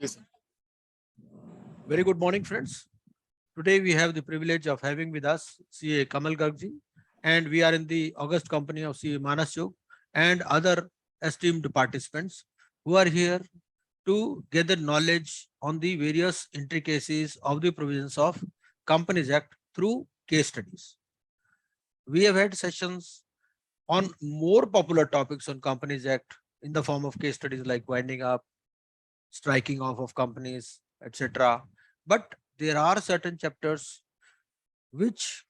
Listen. Very good morning, friends. Today we have the privilege of having with us CA Kamal Garg, and we are in the august company of CA Manas Chok and other esteemed participants who are here to gather knowledge on the various intricacies of the provisions of Companies Act through case studies. We have had sessions on more popular topics on Companies Act in the form of case studies like winding up, striking off of companies, etc. But there are certain chapters which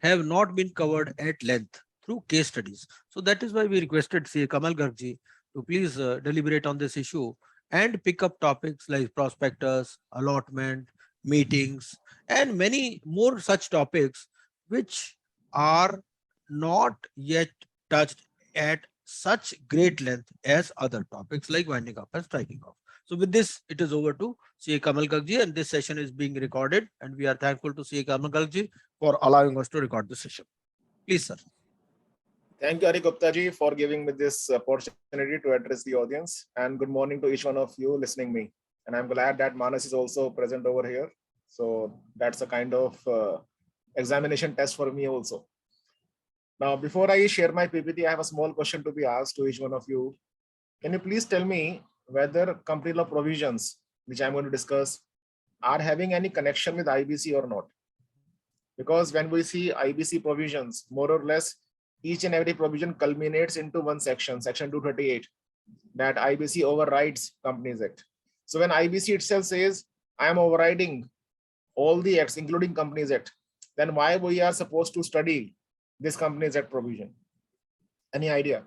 have not been covered at length through case studies. So that is why we requested CA Kamal Garg to please deliberate on this issue and pick up topics like prospectus, allotment, meetings, and many more such topics which are not yet touched at such great length as other topics like winding up and striking off. So with this, it is over to CA Kamal Garg, and this session is being recorded, and we are thankful to CA Kamal Garg for allowing us to record the session. Please, sir. Thank you, Ari Gupta ji, for giving me this opportunity to address the audience. And good morning to each one of you listening me. And I'm glad that Manas is also present over here. So that's a kind of examination test for me also. Now, before I share my PPT, I have a small question to be asked to each one of you. Can you please tell me whether company law provisions, which I'm going to discuss, are having any connection with IBC or not? Because when we see IBC provisions, more or less, each and every provision culminates into one section, section 238, that IBC overrides Companies Act. So when IBC itself says, I am overriding all the acts, including Companies Act, then why we are supposed to study this Companies Act provision? Any idea?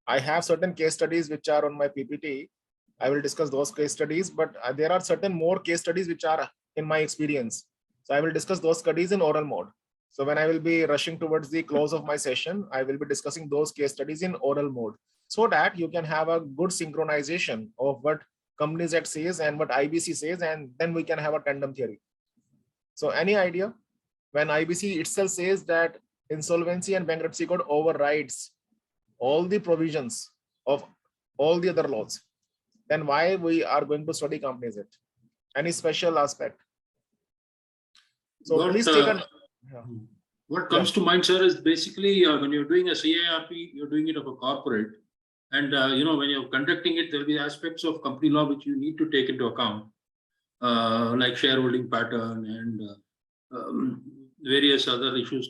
I have certain case studies which are on my PPT. I will discuss those case studies, but there are certain more case studies which are in my experience. So I will discuss those studies in oral mode. So when I will be rushing towards the close of my session, I will be discussing those case studies in oral mode so that you can have a good synchronization of what Companies Act says and what IBC says, and then we can have a tandem theory. So any idea when IBC itself says that insolvency and bankruptcy code overrides all the provisions of all the other laws, then why we are going to study Companies Act? Any special aspect? So please take a... What comes to mind, sir, is basically when you're doing a CIRP, you're doing it of a corporate. And, when you're conducting it, there'll be aspects of company law which you need to take into account, like shareholding pattern and various other issues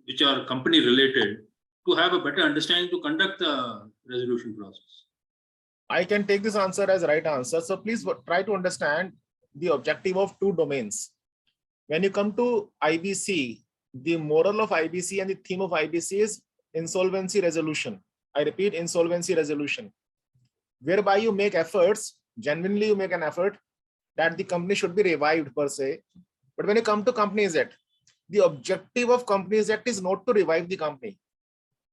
which are company related, to have a better understanding to conduct the resolution process. I can take this answer as right answer. So please try to understand the objective of two domains. When you come to IBC, the moral of IBC and the theme of IBC is insolvency resolution. I repeat, insolvency resolution, whereby you make efforts, genuinely you make an effort that the company should be revived per se. But when you come to Companies Act, the objective of Companies Act is not to revive the company.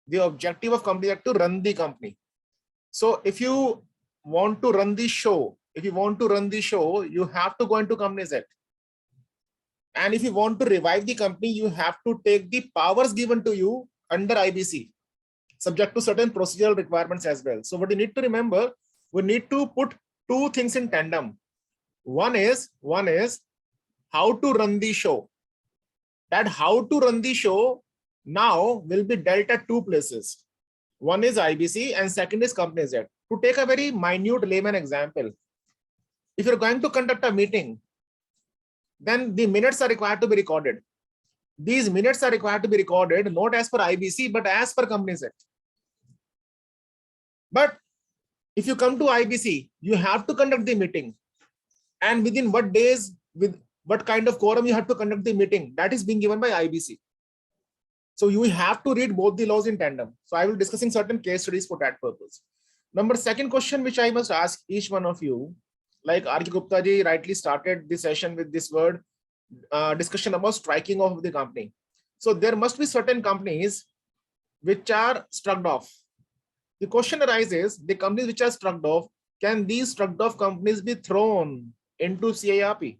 The objective of Companies Act to run the company. So if you want to run the show, you have to go into Companies Act. And if you want to revive the company, you have to take the powers given to you under IBC, subject to certain procedural requirements as well. So what you need to remember, we need to put two things in tandem. One is how to run the show. That how to run the show now will be dealt at two places. One is IBC and second is Companies Act. To take a very minute layman example, if you're going to conduct a meeting, then the minutes are required to be recorded. These minutes are required to be recorded not as per IBC, but as per Companies Act. But if you come to IBC, you have to conduct the meeting. And within what days, with what kind of quorum you have to conduct the meeting, that is being given by IBC. So you have to read both the laws in tandem. So I will be discussing certain case studies for that purpose. Second question, which I must ask each one of you, like Ari Gupta ji rightly started this session with this word, discussion about striking off of the company. So there must be certain companies which are struck off. The question arises, the companies which are struck off, can these struck off companies be thrown into CIRP?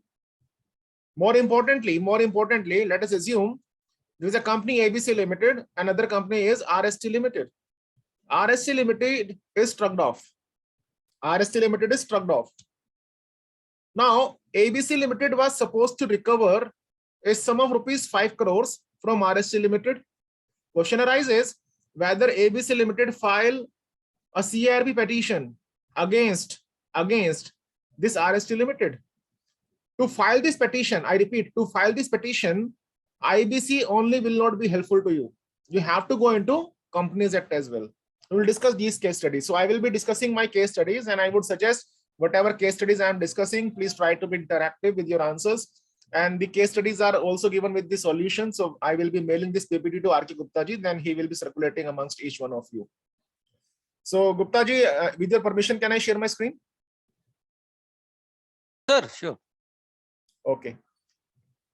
More importantly, let us assume there is a company ABC Limited, another company is RST Limited. RSC Limited is struck off. RSC Limited is struck off. Now, ABC Limited was supposed to recover a sum of rupees 5 crores from RSC Limited. Question arises whether ABC Limited file a CIRP petition against this RSC Limited. To file this petition, I repeat, to file this petition, IBC only will not be helpful to you. You have to go into Companies Act as well. We will discuss these case studies. So I will be discussing my case studies, and I would suggest whatever case studies I am discussing, please try to be interactive with your answers. And the case studies are also given with the solution. So I will be mailing this PPT to R.K. Gupta ji, then he will be circulating amongst each one of you. So Gupta ji, with your permission, can I share my screen? Sir, sure. Okay.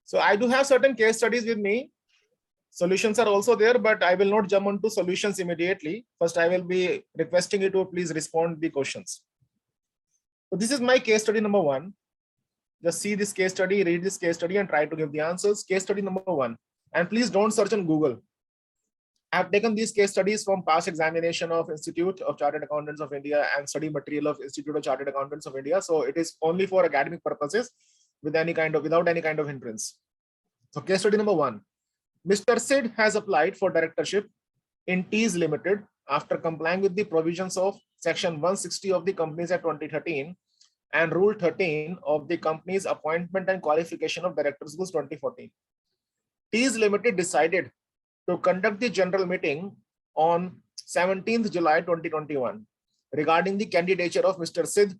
So I do have certain case studies with me. Solutions are also there, but I will not jump onto solutions immediately. First, I will be requesting you to please respond the questions. So this is my case study number 1. Just see this case study, read this case study, and try to give the answers. Case study number 1. And please don't search on Google. I have taken these case studies from past examination of Institute of Chartered Accountants of India and study material of Institute of Chartered Accountants of India. So it is only for academic purposes without any kind of hindrance. So case study number 1. Mr. Sid has applied for directorship in Teas Limited after complying with the provisions of Section 160 of the Companies Act 2013 and Rule 13 of the Company's Appointment and Qualification of Directors Rules 2014. Teas Limited decided to conduct the general meeting on 17th July 2021 regarding the candidature of Mr. Sid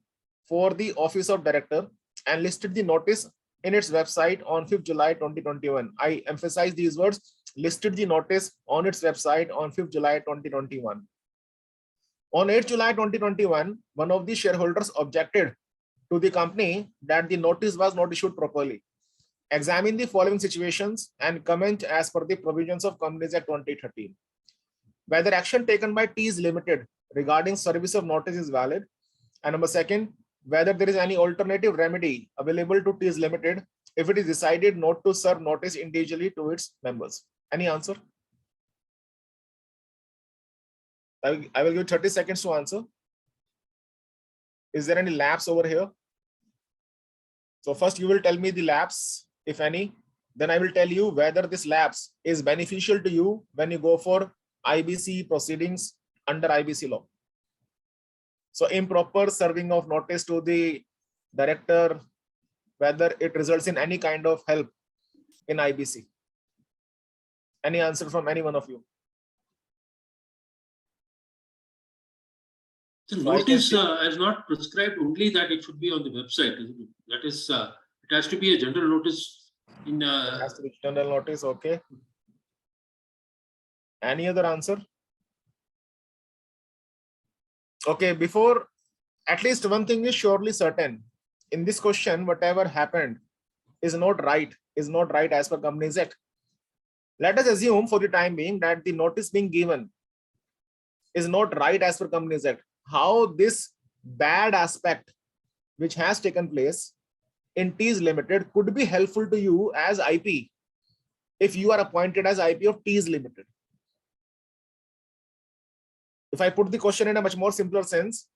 for the office of director and listed the notice in its website on 5th July 2021. I emphasize these words, listed the notice on its website on 5th July 2021. On 8th July 2021, one of the shareholders objected to the company that the notice was not issued properly. Examine the following situations and comment as per the provisions of Companies Act 2013. Whether action taken by Teas Limited regarding service of notice is valid. And number 2, whether there is any alternative remedy available to Teas Limited if it is decided not to serve notice individually to its members. Any answer? I will give 30 seconds to answer. Is there any lapse over here? So first you will tell me the lapse, if any. Then I will tell you whether this lapse is beneficial to you when you go for IBC proceedings under IBC law. So improper serving of notice to the director, whether it results in any kind of help in IBC. Any answer from any one of you? The notice is not prescribed only that it should be on the website. That is, it has to be a general notice in. It has to be general notice. Okay. Any other answer? Okay, before, at least one thing is surely certain. In this question, whatever happened is not right as per Companies Act. Let us assume for the time being that the notice being given is not right as per Companies Act. How this bad aspect which has taken place in Teas Limited could be helpful to you as IP if you are appointed as IP of Teas Limited. If I put the question in a much more simpler sense,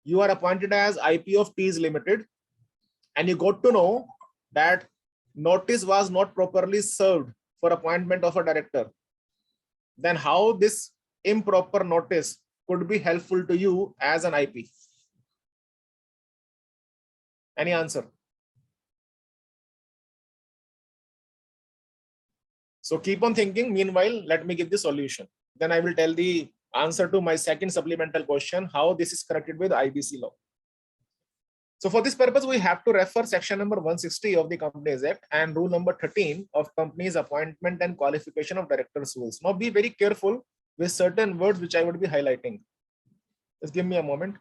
you are appointed as IP of Teas Limited and you got to know that notice was not properly served for appointment of a director. Then how this improper notice could be helpful to you as an IP? Any answer? So keep on thinking. Meanwhile, let me give the solution. Then I will tell the answer to my second supplemental question, how this is corrected with IBC law. So for this purpose, we have to refer section number 160 of the Companies Act and rule number 13 of Companies Appointment and Qualification of Directors Rules. Now be very careful with certain words which I would be highlighting. Just give me a moment.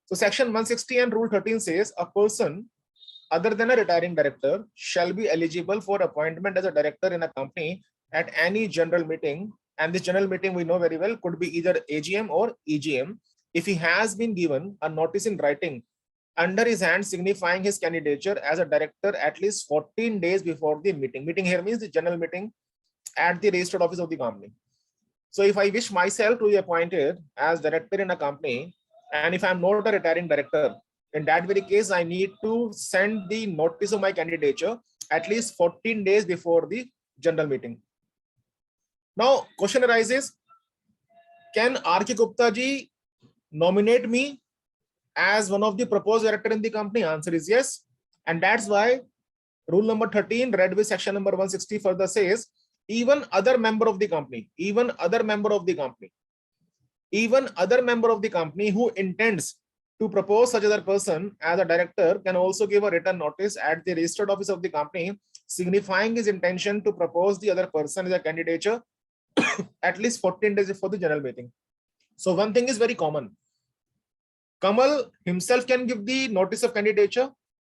So section 160 and rule 13 says a person other than a retiring director shall be eligible for appointment as a director in a company at any general meeting. And this general meeting we know very well could be either AGM or EGM if he has been given a notice in writing under his hand signifying his candidature as a director at least 14 days before the meeting. Meeting here means the general meeting at the registered office of the company. So if I wish myself to be appointed as director in a company, and if I'm not a retiring director, in that very case, I need to send the notice of my candidature at least 14 days before the general meeting. Now, question arises, can R.K. Gupta ji nominate me as one of the proposed director in the company? Answer is yes. And that's why rule number 13, read with section number 160 further says, even other member of the company who intends to propose such other person as a director can also give a written notice at the registered office of the company signifying his intention to propose the other person as a candidature at least 14 days before the general meeting. So one thing is very common. Kamal himself can give the notice of candidature,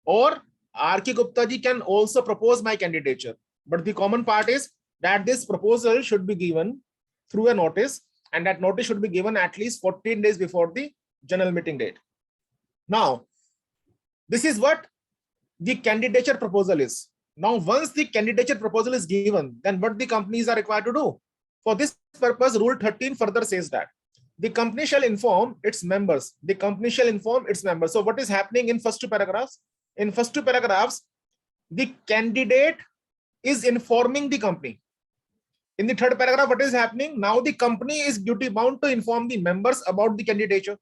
or R.K. Gupta ji can also propose my candidature. But the common part is that this proposal should be given through a notice, and that notice should be given at least 14 days before the general meeting date. Now, this is what the candidature proposal is. Now, once the candidature proposal is given, then what the companies are required to do? For this purpose, Rule 13 further says that the company shall inform its members. The company shall inform its members. So what is happening in first two paragraphs? In first two paragraphs, the candidate is informing the company. In the third paragraph, what is happening? Now the company is duty bound to inform the members about the candidature.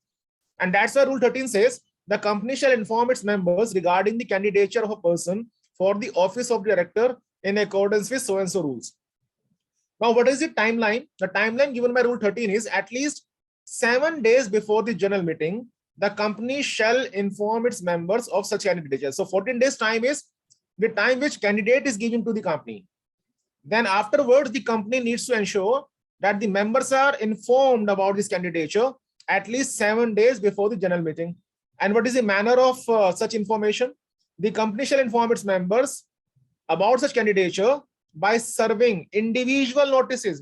And that's why Rule 13 says the company shall inform its members regarding the candidature of a person for the office of director in accordance with so and so rules. Now, what is the timeline? The timeline given by Rule 13 is at least 7 days before the general meeting, the company shall inform its members of such candidature. So 14 days time is the time which candidate is given to the company. Then afterwards, the company needs to ensure that the members are informed about this candidature at least 7 days before the general meeting. And what is the manner of such information? The company shall inform its members about such candidature by serving individual notices,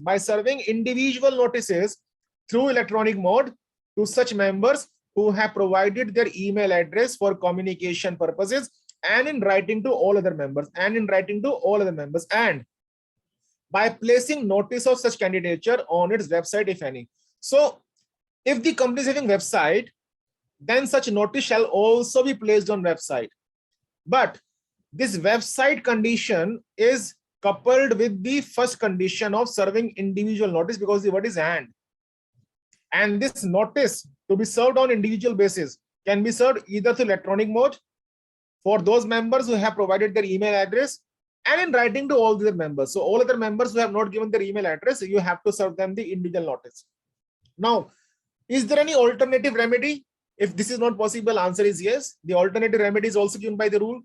through electronic mode to such members who have provided their email address for communication purposes, and in writing to all other members, and by placing notice of such candidature on its website, if any. So if the company is having website, then such notice shall also be placed on website. But this website condition is coupled with the first condition of serving individual notice, because the word is and. And this notice to be served on individual basis can be served either through electronic mode for those members who have provided their email address, and in writing to all the members. So all other members who have not given their email address, you have to serve them the individual notice. Now, is there any alternative remedy? If this is not possible, answer is yes. The alternative remedy is also given by the rule.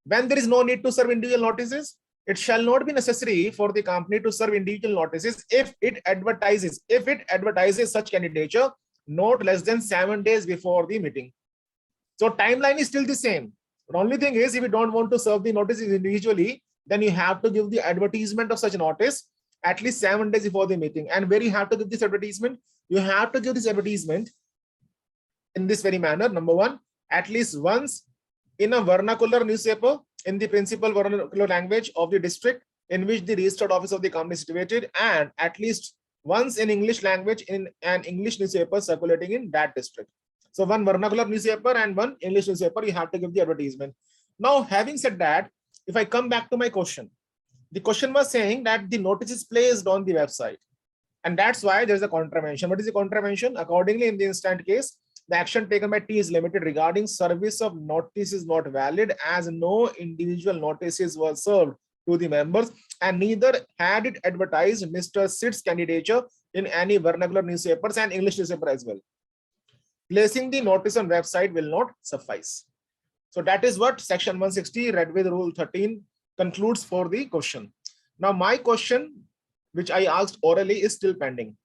When there is no need to serve individual notices, it shall not be necessary for the company to serve individual notices if it advertises such candidature not less than 7 days before the meeting. So timeline is still the same. The only thing is, if you don't want to serve the notices individually, then you have to give the advertisement of such notice at least 7 days before the meeting. And where you have to give this advertisement? You have to give this advertisement in this very manner. Number one, at least once in a vernacular newspaper in the principal vernacular language of the district in which the registered office of the company is situated, and at least once in English language in an English newspaper circulating in that district. So one vernacular newspaper and one English newspaper, you have to give the advertisement. Now, having said that, if I come back to my question, the question was saying that the notice is placed on the website, and that's why there's a contravention. What is the contravention? Accordingly, in the instant case, the action taken by T is limited regarding service of notice is not valid, as no individual notices were served to the members, and neither had it advertised Mr. Sid's candidature in any vernacular newspapers and English newspaper as well. Placing the notice on website will not suffice. So that is what section 160 read with rule 13 concludes for the question. Now my question, which I asked orally, is still pending.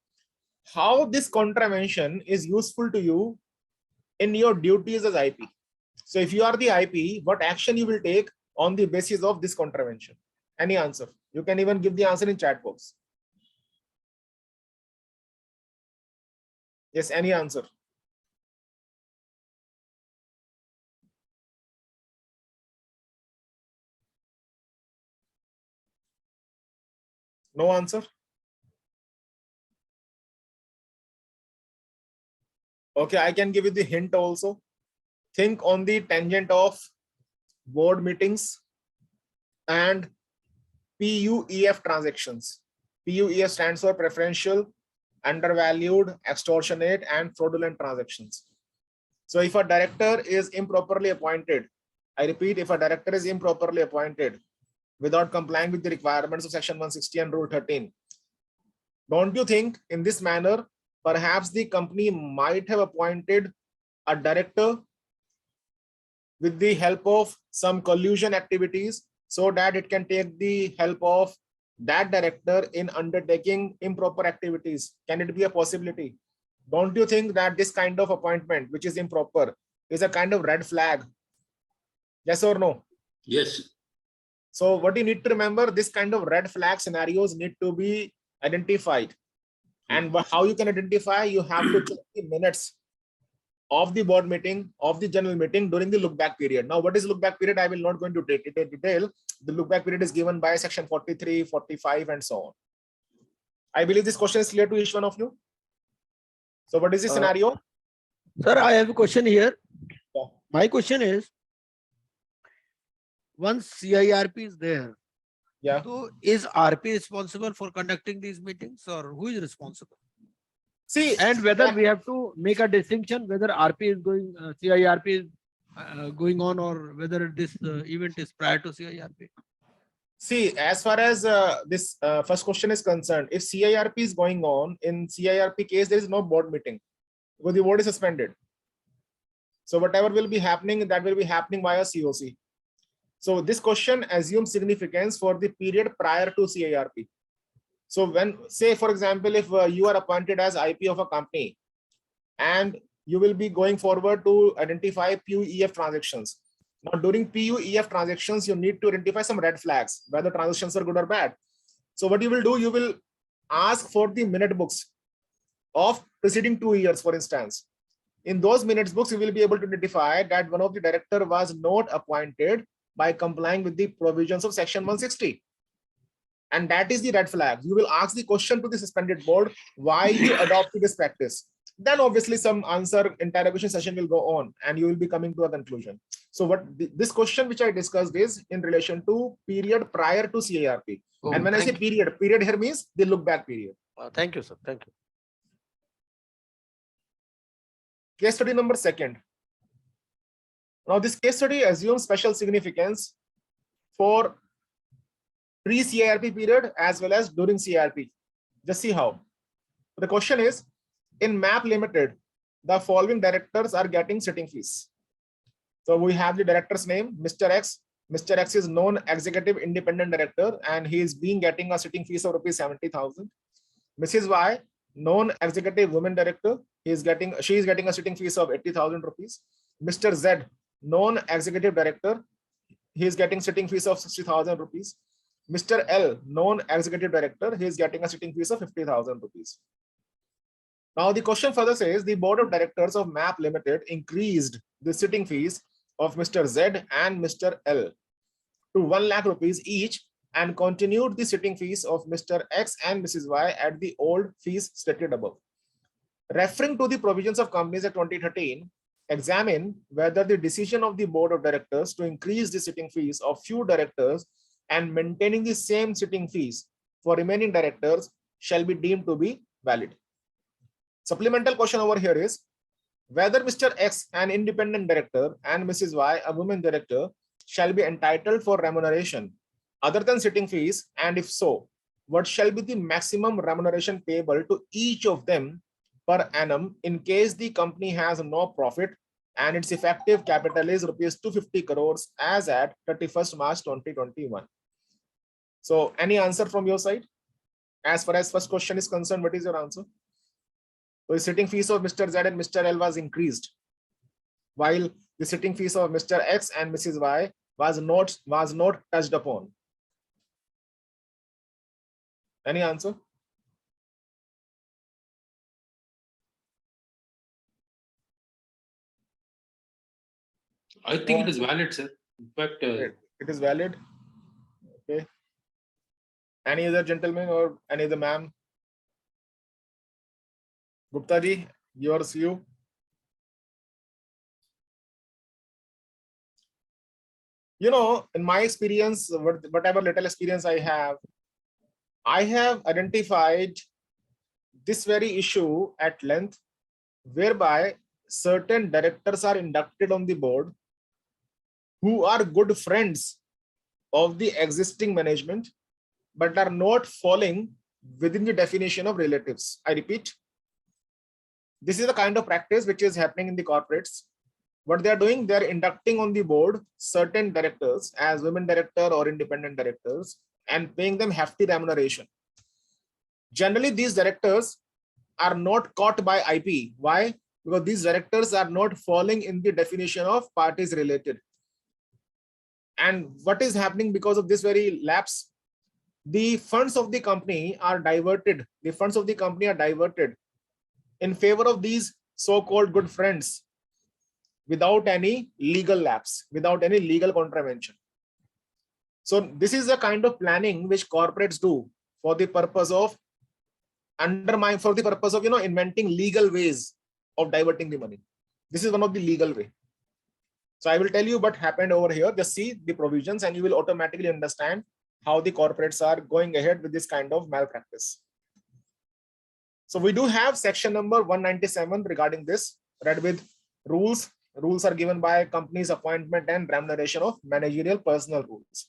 How this contravention is useful to you in your duties as IP? So if you are the IP, what action you will take on the basis of this contravention? Any answer? You can even give the answer in chat box. Yes, any answer? No answer? Okay, I can give you the hint also. Think on the tangent of board meetings and PUEF transactions. PUEF stands for preferential, undervalued, extortionate, and fraudulent transactions. So if a director is improperly appointed, I repeat, if a director is improperly appointed without complying with the requirements of Section 160 and Rule 13, don't you think in this manner, perhaps the company might have appointed a director with the help of some collusion activities so that it can take the help of that director in undertaking improper activities? Can it be a possibility? Don't you think that this kind of appointment, which is improper, is a kind of red flag? Yes or no? Yes. So what you need to remember, this kind of red flag scenarios need to be identified. And how you can identify, you have to check the minutes of the board meeting, of the general meeting during the look back period. Now, what is look back period? I will not go into detail. The look back period is given by Section 43, 45, and so on. I believe this question is clear to each one of you. So what is the scenario? Sir, I have a question here. Yeah. My question is, once CIRP is there, Yeah. so is RP responsible for conducting these meetings, or who is responsible? See, And whether we have to make a distinction whether RP is going, CIRP is going on, or whether this event is prior to CIRP. see, as far as this first question is concerned, if CIRP is going on, in CIRP case, there is no board meeting because the board is suspended. So whatever will be happening, that will be happening via COC. So this question assumes significance for the period prior to CIRP. So when, say, for example, if you are appointed as IP of a company and you will be going forward to identify PUEF transactions. Now, during PUEF transactions, you need to identify some red flags, whether transactions are good or bad. So what you will do, you will ask for the minute books of preceding 2 years, for instance. In those minutes books, you will be able to identify that one of the director was not appointed by complying with the provisions of Section 160. And that is the red flag. You will ask the question to the suspended board, why you adopted this practice. Then obviously some answer interrogation session will go on and you will be coming to a conclusion. So what this question which I discussed is in relation to period prior to CIRP. Oh, and when I say period here means the look back period. Thank you, sir. Thank you. Case study number 2. Now this case study assumes special significance for pre-CIRP period as well as during CIRP. Just see how. The question is, in MAP Limited, the following directors are getting sitting fees. So we have the director's name, Mr. X. Mr. X is known executive independent director and he is being getting a sitting fees of rupees 70,000. Mrs. Y, known executive women director, she is getting a sitting fees of 80,000 rupees. Mr. Z, known executive director, he is getting sitting fees of 60,000 rupees. Mr. L, known executive director, he is getting a sitting fees of 50,000 rupees. Now the question further says the board of directors of MAP Limited increased the sitting fees of Mr. Z and Mr. L to 1 lakh rupees each and continued the sitting fees of Mr. X and Mrs. Y at the old fees stated above. Referring to the provisions of Companies Act 2013, examine whether the decision of the board of directors to increase the sitting fees of few directors and maintaining the same sitting fees for remaining directors shall be deemed to be valid. Supplemental question over here is whether Mr. X, an independent director, and Mrs. Y, a woman director, shall be entitled for remuneration other than sitting fees, and if so, what shall be the maximum remuneration payable to each of them per annum in case the company has no profit and its effective capital is rupees 250 crores as at 31st March 2021. So any answer from your side? As far as first question is concerned, what is your answer? So the sitting fees of Mr. Z and Mr. L was increased, while the sitting fees of Mr. X and Mrs. Y was not touched upon. Any answer? I think it is valid, sir. In fact, it is valid. Okay. Any other gentleman or any other ma'am? Gupta ji, yours, you. You know, in my experience, whatever little experience I have identified this very issue at length, whereby certain directors are inducted on the board who are good friends of the existing management, but are not falling within the definition of relatives. I repeat, this is the kind of practice which is happening in the corporates. What they are doing, they are inducting on the board certain directors as women director or independent directors and paying them hefty remuneration. Generally, these directors are not caught by IP. Why? Because these directors are not falling in the definition of parties related. And what is happening because of this very lapse? The funds of the company are diverted. The funds of the company are diverted in favor of these so-called good friends without any legal lapse, without any legal contravention. So this is the kind of planning which corporates do for the purpose of inventing legal ways of diverting the money. This is one of the legal way. So I will tell you what happened over here. Just see the provisions and you will automatically understand how the corporates are going ahead with this kind of malpractice. So we do have section number 197 regarding this, read with rules. Rules are given by company's appointment and remuneration of managerial personal rules.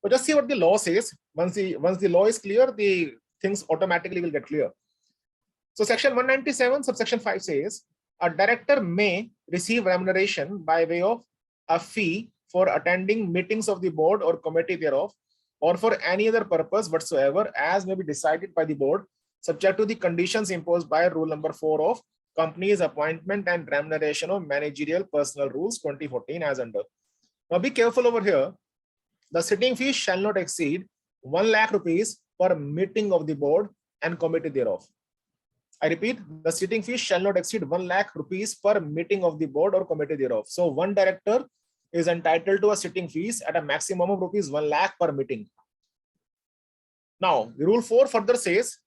But just see what the law says. Once the law is clear, the things automatically will get clear. So section 197 subsection 5 says, a director may receive remuneration by way of a fee for attending meetings of the board or committee thereof, or for any other purpose whatsoever as may be decided by the board, subject to the conditions imposed by rule number 4 of Company's Appointment and Remuneration of Managerial Personnel Rules 2014 as under. Now be careful over here. The sitting fee shall not exceed 1 lakh rupees per meeting of the board and committee thereof. I repeat, the sitting fee shall not exceed 1 lakh rupees per meeting of the board or committee thereof. So one director is entitled to a sitting fees at a maximum of rupees 1 lakh per meeting. Now, the rule 4 further says,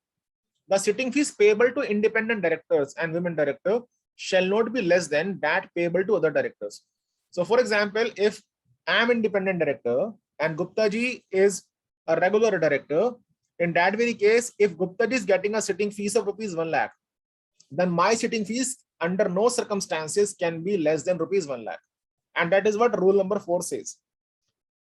the sitting fees payable to independent directors and women director shall not be less than that payable to other directors. So for example, if I am independent director and Gupta ji is a regular director, in that very case, if Gupta ji is getting a sitting fees of rupees 1 lakh, then my sitting fees under no circumstances can be less than rupees 1 lakh. And that is what rule number 4 says.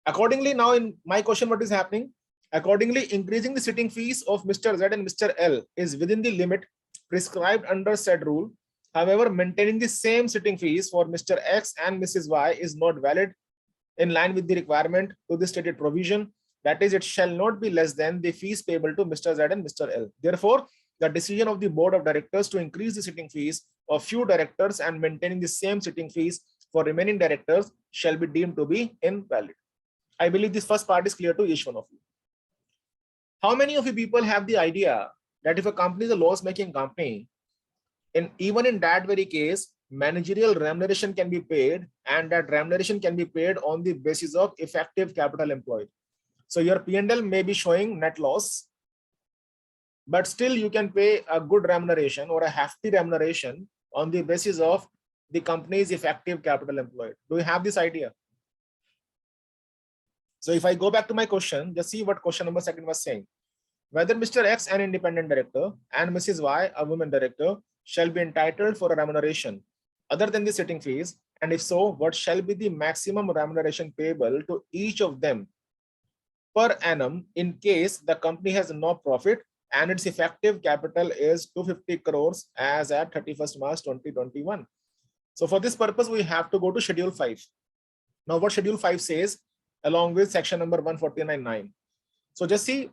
Accordingly, now in my question, what is happening? Accordingly, increasing the sitting fees of Mr. Z and Mr. L is within the limit prescribed under said rule. However, maintaining the same sitting fees for Mr. X and Mrs. Y is not valid in line with the requirement to the stated provision. That is, it shall not be less than the fees payable to Mr. Z and Mr. L. Therefore, the decision of the board of directors to increase the sitting fees of few directors and maintaining the same sitting fees for remaining directors shall be deemed to be invalid. I believe this first part is clear to each one of you. How many of you people have the idea that if a company is a loss-making company, even in that very case, managerial remuneration can be paid, and that remuneration can be paid on the basis of effective capital employed. So your P&L may be showing net loss, but still you can pay a good remuneration or a hefty remuneration on the basis of the company's effective capital employed. Do you have this idea? So if I go back to my question, just see what question number 2 was saying. Whether Mr. X, an independent director, and Mrs. Y, a woman director, shall be entitled for a remuneration other than the sitting fees, and if so, what shall be the maximum remuneration payable to each of them per annum in case the company has no profit and its effective capital is 250 crores as at 31st March 2021. So for this purpose, we have to go to Schedule 5. Now what Schedule 5 says along with section number 149.9. So just see,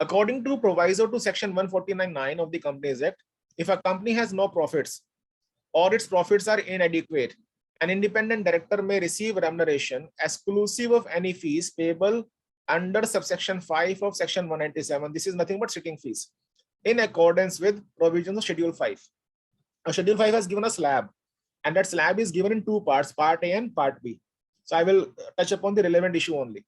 according to proviso to section 149.9 of the Companies Act, if a company has no profits or its profits are inadequate, an independent director may receive remuneration exclusive of any fees payable under subsection 5 of section 197. This is nothing but sitting fees in accordance with provisions of Schedule 5. Now, Schedule 5 has given a slab, and that slab is given in 2 parts, part A and part B. So I will touch upon the relevant issue only.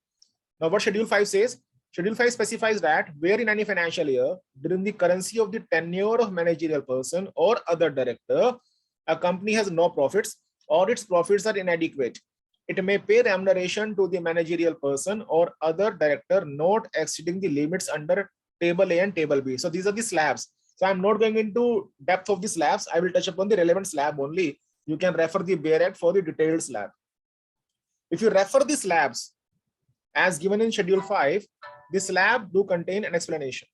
Now what Schedule 5 says, Schedule 5 specifies that where in any financial year during the currency of the tenure of managerial person or other director, a company has no profits or its profits are inadequate, it may pay remuneration to the managerial person or other director not exceeding the limits under table A and table B. So these are the slabs. So I'm not going into depth of the slabs. I will touch upon the relevant slab only. You can refer the Bear Act for the detailed slab. If you refer the slabs as given in Schedule 5, the slab do contain an explanation.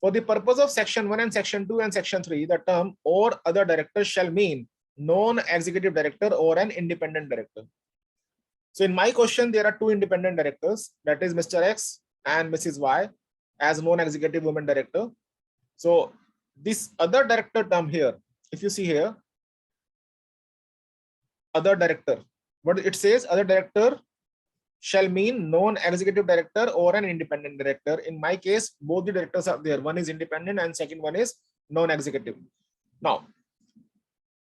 For the purpose of Section 1 and Section 2 and Section 3, the term or other director shall mean non-executive director or an independent director. So in my question, there are two independent directors, that is Mr. X and Mrs. Y as non-executive women director. So this other director term here, if you see here, other director, what it says, other director shall mean non-executive director or an independent director. In my case, both the directors are there. One is independent and second one is non-executive. Now,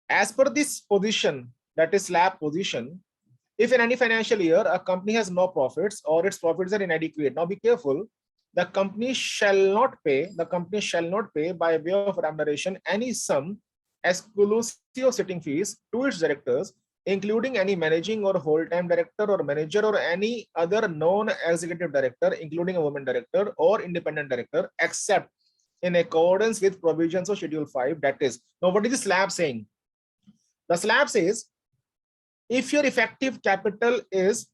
as per this position, that is slab position, if in any financial year a company has no profits or its profits are inadequate, now be careful, the company shall not pay by way of remuneration any sum exclusive of sitting fees to its directors, including any managing or whole-time director or manager or any other non-executive director, including a woman director or independent director, except in accordance with provisions of Schedule 5. That is, now what is the slab saying? The slab says, if your effective capital is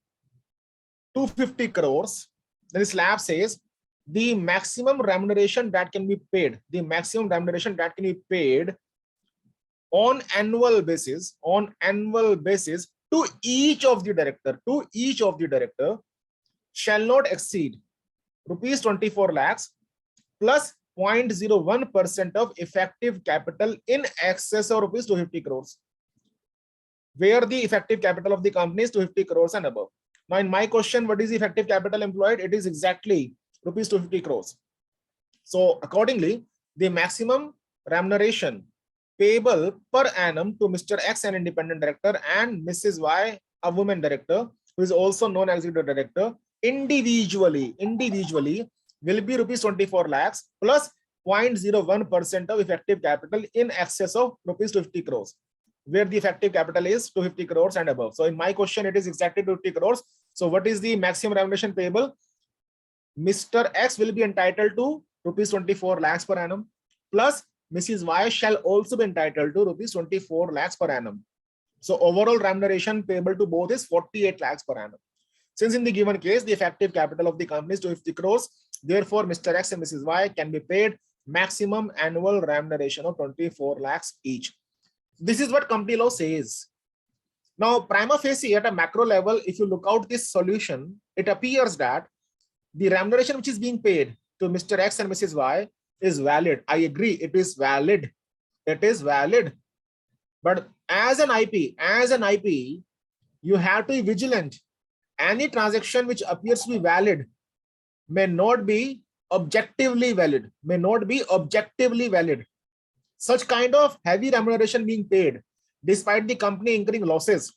250 crores, then the slab says the maximum remuneration that can be paid, on annual basis to each of the director shall not exceed rupees 24 lakhs plus 0.01% of effective capital in excess of rupees 250 crores, where the effective capital of the company is 250 crores and above. Now in my question, what is the effective capital employed? It is exactly rupees 250 crores. So accordingly, the maximum remuneration payable per annum to Mr. X, an independent director, and Mrs. Y, a woman director, who is also non-executive director, individually will be rupees 24 lakhs plus 0.01% of effective capital in excess of rupees 250 crores, where the effective capital is 250 crores and above. So in my question, it is exactly 250 crores. So what is the maximum remuneration payable? Mr. X will be entitled to rupees 24 lakhs per annum, plus Mrs. Y shall also be entitled to rupees 24 lakhs per annum. So overall remuneration payable to both is 48 lakhs per annum. Since in the given case, the effective capital of the company is 250 crores, therefore Mr. X and Mrs. Y can be paid maximum annual remuneration of 24 lakhs each. This is what company law says. Now, prima facie at a macro level, if you look out this solution, it appears that the remuneration which is being paid to Mr. X and Mrs. Y is valid. I agree, it is valid. It is valid. But as an IP, you have to be vigilant. Any transaction which appears to be valid may not be objectively valid. Such kind of heavy remuneration being paid, despite the company incurring losses,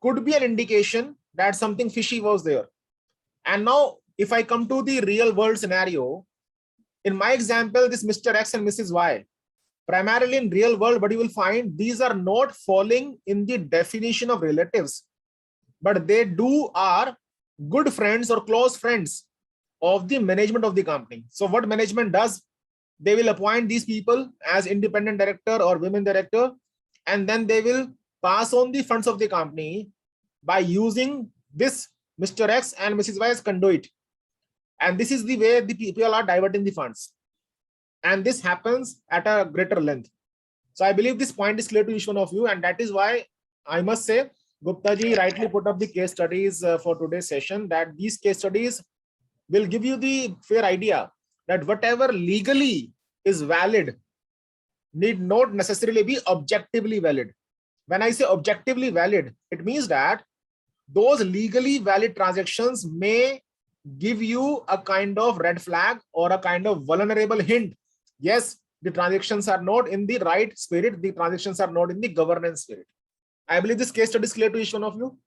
could be an indication that something fishy was there. And now, if I come to the real world scenario, in my example, this Mr. X and Mrs. Y, primarily in real world, what you will find, these are not falling in the definition of relatives, but they are good friends or close friends of the management of the company. So what management does, they will appoint these people as independent director or women director, and then they will pass on the funds of the company by using this Mr. X and Mrs. Y as conduit. And this is the way the people are diverting the funds. And this happens at a greater length. So I believe this point is clear to each one of you. And that is why I must say, Gupta ji rightly put up the case studies for today's session, that these case studies will give you the fair idea that whatever legally is valid need not necessarily be objectively valid. When I say objectively valid, it means that those legally valid transactions may give you a kind of red flag or a kind of vulnerable hint. Yes, the transactions are not in the right spirit. The transactions are not in the governance spirit. I believe this case study is clear to each one of you.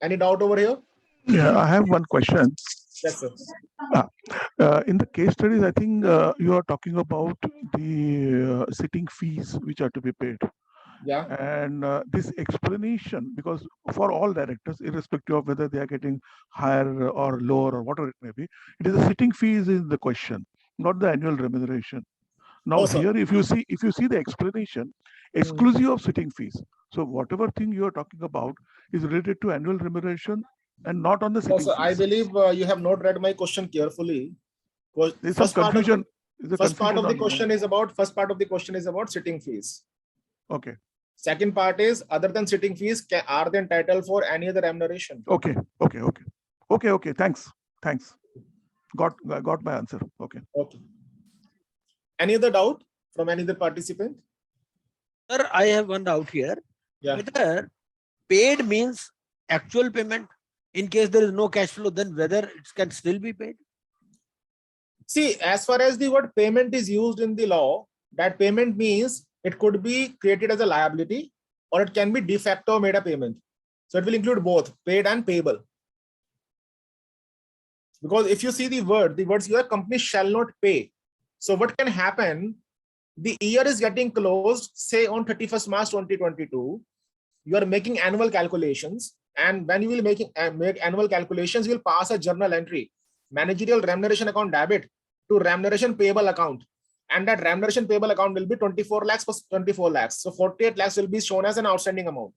Any doubt over here? Yeah, I have one question. Yes, sir. In the case studies, I think you are talking about the sitting fees which are to be paid. Yeah. And this explanation, because for all directors, irrespective of whether they are getting higher or lower or whatever it may be, it is the sitting fees is the question, not the annual remuneration. Now No, sir. here, if you see the explanation, exclusive of sitting fees. So whatever thing you are talking about is related to annual remuneration and not on the No, sitting sir. I fees. believe you have not read my question carefully. There's some First part of confusion. There's a first part confusion of the on question is about sitting fees. Okay. Second part is, other than sitting fees, are they entitled for any other remuneration? Okay. Thanks. Got my answer. Okay. Okay. Any other doubt from any other participant? Sir, I have one doubt here. Yeah. Whether paid means actual payment, in case there is no cash flow, then whether it can still be paid? See, as far as the word payment is used in the law, that payment means it could be created as a liability or it can be de facto made a payment. So it will include both paid and payable. Because if you see the words your company shall not pay. So what can happen? The year is getting closed, say on 31st March 2022. You are making annual calculations, and when you will make annual calculations, you will pass a journal entry, managerial remuneration account debit to remuneration payable account, and that remuneration payable account will be 24 lakhs plus 24 lakhs. So 48 lakhs will be shown as an outstanding amount.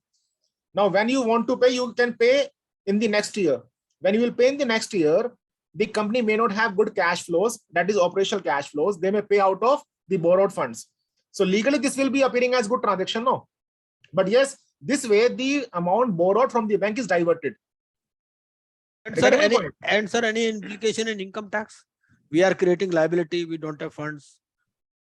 Now, when you want to pay, you can pay in the next year. When you will pay in the next year, the company may not have good cash flows, that is operational cash flows. They may pay out of the borrowed funds. So legally, this will be appearing as good transaction, no? But yes, this way the amount borrowed from the bank is diverted. And sir, any implication in income tax? We are creating liability, we don't have funds.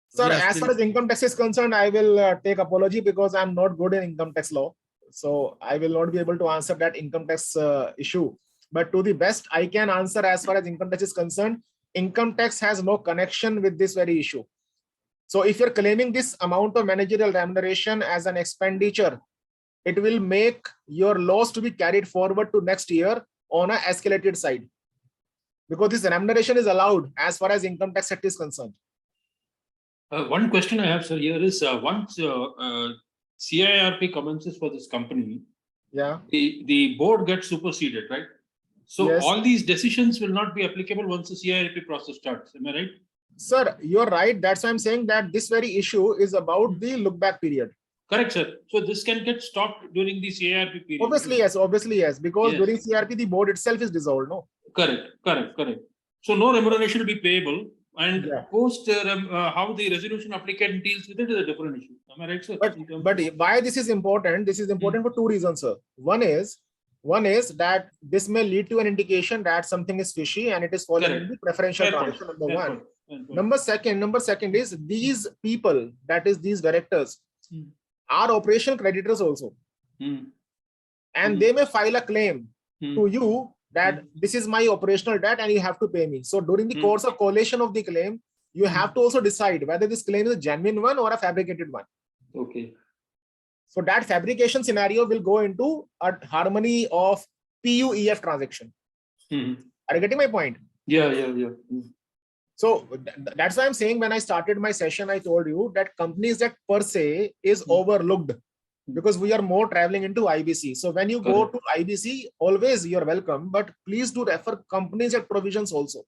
Sir, as far as income tax is concerned, I will take apology because I'm not good in income tax law. So I will not be able to answer that income tax issue. But to the best I can answer as far as income tax is concerned, income tax has no connection with this very issue. So if you're claiming this amount of managerial remuneration as an expenditure, it will make your loss to be carried forward to next year on an escalated side. Because this remuneration is allowed as far as income tax act is concerned. One question I have, sir, here is once CIRP commences for this company, yeah, the board gets superseded, right? So yes, all these decisions will not be applicable once the CIRP process starts. Am I right? Sir, you're right. That's why I'm saying that this very issue is about the look back period. Correct, sir. So this can get stopped during the CIRP period. Obviously, yes. Because yes, during CRP, the board itself is dissolved, no? Correct. So no remuneration will be payable, and Yeah. post how the resolution applicant deals with it is a different issue. Am I right, sir? But why this is important? This is important for two reasons, sir. One is that this may lead to an indication that something is fishy and it is falling in the preferential transaction, number one. Number second is these people, that is these directors, are operational creditors also. And they may file a claim to you that this is my operational debt and you have to pay me. So during the course of collation of the claim, you have to also decide whether this claim is a genuine one or a fabricated one. Okay. So that fabrication scenario will go into a harmony of PUEF transaction. Are you getting my point? Yeah. So that's why I'm saying when I started my session, I told you that companies that per se is overlooked because we are more traveling into IBC. So when you go to IBC, always you're welcome, but please do refer companies at provisions also.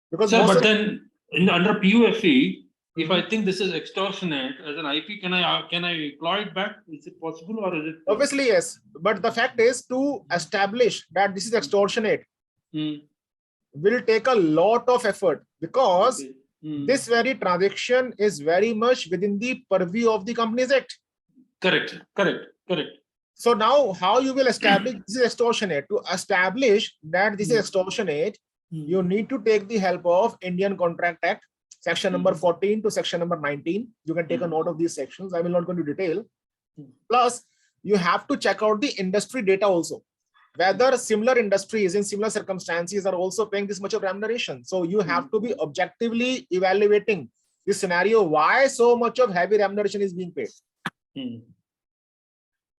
Because sir, but then under PUFE, if I think this is extortionate as an IP, can I claw it back? Is it possible or is it? Obviously, yes. But the fact is, to establish that this is extortionate will take a lot of effort because this very transaction is very much within the purview of the Companies Act. Correct. So now how you will establish this is extortionate? To establish that this is extortionate, you need to take the help of Indian Contract Act, section number 14 to section number 19. You can take a note of these sections. I will not go into detail. Plus, you have to check out the industry data also. Whether similar industries in similar circumstances are also paying this much of remuneration. So you have to be objectively evaluating this scenario, why so much of heavy remuneration is being paid.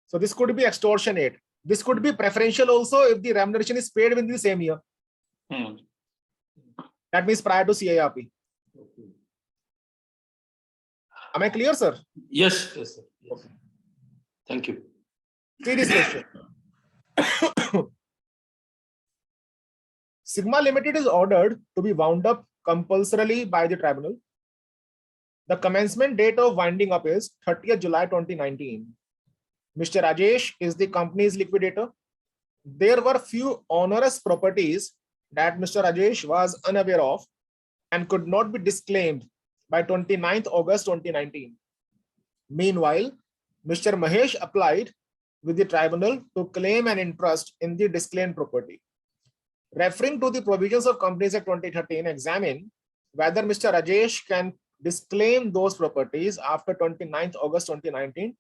So this could be extortionate. This could be preferential also if the remuneration is paid within the same year. That means prior to CIRP. Am I clear, sir? Yes, yes, sir. Yes. Okay. Thank you. See this question. Sigma Limited is ordered to be wound up compulsorily by the tribunal. The commencement date of winding up is 30th July 2019. Mr. Rajesh is the company's liquidator. There were few onerous properties that Mr. Rajesh was unaware of and could not be disclaimed by 29th August 2019. Meanwhile, Mr. Mahesh applied with the tribunal to claim an interest in the disclaimed property. Referring to the provisions of Companies Act 2013, examine whether Mr. Rajesh can disclaim those properties after 29th August 2019.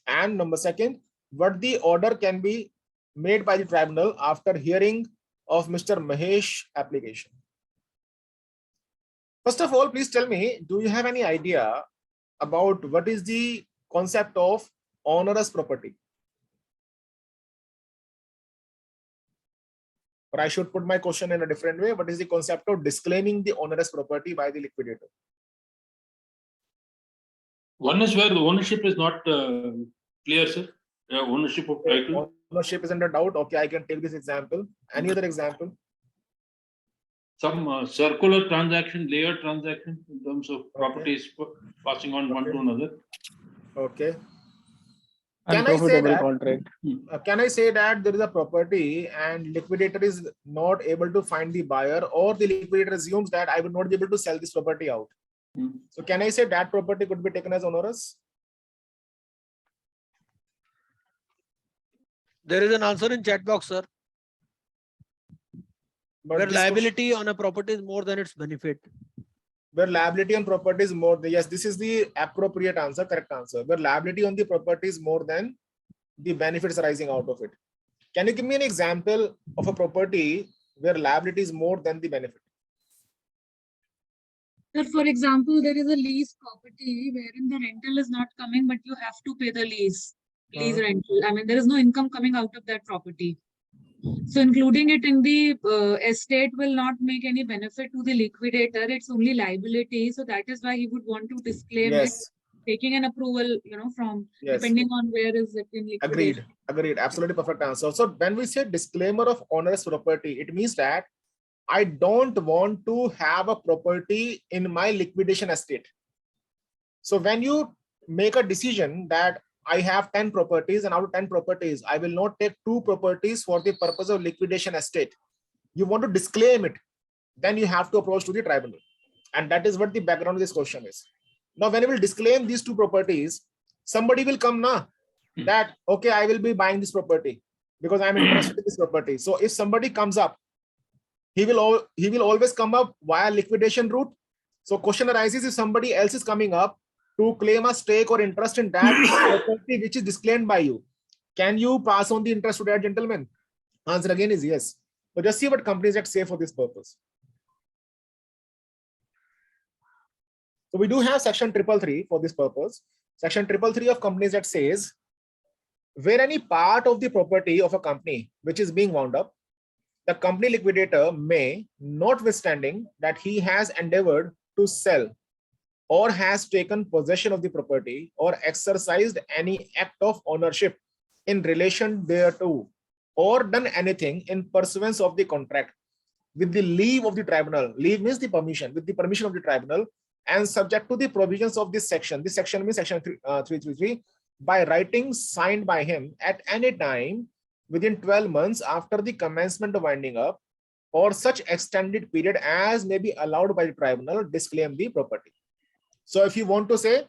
And number second, what the order can be made by the tribunal after hearing of Mr. Mahesh application. First of all, please tell me, do you have any idea about what is the concept of onerous property? Or I should put my question in a different way. What is the concept of disclaiming the onerous property by the liquidator? One is where the ownership is not clear, sir. Ownership of title. Ownership is under doubt. Okay, I can take this example. Any other example? Some circular transaction, layered transaction in terms of properties passing on one to another. Okay. Can I say that? Can I say that there is a property and liquidator is not able to find the buyer, or the liquidator assumes that I will not be able to sell this property out? So can I say that property could be taken as onerous? There is an answer in chat box, sir. But Where this liability on a property is more than its benefit. Where liability on property is more than, yes, this is the appropriate answer, correct answer. Where liability on the property is more than the benefits arising out of it. Can you give me an example of a property where liability is more than the benefit? Sir, for example, there is a lease property wherein the rental is not coming, but you have to pay the lease rental. I mean, there is no income coming out of that property. So including it in the estate will not make any benefit to the liquidator. It's only liability. So that is why he would want to disclaim it, taking an approval, from depending on where is it in liquidation. Agreed. Absolutely perfect answer. So when we say disclaimer of onerous property, it means that I don't want to have a property in my liquidation estate. So when you make a decision that I have 10 properties, and out of 10 properties, I will not take 2 properties for the purpose of liquidation estate. You want to disclaim it, then you have to approach to the tribunal. And that is what the background of this question is. Now, when you will disclaim these 2 properties, somebody will come now that, okay, I will be buying this property because I'm interested in this property. So if somebody comes up, he will always come up via liquidation route. So question arises, if somebody else is coming up to claim a stake or interest in that property which is disclaimed by you, can you pass on the interest to that gentleman? Answer again is yes. So just see what Companies Act say for this purpose. So we do have section 333 for this purpose. Section 333 of Companies Act says, where any part of the property of a company which is being wound up, the company liquidator may, notwithstanding that he has endeavored to sell or has taken possession of the property or exercised any act of ownership in relation thereto, or done anything in pursuance of the contract with the leave of the tribunal. Leave means the permission, with the permission of the tribunal, and subject to the provisions of this section. This section means section 333, by writing signed by him at any time within 12 months after the commencement of winding up, or such extended period as may be allowed by the tribunal, disclaim the property. So if you want to say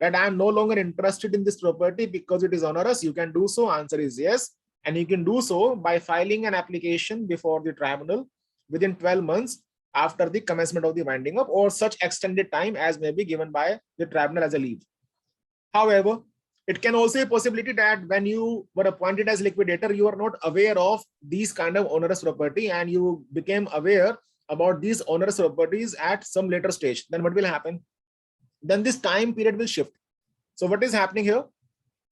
that I am no longer interested in this property because it is onerous, you can do so. Answer is yes. And you can do so by filing an application before the tribunal within 12 months after the commencement of the winding up, or such extended time as may be given by the tribunal as a leave. However, it can also be a possibility that when you were appointed as liquidator, you are not aware of these kind of onerous property, and you became aware about these onerous properties at some later stage. Then what will happen? Then this time period will shift. So what is happening here?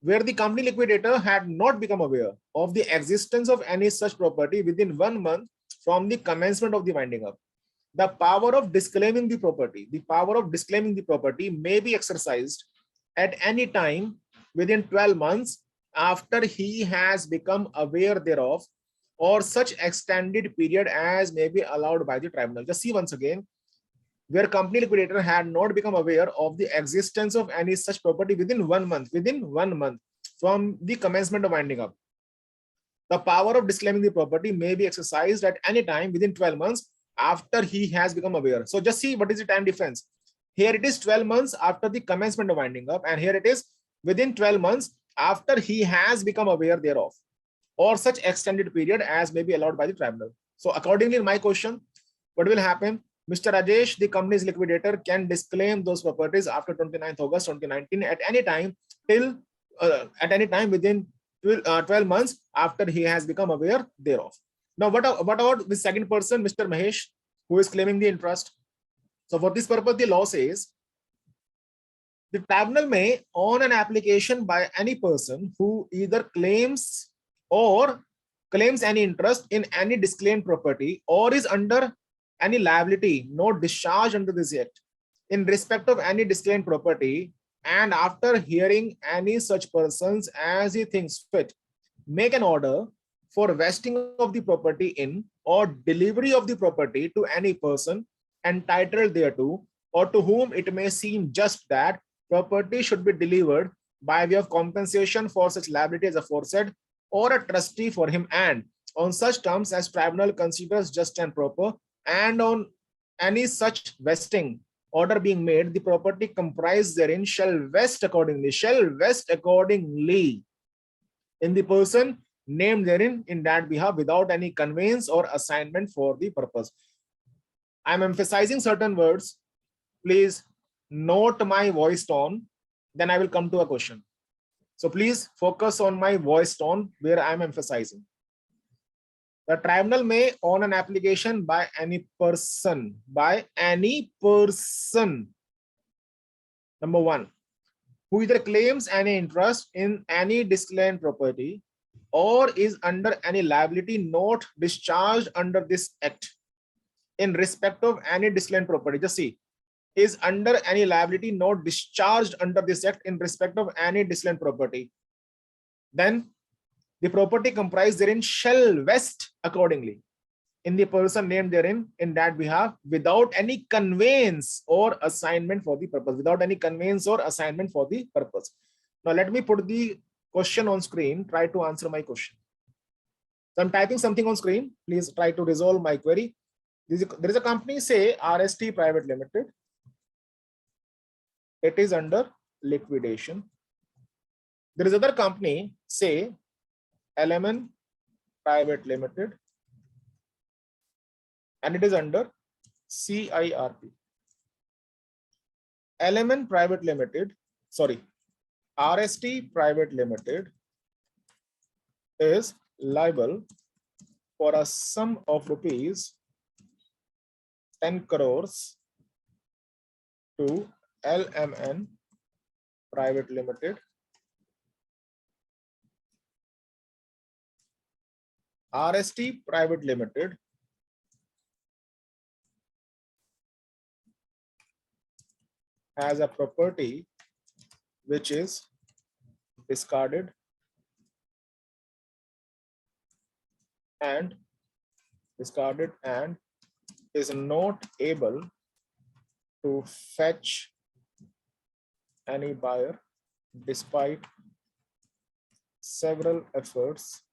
Where the company liquidator had not become aware of the existence of any such property within 1 month from the commencement of the winding up, the power of disclaiming the property may be exercised at any time within 12 months after he has become aware thereof, or such extended period as may be allowed by the tribunal. Just see once again, where company liquidator had not become aware of the existence of any such property within 1 month, from the commencement of winding up. The power of disclaiming the property may be exercised at any time within 12 months after he has become aware. So just see what is the time difference. Here it is 12 months after the commencement of winding up, and here it is within 12 months after he has become aware thereof, or such extended period as may be allowed by the tribunal. So accordingly, in my question, what will happen? Mr. Rajesh, the company's liquidator, can disclaim those properties after 29th August 2019 at any time within 12 months after he has become aware thereof. Now, what about the second person, Mr. Mahesh, who is claiming the interest? So for this purpose, the law says the tribunal may, on an application by any person who either claims any interest in any disclaimed property or is under any liability not discharged under this act in respect of any disclaimed property, and after hearing any such persons as he thinks fit, make an order for vesting of the property in or delivery of the property to any person entitled thereto, or to whom it may seem just that property should be delivered by way of compensation for such liability as aforesaid, or a trustee for him, and on such terms as tribunal considers just and proper, and on any such vesting order being made, the property comprised therein shall vest accordingly in the person named therein in that behalf, without any conveyance or assignment for the purpose. I am emphasizing certain words. Please note my voice tone, then I will come to a question. So please focus on my voice tone where I am emphasizing. The tribunal may, on an application by any person, number one, who either claims any interest in any disclaimed property or is under any liability not discharged under this act in respect of any disclaimed property. Just see, is under any liability not discharged under this act in respect of any disclaimed property. Then the property comprised therein shall vest accordingly in the person named therein in that behalf, without any conveyance or assignment for the purpose. Now let me put the question on screen. Try to answer my question. So I'm typing something on screen. Please try to resolve my query. There is a company, say RST Private Limited. It is under liquidation. There is other company, say LMN Private Limited, and it is under CIRP. LMN Private Limited, sorry, RST Private Limited is liable for a sum of rupees 10 crores to LMN Private Limited. RST Private Limited has a property which is discarded and is not able to fetch any buyer despite several efforts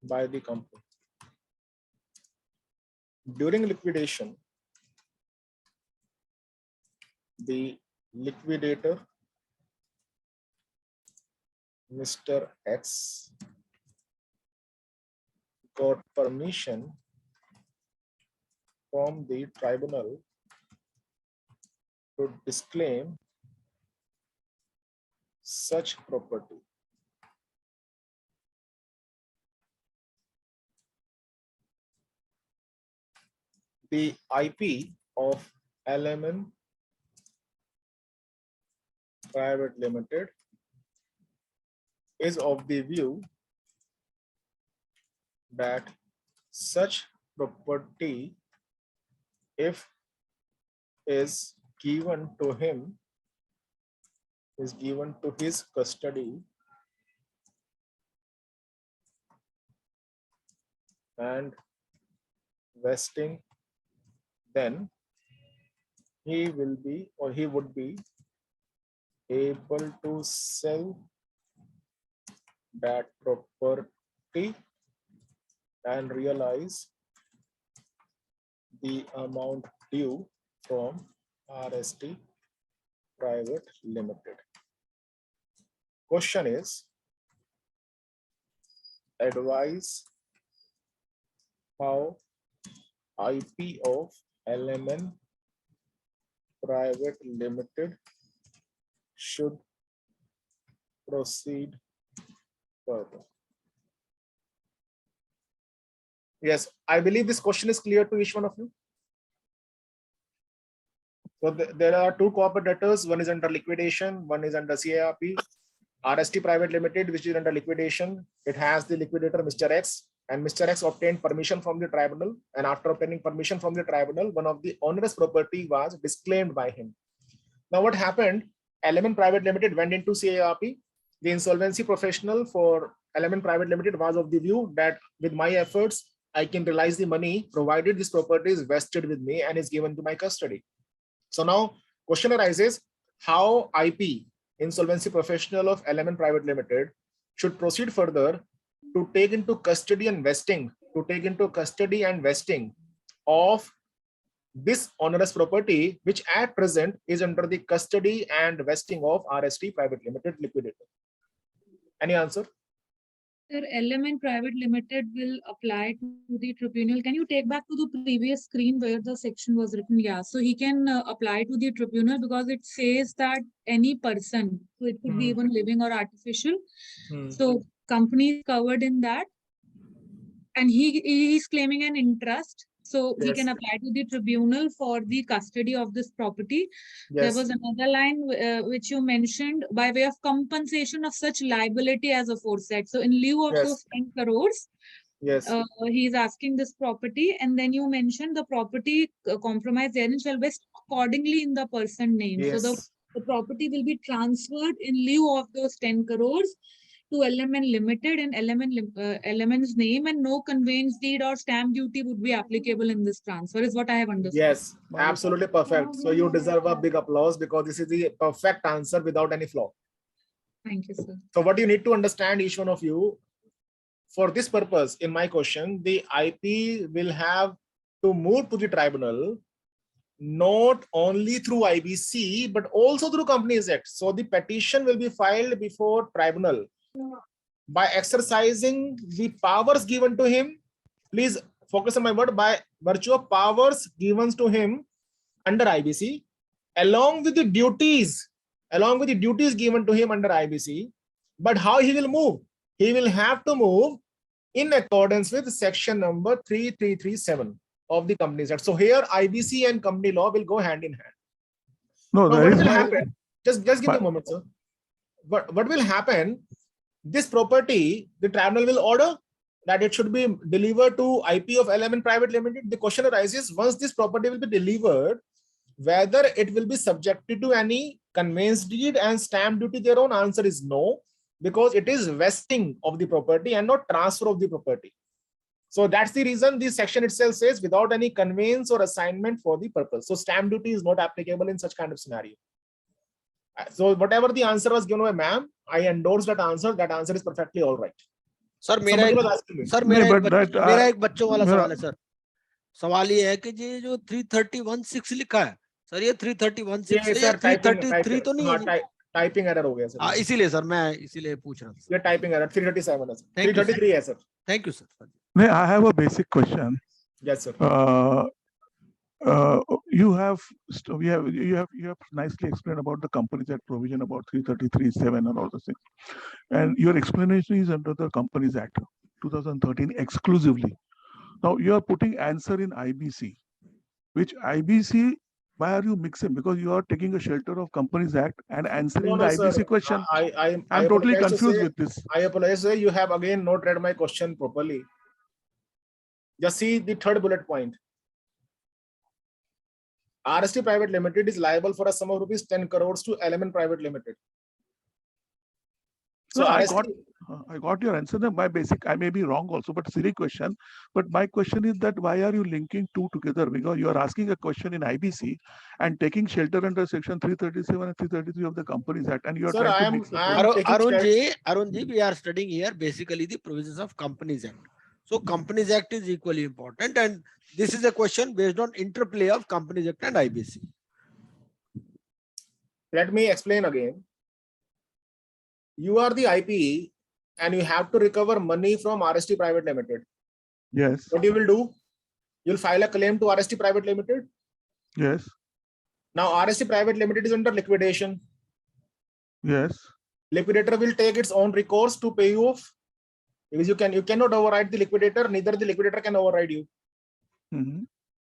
by the company. During liquidation, the liquidator, Mr. X, got permission from the tribunal to disclaim such property. The IP of LMN Private Limited is of the view that such property, if is given to him, is given to his custody and vesting, then he will be, or he would be able to sell that property and realize the amount due from RST Private Limited. Question is, advise how IP of LMN Private Limited should proceed further. Yes, I believe this question is clear to each one of you. So there are two corporate debtors. One is under liquidation, one is under CIRP. RST Private Limited, which is under liquidation, it has the liquidator Mr. X, and Mr. X obtained permission from the tribunal, and after obtaining permission from the tribunal, one of the onerous property was disclaimed by him. Now what happened? LMN Private Limited went into CIRP. The insolvency professional for LMN Private Limited was of the view that with my efforts, I can realize the money provided this property is vested with me and is given to my custody. So now question arises, how IP, insolvency professional of LMN Private Limited, should proceed further to take into custody and vesting, of this onerous property, which at present is under the custody and vesting of RST Private Limited liquidator. Any answer? Sir, LMN Private Limited will apply to the tribunal. Can you take back to the previous screen where the section was written? Yeah, so he can apply to the tribunal because it says that any person, so it could be even living or artificial. So company is covered in that, and he is claiming an interest. So he can apply to the tribunal for the custody of this property. There was another line which you mentioned, by way of compensation of such liability as aforesaid. So in lieu of those 10 crores, he is asking this property, and then you mentioned the property compromise therein shall vest accordingly in the person name. So the property will be transferred in lieu of those 10 crores to LMN Limited and LMN's name, and no conveyance deed or stamp duty would be applicable in this transfer, is what I have understood. Yes, absolutely perfect. So you deserve a big applause because this is the perfect answer without any flaw. Thank you, sir. So what you need to understand, each one of you, for this purpose, in my question, the IP will have to move to the tribunal, not only through IBC, but also through Companies Act. So the petition will be filed before tribunal. By exercising the powers given to him, please focus on my word, by virtue of powers given to him under IBC, along with the duties given to him under IBC. But how he will move? He will have to move in accordance with section number 3337 of the Companies Act. So here IBC and company law will go hand in hand. No, now, what will happen? Just give me a moment, sir. What will happen? This property, the tribunal will order that it should be delivered to IP of LMN Private Limited. The question arises, once this property will be delivered, whether it will be subjected to any conveyance deed and stamp duty thereon. Answer is no, because it is vesting of the property and not transfer of the property. So that's the reason this section itself says without any conveyance or assignment for the purpose. So stamp duty is not applicable in such kind of scenario. So whatever the answer was given by ma'am, I endorse that answer. That answer is perfectly all right. Sir मेरा एक बच्चों वाला सवाल है sir. सवाल ये है कि ये जो 331(6) लिखा है सर, ये 331(6) या 333 तो नहीं है? टाइपिंग एरर हो गया सर. इसीलिए सर मैं इसीलिए पूछ रहा था. ये टाइपिंग एरर 337 है सर. 333 है sir. Thank you, sir. I have a basic question. Yes, sir. You have nicely explained about the Companies Act provision about 333(7) and all those things, and your explanation is under the Companies Act 2013 exclusively. Now you are putting answer in IBC, which IBC, why are you mixing? Because you are taking a shelter of Companies Act and answering the IBC sir. Question. I'm totally confused with this. I apologize, sir. You have again not read my question properly. Just see the third bullet point. RST Private Limited is liable for a sum of rupees 10 crores to Element Private Limited. So No, RST, I got your answer. My basic, I may be wrong also, but silly question. But my question is that why are you linking two together? Because you are asking a question in IBC and taking shelter under section 337 and 333 of the Companies Act, and you are sir, trying I to am mix the Arun ji, we are studying here basically the provisions of Companies Act. So Companies Act is equally important, and this is a question based on interplay of Companies Act and IBC. let me explain again. You are the IP and you have to recover money from RST Private Limited. Yes, What you will do? You'll file a claim to RST Private Limited. yes, Now RST Private Limited is under liquidation. yes. Liquidator will take its own recourse to pay you off. Because you cannot override the liquidator, neither the liquidator can override you. Mm-hmm.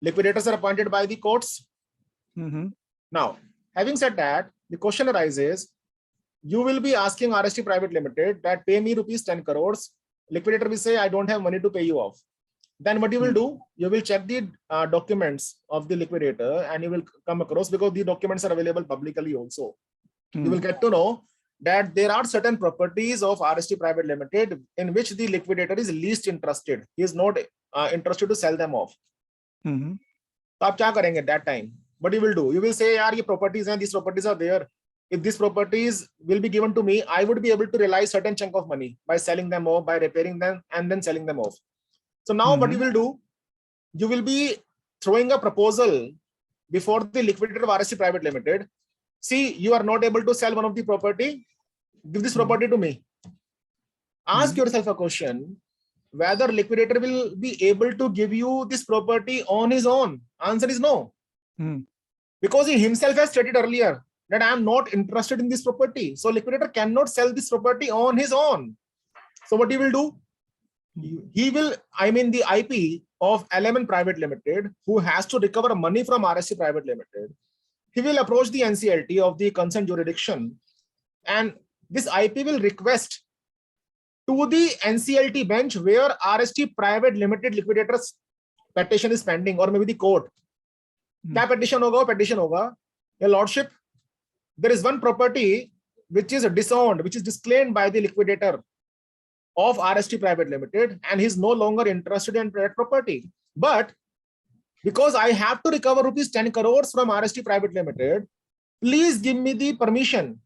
Liquidators are appointed by the courts. Mm-hmm. Now, having said that, the question arises, you will be asking RST Private Limited that pay me rupees 10 crores. Liquidator will say, I don't have money to pay you off. Then what you will do, you will check the documents of the liquidator and you will come across, because the documents are available publicly also. You will get to know that there are certain properties of RST Private Limited in which the liquidator is least interested. He is not interested to sell them off. Mm-hmm. So आप क्या करेंगे at that time? What you will do? You will say, यार ये properties हैं, these properties are there. If these properties will be given to me, I would be able to realize certain chunk of money by selling them off, by repairing them, and then selling them off. So now what you will do? You will be throwing a proposal before the liquidator of RST Private Limited. See, you are not able to sell one of the property. Give this property to me. Ask yourself a question, whether liquidator will be able to give you this property on his own. Answer is no. Because he himself has stated earlier that I am not interested in this property. So liquidator cannot sell this property on his own. So what he will do? He will, the IP of Element Private Limited, who has to recover money from RST Private Limited, he will approach the NCLT of the concerned jurisdiction, and this IP will request to the NCLT bench where RST Private Limited liquidator's petition is pending, or maybe the court. क्या petition होगा? Your lordship, there is one property which is disowned, which is disclaimed by the liquidator of RST Private Limited, and he is no longer interested in that property. But because I have to recover rupees 10 crores from RST Private Limited, please give me the permission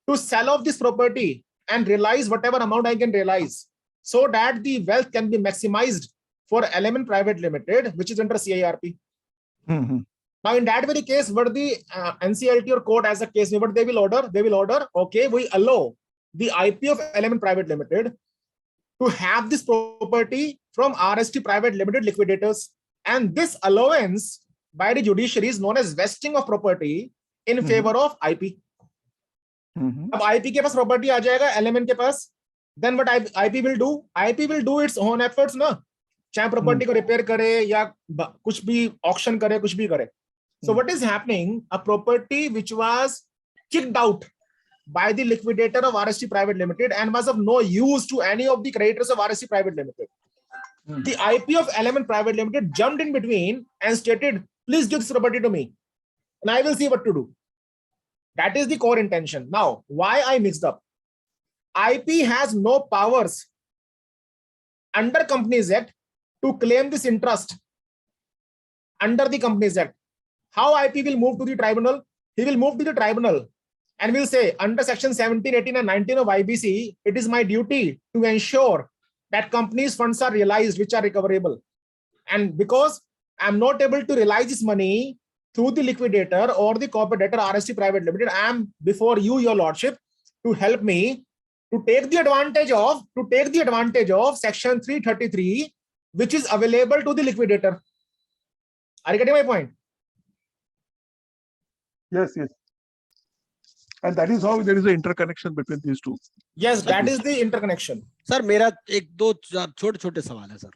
to sell off this property and realize whatever amount I can realize, so that the wealth can be maximized for Element Private Limited, which is under CIRP. Now, in that very case, what the NCLT or court as a case, what they will order? They will order, okay, we allow the IP of Element Private Limited to have this property from RST Private Limited liquidators. And this allowance by the judiciary is known as vesting of property in favor of IP. अब IP के पास property आ जाएगा, Element के पास, then what IP will do? IP will do its own efforts ना, चाहे property को repair करे या कुछ भी auction करे, कुछ भी करे. So what is happening? A property which was kicked out by the liquidator of RST Private Limited and was of no use to any of the creditors of RST Private Limited. The IP of Element Private Limited jumped in between and stated, please give this property to me and I will see what to do. That is the core intention. Now, why I mixed up? IP has no powers under Companies Act to claim this interest under the Companies Act. How IP will move to the tribunal? He will move to the tribunal and will say, under section 17, 18 and 19 of IBC, it is my duty to ensure that companies' funds are realized, which are recoverable. And because I'm not able to realize this money through the liquidator or the corporate debtor RST Private Limited, I am before you, your lordship, to help me to take the advantage of section 333, which is available to the liquidator. Are you getting my point? Yes, yes. And that is how there is an interconnection between these two. Yes, that is the interconnection. Sir मेरा एक दो छोटे छोटे सवाल है sir.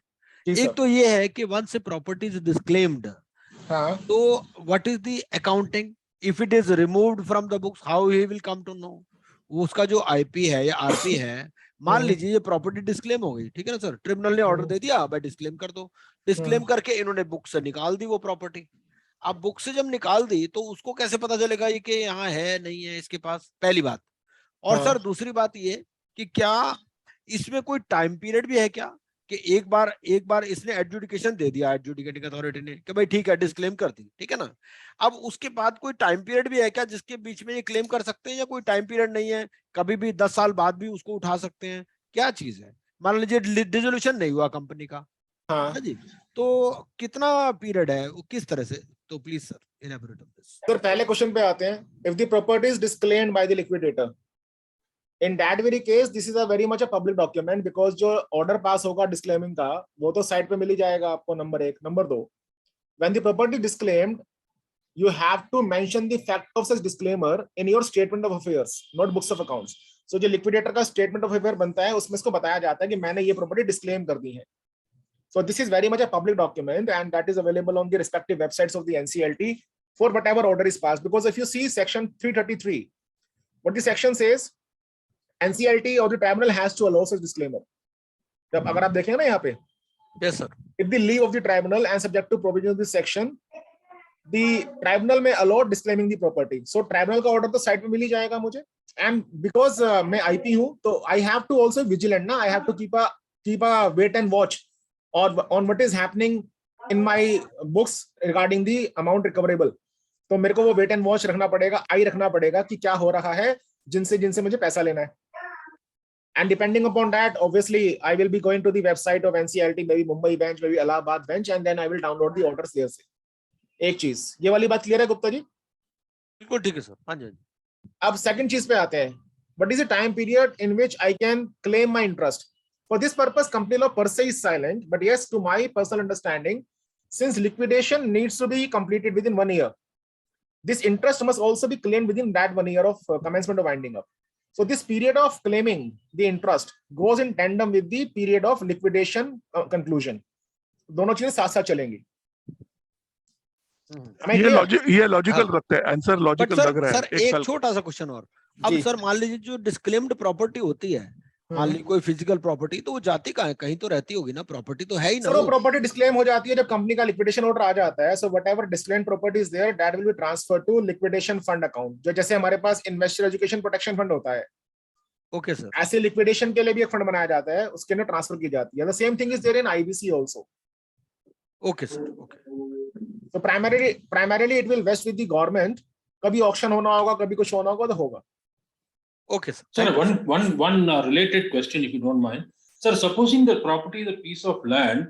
एक तो ये है कि once a property is disclaimed, so what is the accounting? If it is removed from the books, how he will come to know? उसका जो IP है या RP है, मान लीजिए ये प्रॉपर्टी डिस्क्लेम हो गई, ठीक है ना सर, ट्रिब्यूनल ने ऑर्डर दे दिया भाई डिस्क्लेम कर दो, डिस्क्लेम करके इन्होंने बुक से निकाल दी वो प्रॉपर्टी। अब बुक से जब निकाल दी तो उसको कैसे पता चलेगा ये कि यहाँ है नहीं है इसके पास, पहली बात। और सर दूसरी बात ये कि क्या इसमें कोई टाइम पीरियड भी है क्या, कि एक बार इसने एडजुडिकेशन दे दिया एडजुडिकेटिंग अथॉरिटी ने कि भाई ठीक है डिस्क्लेम कर दी, ठीक है ना, अब उसके बाद कोई टाइम पीरियड भी है क्या जिसके बीच में ये क्लेम कर सकते हैं, या कोई टाइम पीरियड नहीं है, कभी भी 10 साल बाद भी उसको उठा सकते हैं, क्या चीज है? मान लीजिए डिसोल्यूशन नहीं हुआ कंपनी का, है जी, तो कितना पीरियड है, किस तरह से? तो please sir elaborate on this. Sir पहले क्वेश्चन पे आते हैं। If the property is disclaimed by the liquidator, in that very case this is a very much a public document, because जो ऑर्डर पास होगा डिस्क्लेमिंग का वो तो site पे मिल ही जाएगा आपको, number 1। Number 2, when the property disclaimed you have to mention the fact of such disclaimer in your statement of affairs, not books of accounts. So जो liquidator का statement of affair बनता है उसमें इसको बताया जाता है कि मैंने ये property disclaim कर दी है. So this is very much a public document and that is available on the respective websites of the NCLT for whatever order is passed. Because if you see section 333, what the section says, NCLT or the tribunal has to allow such disclaimer. जब अगर आप देखेंगे ना यहाँ पे, yes sir, if the leave of the tribunal and subject to provision of this section, the tribunal may allow disclaiming the property. So tribunal का order तो site पे मिल ही जाएगा मुझे, and because मैं IP हूँ तो I have to also vigilant ना, I have to keep a wait and watch on what is happening in my books regarding the amount recoverable. तो मेरे को वो wait and watch रखना पड़ेगा, eye रखना पड़ेगा कि क्या हो रहा है जिनसे मुझे पैसा लेना है. And depending upon that, obviously, I will be going to the website of NCLT, maybe Mumbai bench, maybe Allahabad bench, and then I will download the orders there से. एक चीज, ये वाली बात क्लियर है गुप्ता जी? बिल्कुल ठीक है सर, हाँ जी। अब सेकंड चीज पे आते हैं, what is the time period in which I can claim my interest? For this purpose company law per se is silent, but yes, to my personal understanding, since liquidation needs to be completed within 1 year, this interest must also be claimed within that 1 year of commencement of winding up. So this period of claiming the interest goes in tandem with the period of liquidation conclusion. दोनों चीजें साथ साथ चलेंगी। ये logical लगता है, answer logical लग रहा है। सर एक छोटा सा क्वेश्चन और, अब सर मान लीजिए जो डिस्क्लेम्ड प्रॉपर्टी होती है, मान लीजिए कोई फिजिकल प्रॉपर्टी, तो वो जाती कहाँ है? कहीं तो रहती होगी ना, प्रॉपर्टी तो है ही ना। सर वो प्रॉपर्टी डिस्क्लेम हो जाती है जब कंपनी का लिक्विडेशन ऑर्डर आ जाता है। So whatever disclaimed property is there that will be transfer to liquidation fund account, जो जैसे हमारे पास इन्वेस्टर एजुकेशन प्रोटेक्शन फंड होता है, ओके सर, ऐसे लिक्विडेशन के लिए भी एक फंड बनाया जाता है, उसके अंदर ट्रांसफर की जाती है। The same thing is there in IBC also. Okay sir, okay. So primarily it will vest with the government. कभी ऑक्शन होना होगा, कभी कुछ होना होगा तो होगा। Okay sir. Sir, one related question, if you don't mind. Sir, supposing the property is a piece of land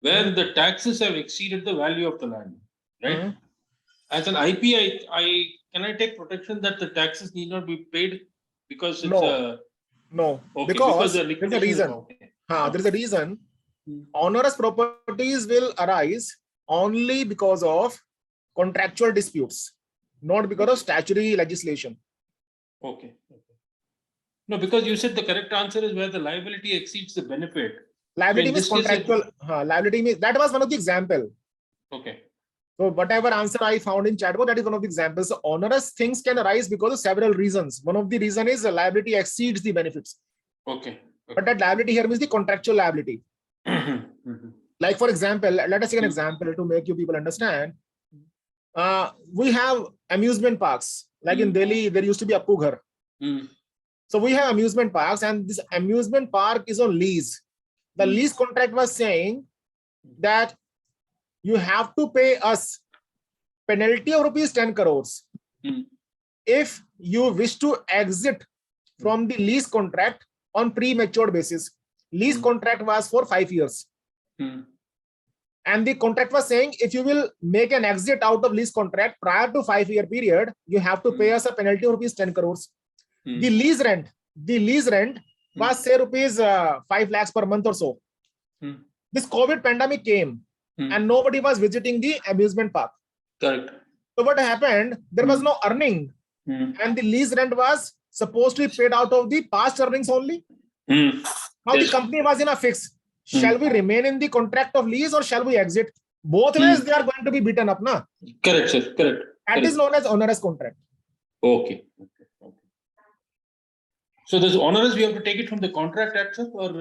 where the taxes have exceeded the value of the land, right? As an IP, can I take protection that the taxes need not be paid because it's no, okay, because the there's a reason. There's a reason. Onerous properties will arise only because of contractual disputes, not because of statutory legislation. Okay. No, because you said the correct answer is where the liability exceeds the benefit. Liability means contractual. Liability means, that was one of the example. Okay. So whatever answer I found in chatbot, that is one of the examples. So onerous things can arise because of several reasons. One of the reason is the liability exceeds the benefits. Okay. But that liability here means the contractual liability. Like for example, let us take an example to make you people understand. We have amusement parks. Like in Delhi, there used to be Appu Ghar. So we have amusement parks, and this amusement park is on lease. The lease contract was saying that you have to pay us penalty of rupees 10 crores if you wish to exit from the lease contract on premature basis. Lease contract was for 5 years. And the contract was saying if you will make an exit out of lease contract prior to 5-year period, you have to pay us a penalty of rupees 10 crores. The lease rent was say rupees 5 lakhs per month or so. This COVID pandemic came and nobody was visiting the amusement park. Correct. So what happened? There was no earning, and the lease rent was supposed to be paid out of the past earnings only. Now the company was in a fix. Shall we remain in the contract of lease or shall we exit? Both ways they are going to be beaten up, na? Correct, sir. Correct. That is known as onerous contract. Okay. So this onerous, we have to take it from the contract act, sir, or?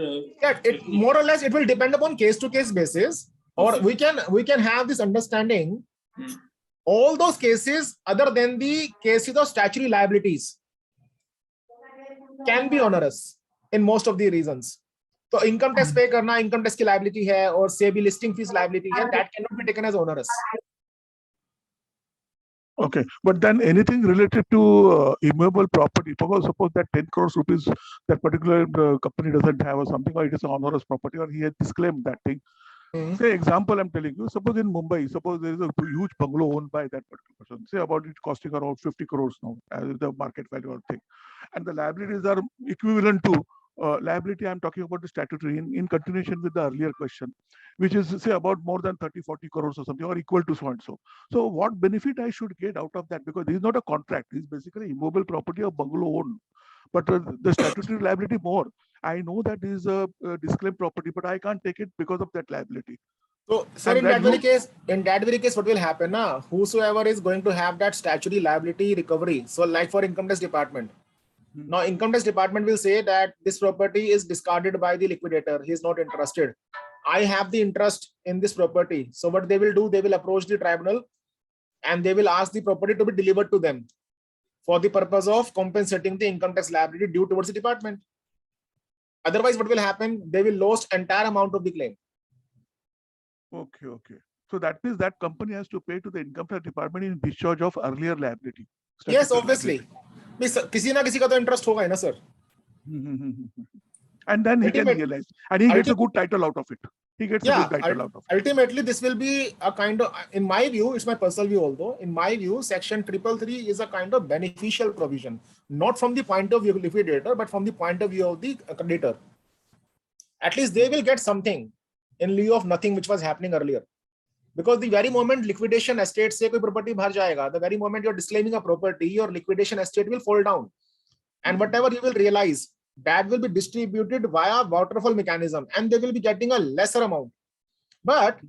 Yeah, it more or less it will depend upon case to case basis, or Okay. we can have this understanding. Hmm. All those cases other than the cases of statutory liabilities can be onerous in most of the reasons. So income tax pay करना, income tax की liability है, और say भी listing fees liability है, that cannot be taken as onerous. Okay, but then anything related to immovable property, suppose that 10 crores rupees that particular company doesn't have or something, or it is an onerous property, or he has disclaimed that thing. Say example, I'm telling you, suppose in Mumbai, suppose there is a huge bungalow owned by that particular person, say about it costing around 50 crores now, as the market value or thing. And the liabilities are equivalent to liability, I'm talking about the statutory in continuation with the earlier question, which is say about more than 30-40 crores or something, or equal to so and so. So what benefit I should get out of that? Because this is not a contract, this is basically immobile property or bungalow owned. But the statutory liability more. I know that is a disclaimed property, but I can't take it because of that liability. So, sir, And in that very case, what will happen now? Whosoever is going to have that statutory liability recovery, so like for income tax department, now income tax department will say that this property is discarded by the liquidator. He is not interested. I have the interest in this property. So what they will do, they will approach the tribunal and they will ask the property to be delivered to them for the purpose of compensating the income tax liability due towards the department. Otherwise, what will happen? They will lose entire amount of the claim. Okay, okay. So that means that company has to pay to the income tax department in discharge of earlier liability. Yes, obviously. किसी ना किसी का तो interest होगा ही ना, sir. And then he can realize, and he gets a good title out of it. He gets a good title out of it. Ultimately, this will be a kind of, in my view, it's my personal view although, in my view, section 333 is a kind of beneficial provision, not from the point of view of the liquidator, but from the point of view of the creditor. At least they will get something in lieu of nothing which was happening earlier. Because the very moment liquidation estate से कोई property बाहर जाएगा, the very moment you're disclaiming a property, your liquidation estate will fall down. And whatever you will realize, that will be distributed via waterfall mechanism and they will be getting a lesser amount. But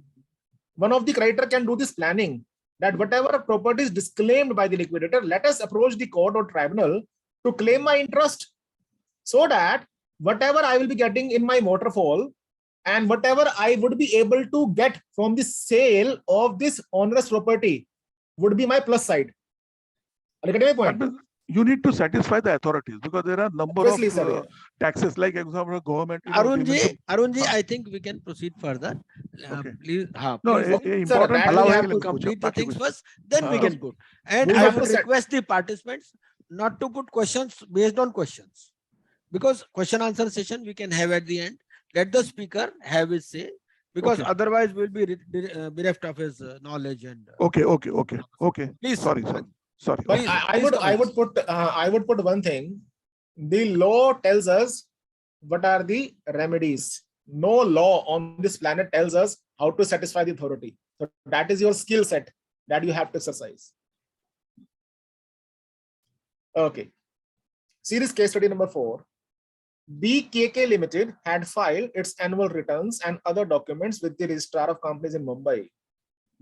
one of the creditor can do this planning that whatever property is disclaimed by the liquidator, let us approach the court or tribunal to claim my interest so that whatever I will be getting in my waterfall and whatever I would be able to get from the sale of this onerous property would be my plus side. You need to satisfy the authorities because there are a number of taxes, like example, government. Arunji, I think we can proceed further. Okay. Please, no, important. Allow him to complete the things first, then we can put. And I would request the participants not to put questions based on questions, because question answer session we can have at the end. Let the speaker have his say, because otherwise we'll be bereft of his knowledge and. Okay. Please. Sorry. But I would put one thing. The law tells us what are the remedies. No law on this planet tells us how to satisfy the authority. So that is your skill set that you have to exercise. Okay. Series case study number 4. BKK Limited had filed its annual returns and other documents with the Registrar of Companies in Mumbai.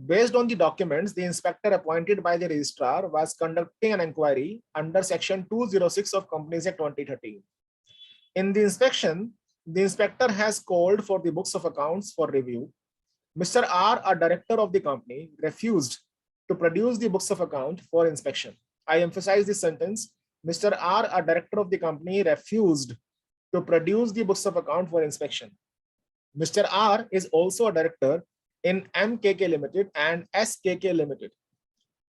Based on the documents, the inspector appointed by the registrar was conducting an inquiry under section 206 of Companies Act 2013. In the inspection, the inspector has called for the books of accounts for review. Mr. R, a director of the company, refused to produce the books of account for inspection. I emphasize this sentence. Mr. R, a director of the company, refused to produce the books of account for inspection. Mr. R is also a director in MKK Limited and SKK Limited.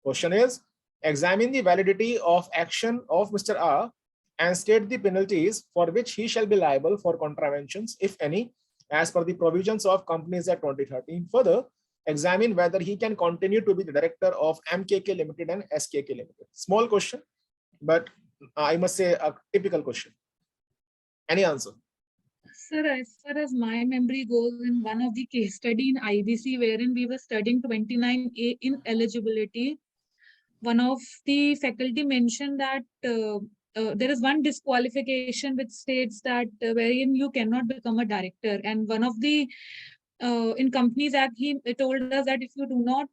Question is, examine the validity of action of Mr. R and state the penalties for which he shall be liable for contraventions, if any, as per the provisions of Companies Act 2013. Further, examine whether he can continue to be the director of MKK Limited and SKK Limited. Small question, but I must say a typical question. Any answer? Sir, as far as my memory goes, in one of the case study in IBC, wherein we were studying 29A in eligibility, one of the faculty mentioned that there is one disqualification which states that wherein you cannot become a director. And one of the, in Companies Act, he told us that if you do not,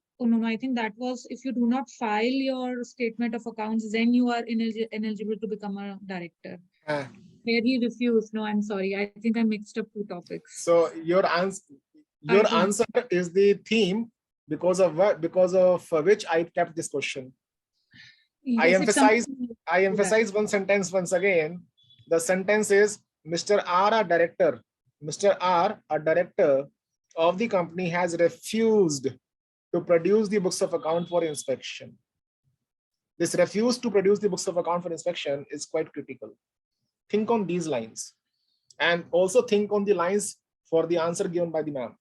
I think that was, if you do not file your statement of accounts, then you are ineligible to become a director. where he refused. No, I'm sorry. I think I mixed up two topics. So your answer is the theme because of which I kept this question. I Yes, it's something- emphasize one sentence once again. The sentence is Mr. R, a director of the company, has refused to produce the books of account for inspection. This refuse to produce the books of account for inspection is quite critical. Think on these lines and also think on the lines for the answer given by the ma'am.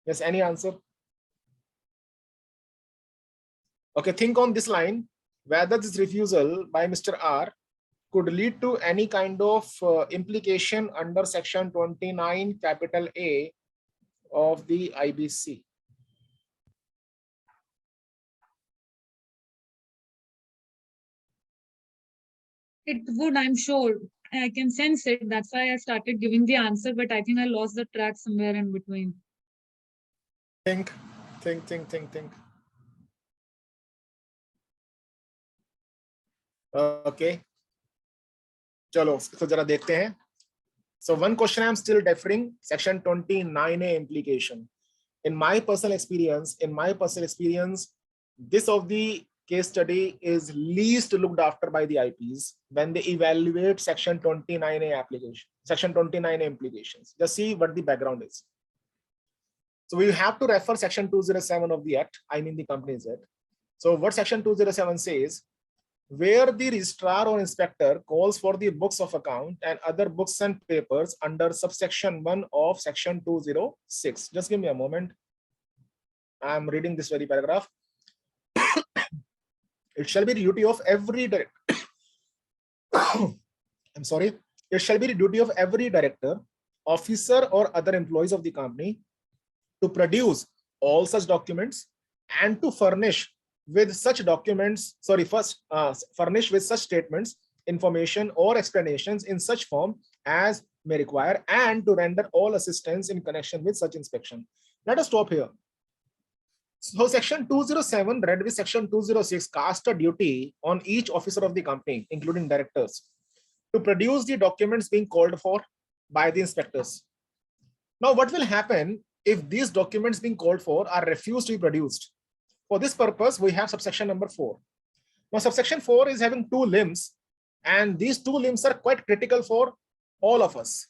Yes, any answer? Okay, think on this line, whether this refusal by Mr. R could lead to any kind of implication under section 29 capital A of the IBC. It would, I'm sure. I can sense it. That's why I started giving the answer, but I think I lost the track somewhere in between. Think. Okay. चलो इसको जरा देखते हैं. So one question I'm still deferring, section 29A implication. In my personal experience, this of the case study is least looked after by the IPs when they evaluate section 29A application, section 29A implications. Just see what the background is. So we have to refer section 207 of the Act, I mean the Companies Act. So what section 207 says, where the registrar or inspector calls for the books of account and other books and papers under subsection 1 of section 206. Just give me a moment. I'm reading this very paragraph. It shall be the duty of every director. I'm sorry. It shall be the duty of every director, officer, or other employees of the company to produce all such documents and to furnish with such documents, furnish with such statements, information, or explanations in such form as may require, and to render all assistance in connection with such inspection. Let us stop here. So section 207 read with section 206 cast a duty on each officer of the company, including directors, to produce the documents being called for by the inspectors. Now, what will happen if these documents being called for are refused to be produced? For this purpose, we have subsection number 4. Now, subsection 4 is having 2 limbs, and these 2 limbs are quite critical for all of us.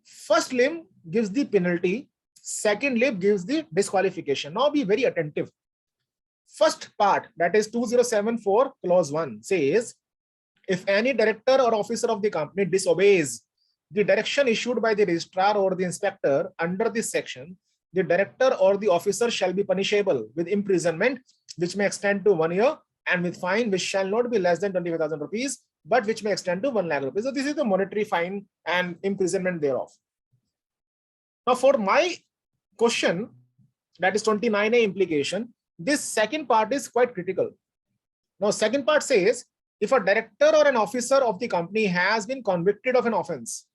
First limb gives the penalty. Second limb gives the disqualification. Now be very attentive. First part, that is 2074 clause 1 says, if any director or officer of the company disobeys the direction issued by the registrar or the inspector under this section, the director or the officer shall be punishable with imprisonment, which may extend to 1 year, and with fine, which shall not be less than 25,000 rupees, but which may extend to 1 lakh rupees. So this is the monetary fine and imprisonment thereof. Now, for my question, that is 29A implication, this second part is quite critical. Now, second part says, if a director or an officer of the company has been convicted of an offense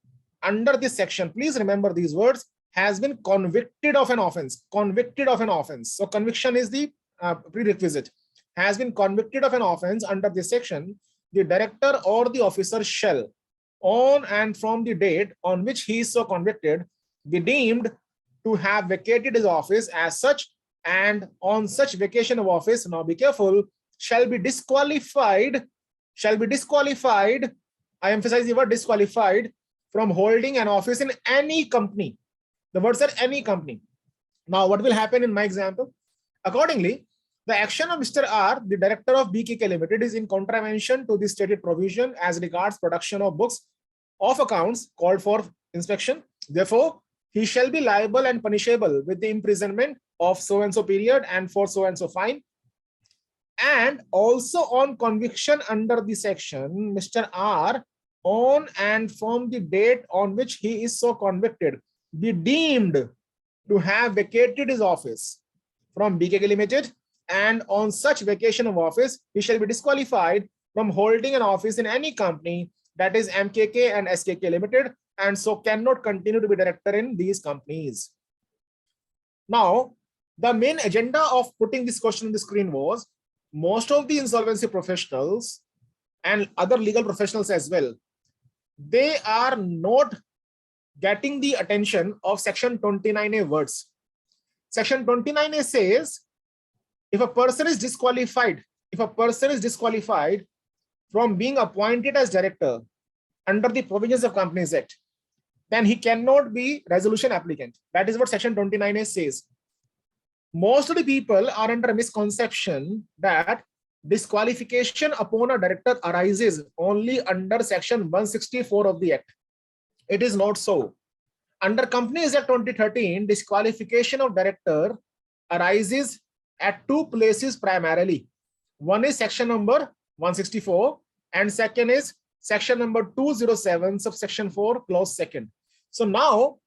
under this section, please remember these words, has been convicted of an offense, So conviction is the prerequisite. Has been convicted of an offense under this section, the director or the officer shall, on and from the date on which he is so convicted, be deemed to have vacated his office as such, and on such vacation of office, now be careful, shall be disqualified, I emphasize the word disqualified, from holding an office in any company. The words are any company. Now, what will happen in my example? Accordingly, the action of Mr. R, the director of BKK Limited, is in contravention to the stated provision as regards production of books of accounts called for inspection. Therefore, he shall be liable and punishable with the imprisonment of so and so period and for so and so fine. And also on conviction under the section, Mr. R, on and from the date on which he is so convicted, be deemed to have vacated his office from BKK Limited, and on such vacation of office, he shall be disqualified from holding an office in any company, that is MKK and SKK Limited, and so cannot continue to be director in these companies. Now, the main agenda of putting this question on the screen was, most of the insolvency professionals and other legal professionals as well, they are not getting the attention of section 29A words. Section 29A says, if a person is disqualified from being appointed as director under the provisions of Companies Act, then he cannot be resolution applicant. That is what section 29A says. Most of the people are under a misconception that disqualification upon a director arises only under section 164 of the Act. It is not so. Under Companies Act 2013, disqualification of director arises at two places primarily. One is section number 164 and second is section number 207 subsection 4 clause 2nd. So now,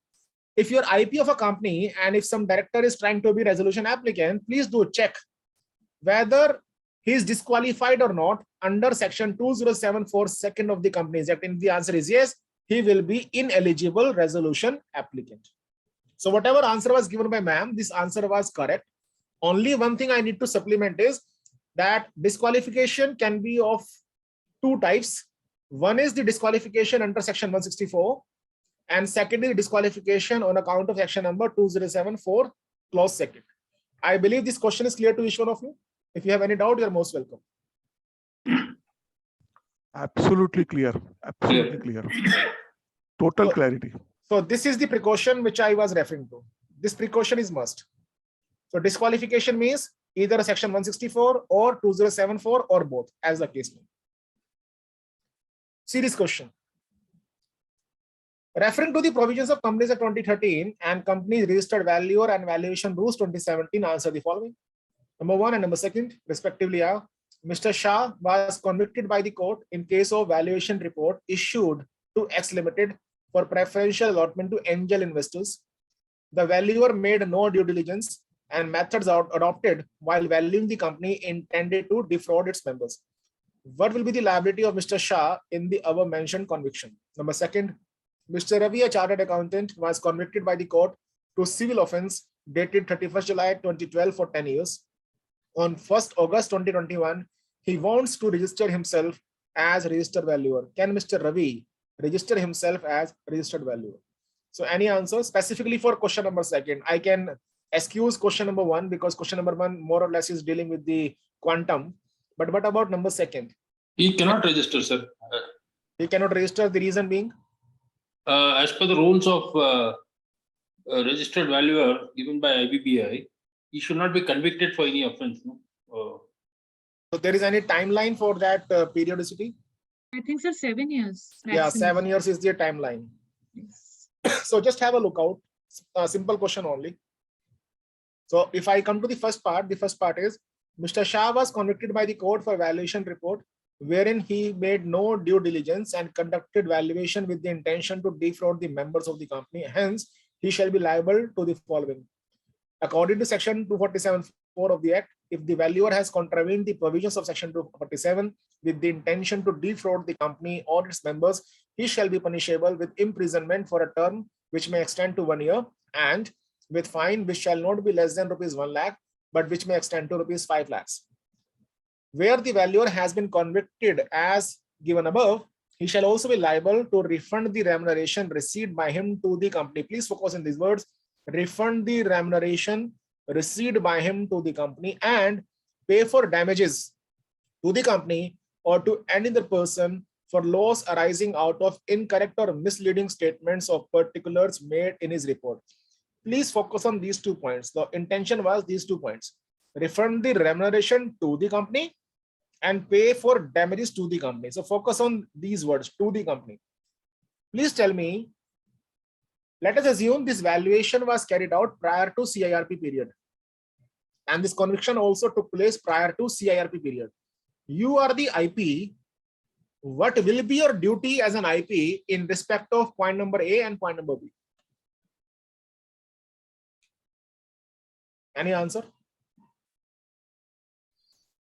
if you're IP of a company and if some director is trying to be resolution applicant, please do check whether he is disqualified or not under section 207(4) second of the Companies Act. And the answer is yes, he will be ineligible resolution applicant. So whatever answer was given by ma'am, this answer was correct. Only one thing I need to supplement is that disqualification can be of two types. One is the disqualification under section 164 and secondly disqualification on account of section number 207(4) clause 2nd. I believe this question is clear to each one of you. If you have any doubt, you're most welcome. Absolutely clear. Absolutely clear. Total clarity. So this is the precaution which I was referring to. This precaution is must. So disqualification means either a section 164 or 2074 or both, as the case may be. See this question. Referring to the provisions of Companies Act 2013 and Companies Registered Valuer and Valuation Rules 2017, answer the following. Number 1 and number 2, respectively, are Mr. Shah was convicted by the court in case of valuation report issued to X Limited for preferential allotment to angel investors. The valuer made no due diligence and methods adopted while valuing the company intended to defraud its members. What will be the liability of Mr. Shah in the above mentioned conviction? Number 2, Mr. Ravi, a chartered accountant, was convicted by the court to civil offense dated 31st July 2012 for 10 years. On 1st August 2021, he wants to register himself as registered valuer. Can Mr. Ravi register himself as registered valuer? So any answer specifically for question number 2? I can excuse question number 1 because question number 1 more or less is dealing with the quantum. But what about number 2? He cannot register, sir. He cannot register, the reason being? As per the rules of registered valuer given by IBBI, he should not be convicted for any offense. No? So there is any timeline for that periodicity? I think, sir, 7 years. Yeah, maximum. 7 years is the timeline. Yes. So just have a look out. A simple question only. So if I come to the first part is Mr. Shah was convicted by the court for valuation report wherein he made no due diligence and conducted valuation with the intention to defraud the members of the company. Hence, he shall be liable to the following. According to section 247(4) of the Act, if the valuer has contravened the provisions of section 247 with the intention to defraud the company or its members, he shall be punishable with imprisonment for a term which may extend to 1 year and with fine which shall not be less than rupees 1 lakh, but which may extend to rupees 5 lakhs. Where the valuer has been convicted as given above, he shall also be liable to refund the remuneration received by him to the company. Please focus on these words. Refund the remuneration received by him to the company and pay for damages to the company or to any other person for loss arising out of incorrect or misleading statements of particulars made in his report. Please focus on these 2 points. The intention was these 2 points. Refund the remuneration to the company and pay for damages to the company. So focus on these words, to the company. Please tell me, let us assume this valuation was carried out prior to CIRP period. And this conviction also took place prior to CIRP period. You are the IP. What will be your duty as an IP in respect of point number A and point number B? Any answer?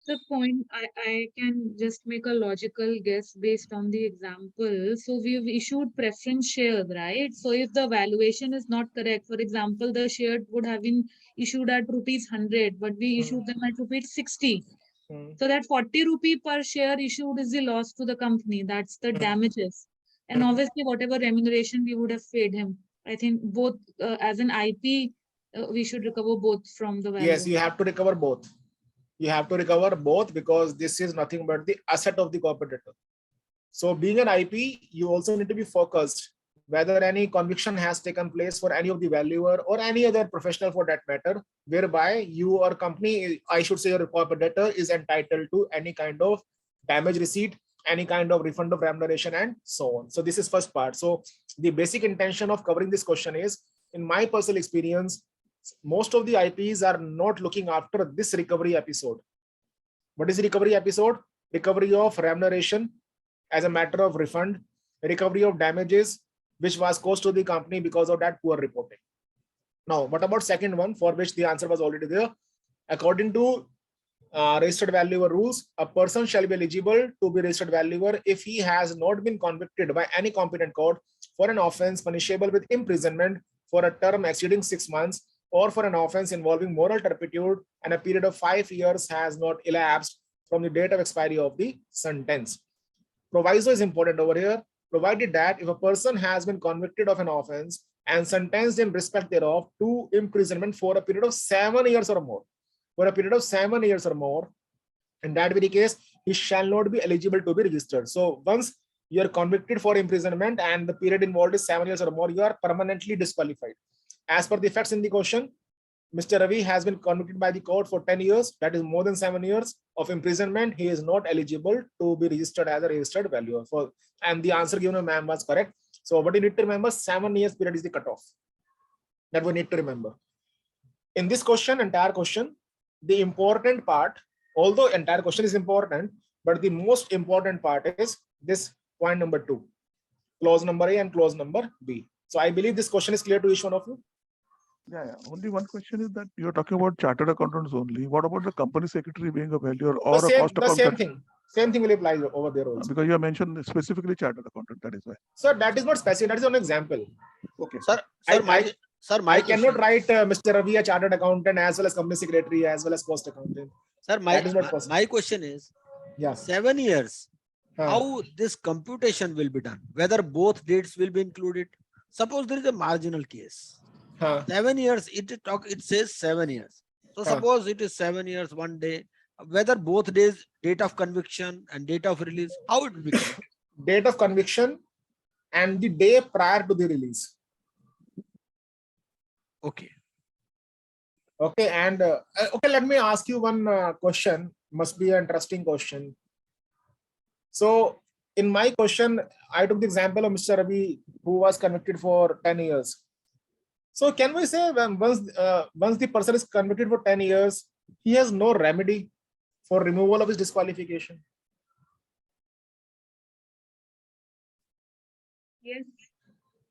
The point, I can just make a logical guess based on the example. So we've issued preference shares, right? So if the valuation is not correct, for example, the share would have been issued at rupees 100, but we issued them at rupees 60. So that 40 rupee per share issued is the loss to the company. That's the damages. And obviously, whatever remuneration we would have paid him, I think both as an IP, we should recover both from the value. Yes, you have to recover both. You have to recover both because this is nothing but the asset of the corporator. So being an IP, you also need to be focused whether any conviction has taken place for any of the valuer or any other professional for that matter, whereby your company, I should say your corporator, is entitled to any kind of damage receipt, any kind of refund of remuneration, and so on. So this is first part. So the basic intention of covering this question is, in my personal experience, most of the IPs are not looking after this recovery episode. What is the recovery episode? Recovery of remuneration as a matter of refund, recovery of damages which was caused to the company because of that poor reporting. Now, what about second one, for which the answer was already there? According to registered valuer rules, a person shall be eligible to be registered valuer if he has not been convicted by any competent court for an offense punishable with imprisonment for a term exceeding 6 months, or for an offense involving moral turpitude and a period of 5 years has not elapsed from the date of expiry of the sentence. Proviso is important over here, provided that if a person has been convicted of an offense and sentenced in respect thereof to imprisonment for a period of 7 years or more, in that very case, he shall not be eligible to be registered. So once you are convicted for imprisonment and the period involved is 7 years or more, you are permanently disqualified. As per the facts in the question, Mr. Ravi has been convicted by the court for 10 years, that is more than 7 years of imprisonment. He is not eligible to be registered as a registered valuer. And the answer given by ma'am was correct. So what you need to remember, 7 years period is the cutoff. That we need to remember. In this question, entire question, the important part, although entire question is important, but the most important part is this point number 2, clause number A and clause number B. So I believe this question is clear to each one of you. Yeah. Only one question is that you're talking about chartered accountants only. What about the company secretary being a valuer or a cost accountant? Same thing will apply over there also. Because you have mentioned specifically chartered accountant, that is why. Sir, that is not specific. That is an example. Okay. I cannot write Mr. Ravi a chartered accountant as well as company secretary as well as cost accountant. Sir, my question is, 7 years, how this computation will be done? Whether both dates will be included? Suppose there is a marginal case. 7 years, it says 7 years. So suppose it is 7 years, 1 day, whether both days, date of conviction and date of release, how it will be? Date of conviction and the day prior to the release. Okay. Okay, and okay, let me ask you one question. Must be an interesting question. So in my question, I took the example of Mr. Ravi, who was convicted for 10 years. So can we say once the person is convicted for 10 years, he has no remedy for removal of his disqualification? Yes.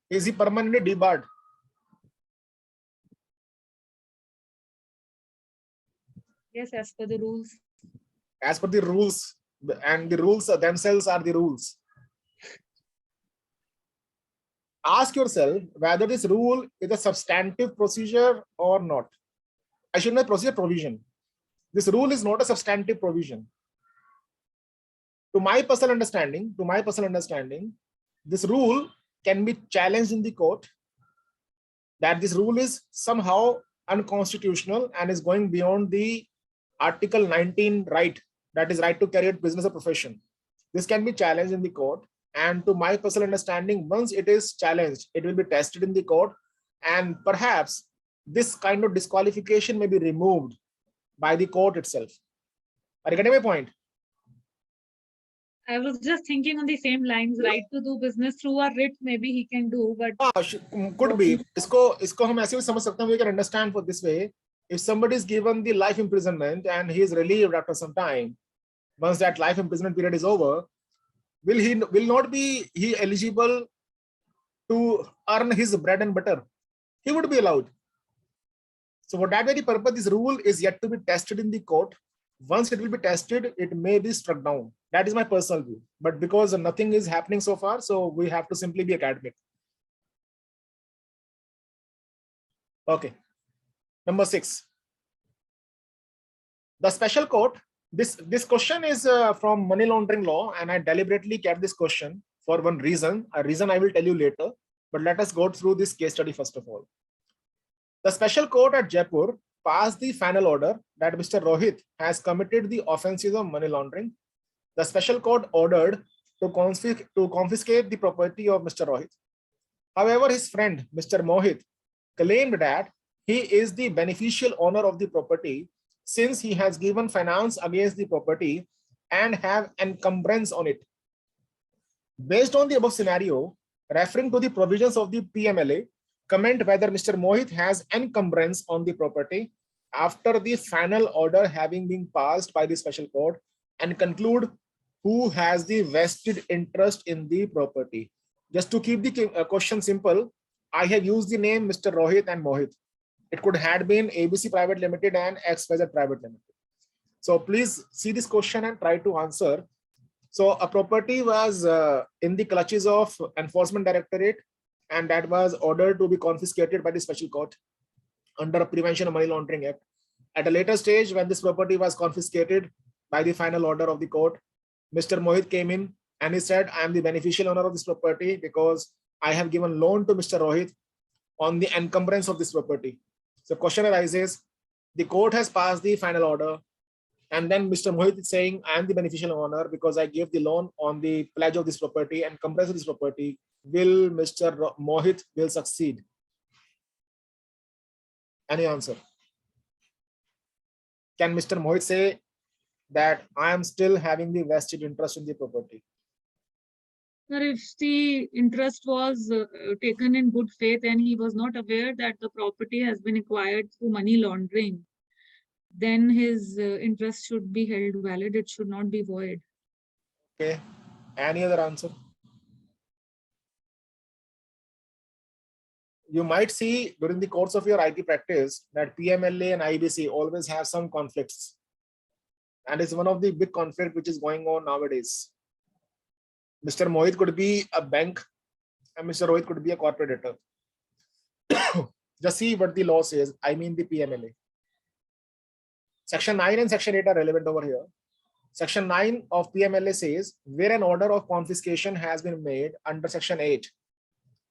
Is he permanently debarred? Yes, as per the rules. As per the rules, and the rules themselves are the rules. Ask yourself whether this rule is a substantive procedure or not. I should not procedure provision. This rule is not a substantive provision. To my personal understanding, this rule can be challenged in the court, that this rule is somehow unconstitutional and is going beyond the Article 19 right, that is right to carry out business or profession. This can be challenged in the court. And to my personal understanding, once it is challenged, it will be tested in the court, and perhaps this kind of disqualification may be removed by the court itself. Are you getting my point? I was just thinking on the same lines, right to do business through a writ, maybe he can do, but could be. इसको हम ऐसे भी समझ सकते हैं. We can understand for this way. If somebody is given the life imprisonment and he is relieved after some time, once that life imprisonment period is over, will not be he eligible to earn his bread and butter? He would be allowed. So for that very purpose, this rule is yet to be tested in the court. Once it will be tested, it may be struck down. That is my personal view. But because nothing is happening so far, so we have to simply be academic. Okay. Number 6. The special court This question is from money laundering law, and I deliberately kept this question for one reason, a reason I will tell you later. But let us go through this case study first of all. The special court at Jaipur passed the final order that Mr. Rohit has committed the offences of money laundering. The special court ordered to confiscate the property of Mr. Rohit. However, his friend, Mr. Mohit, claimed that he is the beneficial owner of the property since he has given finance against the property and have encumbrance on it. Based on the above scenario, referring to the provisions of the PMLA, comment whether Mr. Mohit has encumbrance on the property after the final order having been passed by the special court, and conclude who has the vested interest in the property. Just to keep the question simple, I have used the name Mr. Rohit and Mohit. It could have been ABC Private Limited and XYZ Private Limited. So please see this question and try to answer. So a property was in the clutches of Enforcement Directorate, and that was ordered to be confiscated by the special court under Prevention of Money Laundering Act. At a later stage, when this property was confiscated by the final order of the court, Mr. Mohit came in and he said, I am the beneficial owner of this property because I have given loan to Mr. Rohit on the encumbrance of this property. So question arises, the court has passed the final order, and then Mr. Mohit is saying, I am the beneficial owner because I gave the loan on the pledge of this property and encumbrance of this property. Will Mr. Mohit will succeed? Any answer? Can Mr. Mohit say that I am still having the vested interest in the property? Sir, if the interest was taken in good faith and he was not aware that the property has been acquired through money laundering, then his interest should be held valid. It should not be void. Okay. Any other answer? You might see during the course of your IT practice that PMLA and IBC always have some conflicts. And it's one of the big conflicts which is going on nowadays. Mr. Mohit could be a bank and Mr. Rohit could be a corporate debtor. Just see what the law says. I mean the PMLA. Section 9 and Section 8 are relevant over here. Section 9 of PMLA says, where an order of confiscation has been made under Section 8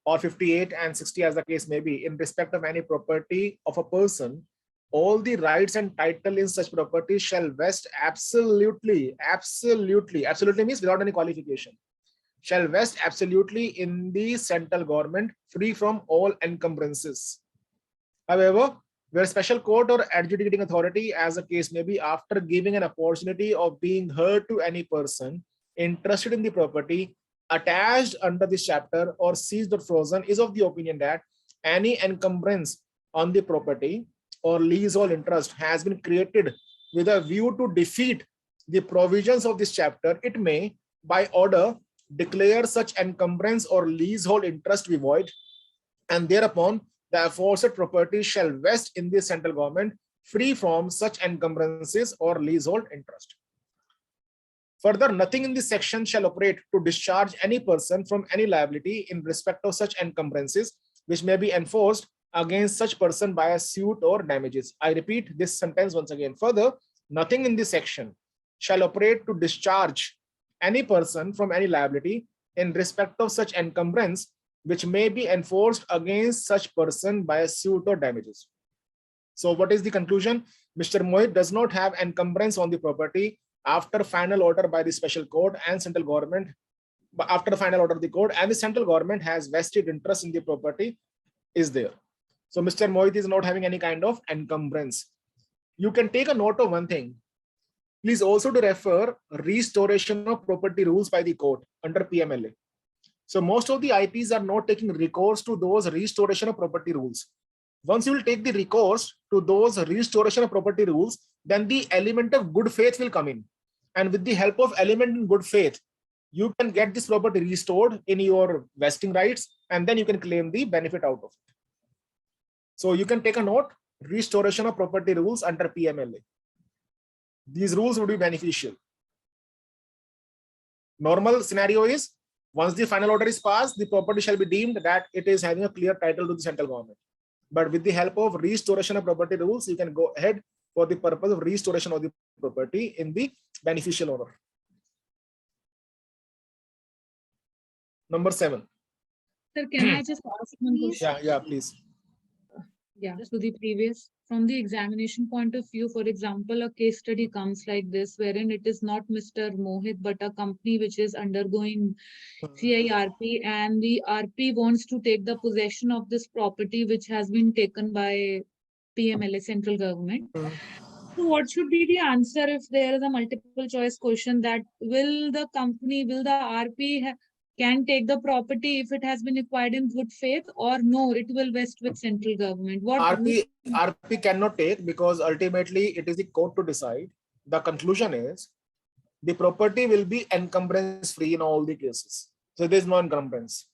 or 58 and 60 as the case may be in respect of any property of a person, all the rights and title in such property shall vest absolutely means without any qualification, shall vest absolutely in the central government, free from all encumbrances. However, where special court or adjudicating authority as the case may be, after giving an opportunity of being heard to any person interested in the property attached under this chapter or seized or frozen, is of the opinion that any encumbrance on the property or leasehold interest has been created with a view to defeat the provisions of this chapter, it may, by order, declare such encumbrance or leasehold interest to be void, and thereupon the aforesaid property shall vest in the central government, free from such encumbrances or leasehold interest. Further, nothing in this section shall operate to discharge any person from any liability in respect of such encumbrances, which may be enforced against such person by a suit or damages. I repeat this sentence once again. Further, nothing in this section shall operate to discharge any person from any liability in respect of such encumbrance, which may be enforced against such person by a suit or damages. So what is the conclusion? Mr. Mohit does not have encumbrance on the property after final order by the special court and central government. But after the final order of the court, and the central government has vested interest in the property is there. So Mr. Mohit is not having any kind of encumbrance. You can take a note of one thing. Please also to refer restoration of property rules by the court under PMLA. So most of the IPs are not taking recourse to those restoration of property rules. Once you will take the recourse to those restoration of property rules, then the element of good faith will come in. And with the help of element in good faith, you can get this property restored in your vesting rights, and then you can claim the benefit out of it. So you can take a note, restoration of property rules under PMLA. These rules would be beneficial. Normal scenario is, once the final order is passed, the property shall be deemed that it is having a clear title to the central government. But with the help of restoration of property rules, you can go ahead for the purpose of restoration of the property in the beneficial owner. Number 7. Sir, can I just ask one question? Yeah, please. Yeah, to the previous, from the examination point of view, for example, a case study comes like this, wherein it is not Mr. Mohit, but a company which is undergoing CIRP, and the RP wants to take the possession of this property which has been taken by PMLA, central government. So what should be the answer if there is a multiple choice question that will the RP can take the property if it has been acquired in good faith, or no, it will vest with central government? RP cannot take, because ultimately it is the court to decide. The conclusion is the property will be encumbrance free in all the cases. So there is no encumbrance.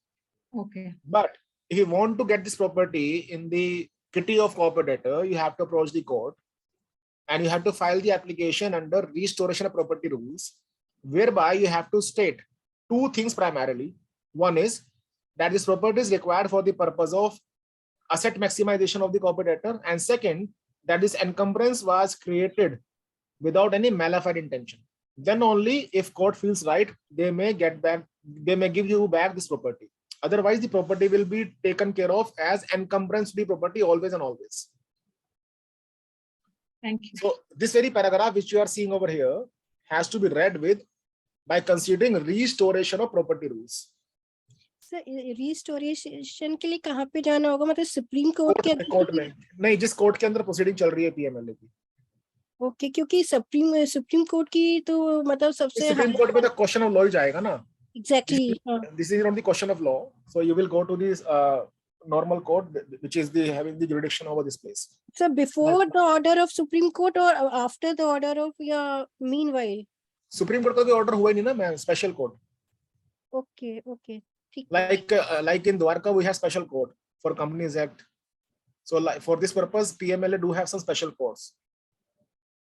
Okay. But if you want to get this property in the kitty of corporate debtor, you have to approach the court and you have to file the application under restoration of property rules, whereby you have to state 2 things primarily. One is that this property is required for the purpose of asset maximization of the corporate debtor, and second, that this encumbrance was created without any malified intention. Then only if court feels right, they may give you back this property. Otherwise, the property will be taken care of as encumbrance free property always and always. Thank you. So this very paragraph which you are seeing over here has to be read with by considering restoration of property rules. Sir restoration के लिए कहाँ पे जाना होगा, मतलब supreme court के court में नहीं, जिस कोर्ट के अंदर प्रोसीडिंग चल रही है पीएमएलए की. ओके, क्योंकि सुप्रीम कोर्ट की तो मतलब सबसे सुप्रीम कोर्ट में तो क्वेश्चन ऑफ लॉ ही जाएगा ना. Exactly This is not the question of law, so you will go to this normal court, which is having the jurisdiction over this place. So before the order of Supreme Court or after the order of, yeah, meanwhile? Supreme Court का भी order हुआ नहीं ना ma'am, special court. Okay. Like in Dwarka we have special court for Companies Act. So like for this purpose, PMLA do have some special courts.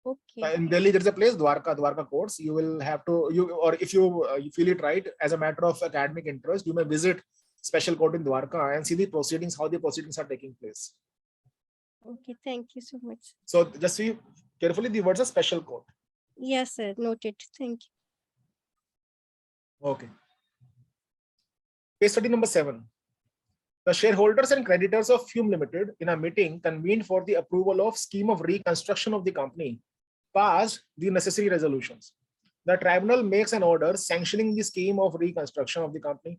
Okay. In Delhi there is a place Dwarka courts. You will have to or if you feel it right as a matter of academic interest, you may visit special court in Dwarka and see the proceedings, how the proceedings are taking place. Okay, thank you so much. So just see carefully the words of special court. Yes, sir. Noted. Thank you. Okay. Case study number 7. The shareholders and creditors of Fume Limited in a meeting convened for the approval of scheme of reconstruction of the company passed the necessary resolutions. The tribunal makes an order sanctioning the scheme of reconstruction of the company.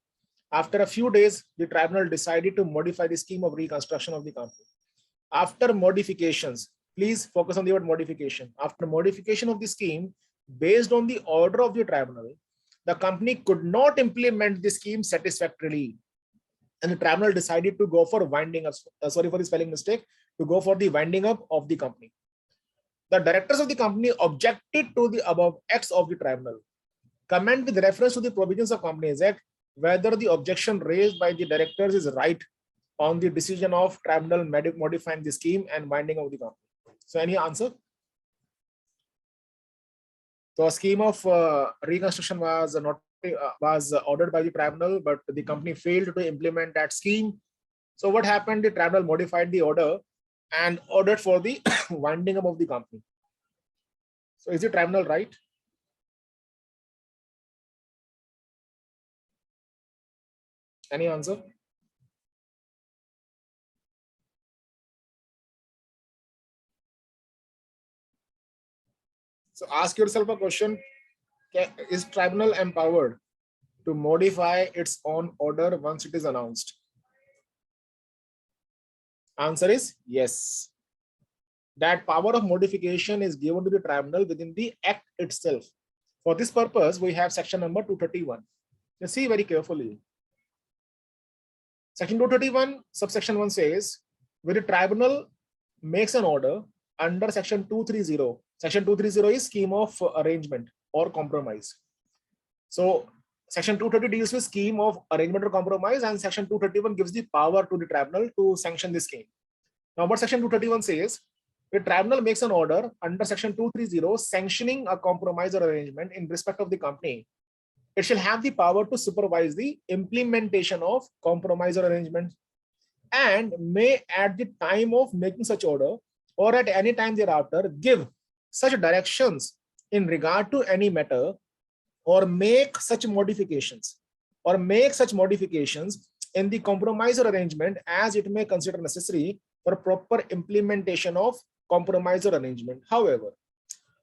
After a few days, the tribunal decided to modify the scheme of reconstruction of the company. After modifications, please focus on the word modification. After modification of the scheme, based on the order of the tribunal, the company could not implement the scheme satisfactorily. And the tribunal decided to go for winding up, sorry for the spelling mistake, to go for the winding up of the company. The directors of the company objected to the above acts of the tribunal. Comment with reference to the provisions of Companies Act whether the objection raised by the directors is right on the decision of tribunal modifying the scheme and winding of the company. So any answer? So a scheme of reconstruction was ordered by the tribunal, but the company failed to implement that scheme. So what happened? The tribunal modified the order and ordered for the winding up of the company. So is the tribunal right? Any answer? So ask yourself a question. Is tribunal empowered to modify its own order once it is announced? Answer is yes. That power of modification is given to the tribunal within the act itself. For this purpose, we have section number 231. Let's see very carefully. Section 231, subsection 1 says, when the tribunal makes an order under section 230, section 230 is scheme of arrangement or compromise. So section 230 deals with scheme of arrangement or compromise, and section 231 gives the power to the tribunal to sanction the scheme. Now what section 231 says, the tribunal makes an order under section 230 sanctioning a compromise or arrangement in respect of the company. It shall have the power to supervise the implementation of compromise or arrangement, and may at the time of making such order or at any time thereafter give such directions in regard to any matter or make such modifications in the compromise or arrangement as it may consider necessary for proper implementation of compromise or arrangement. However,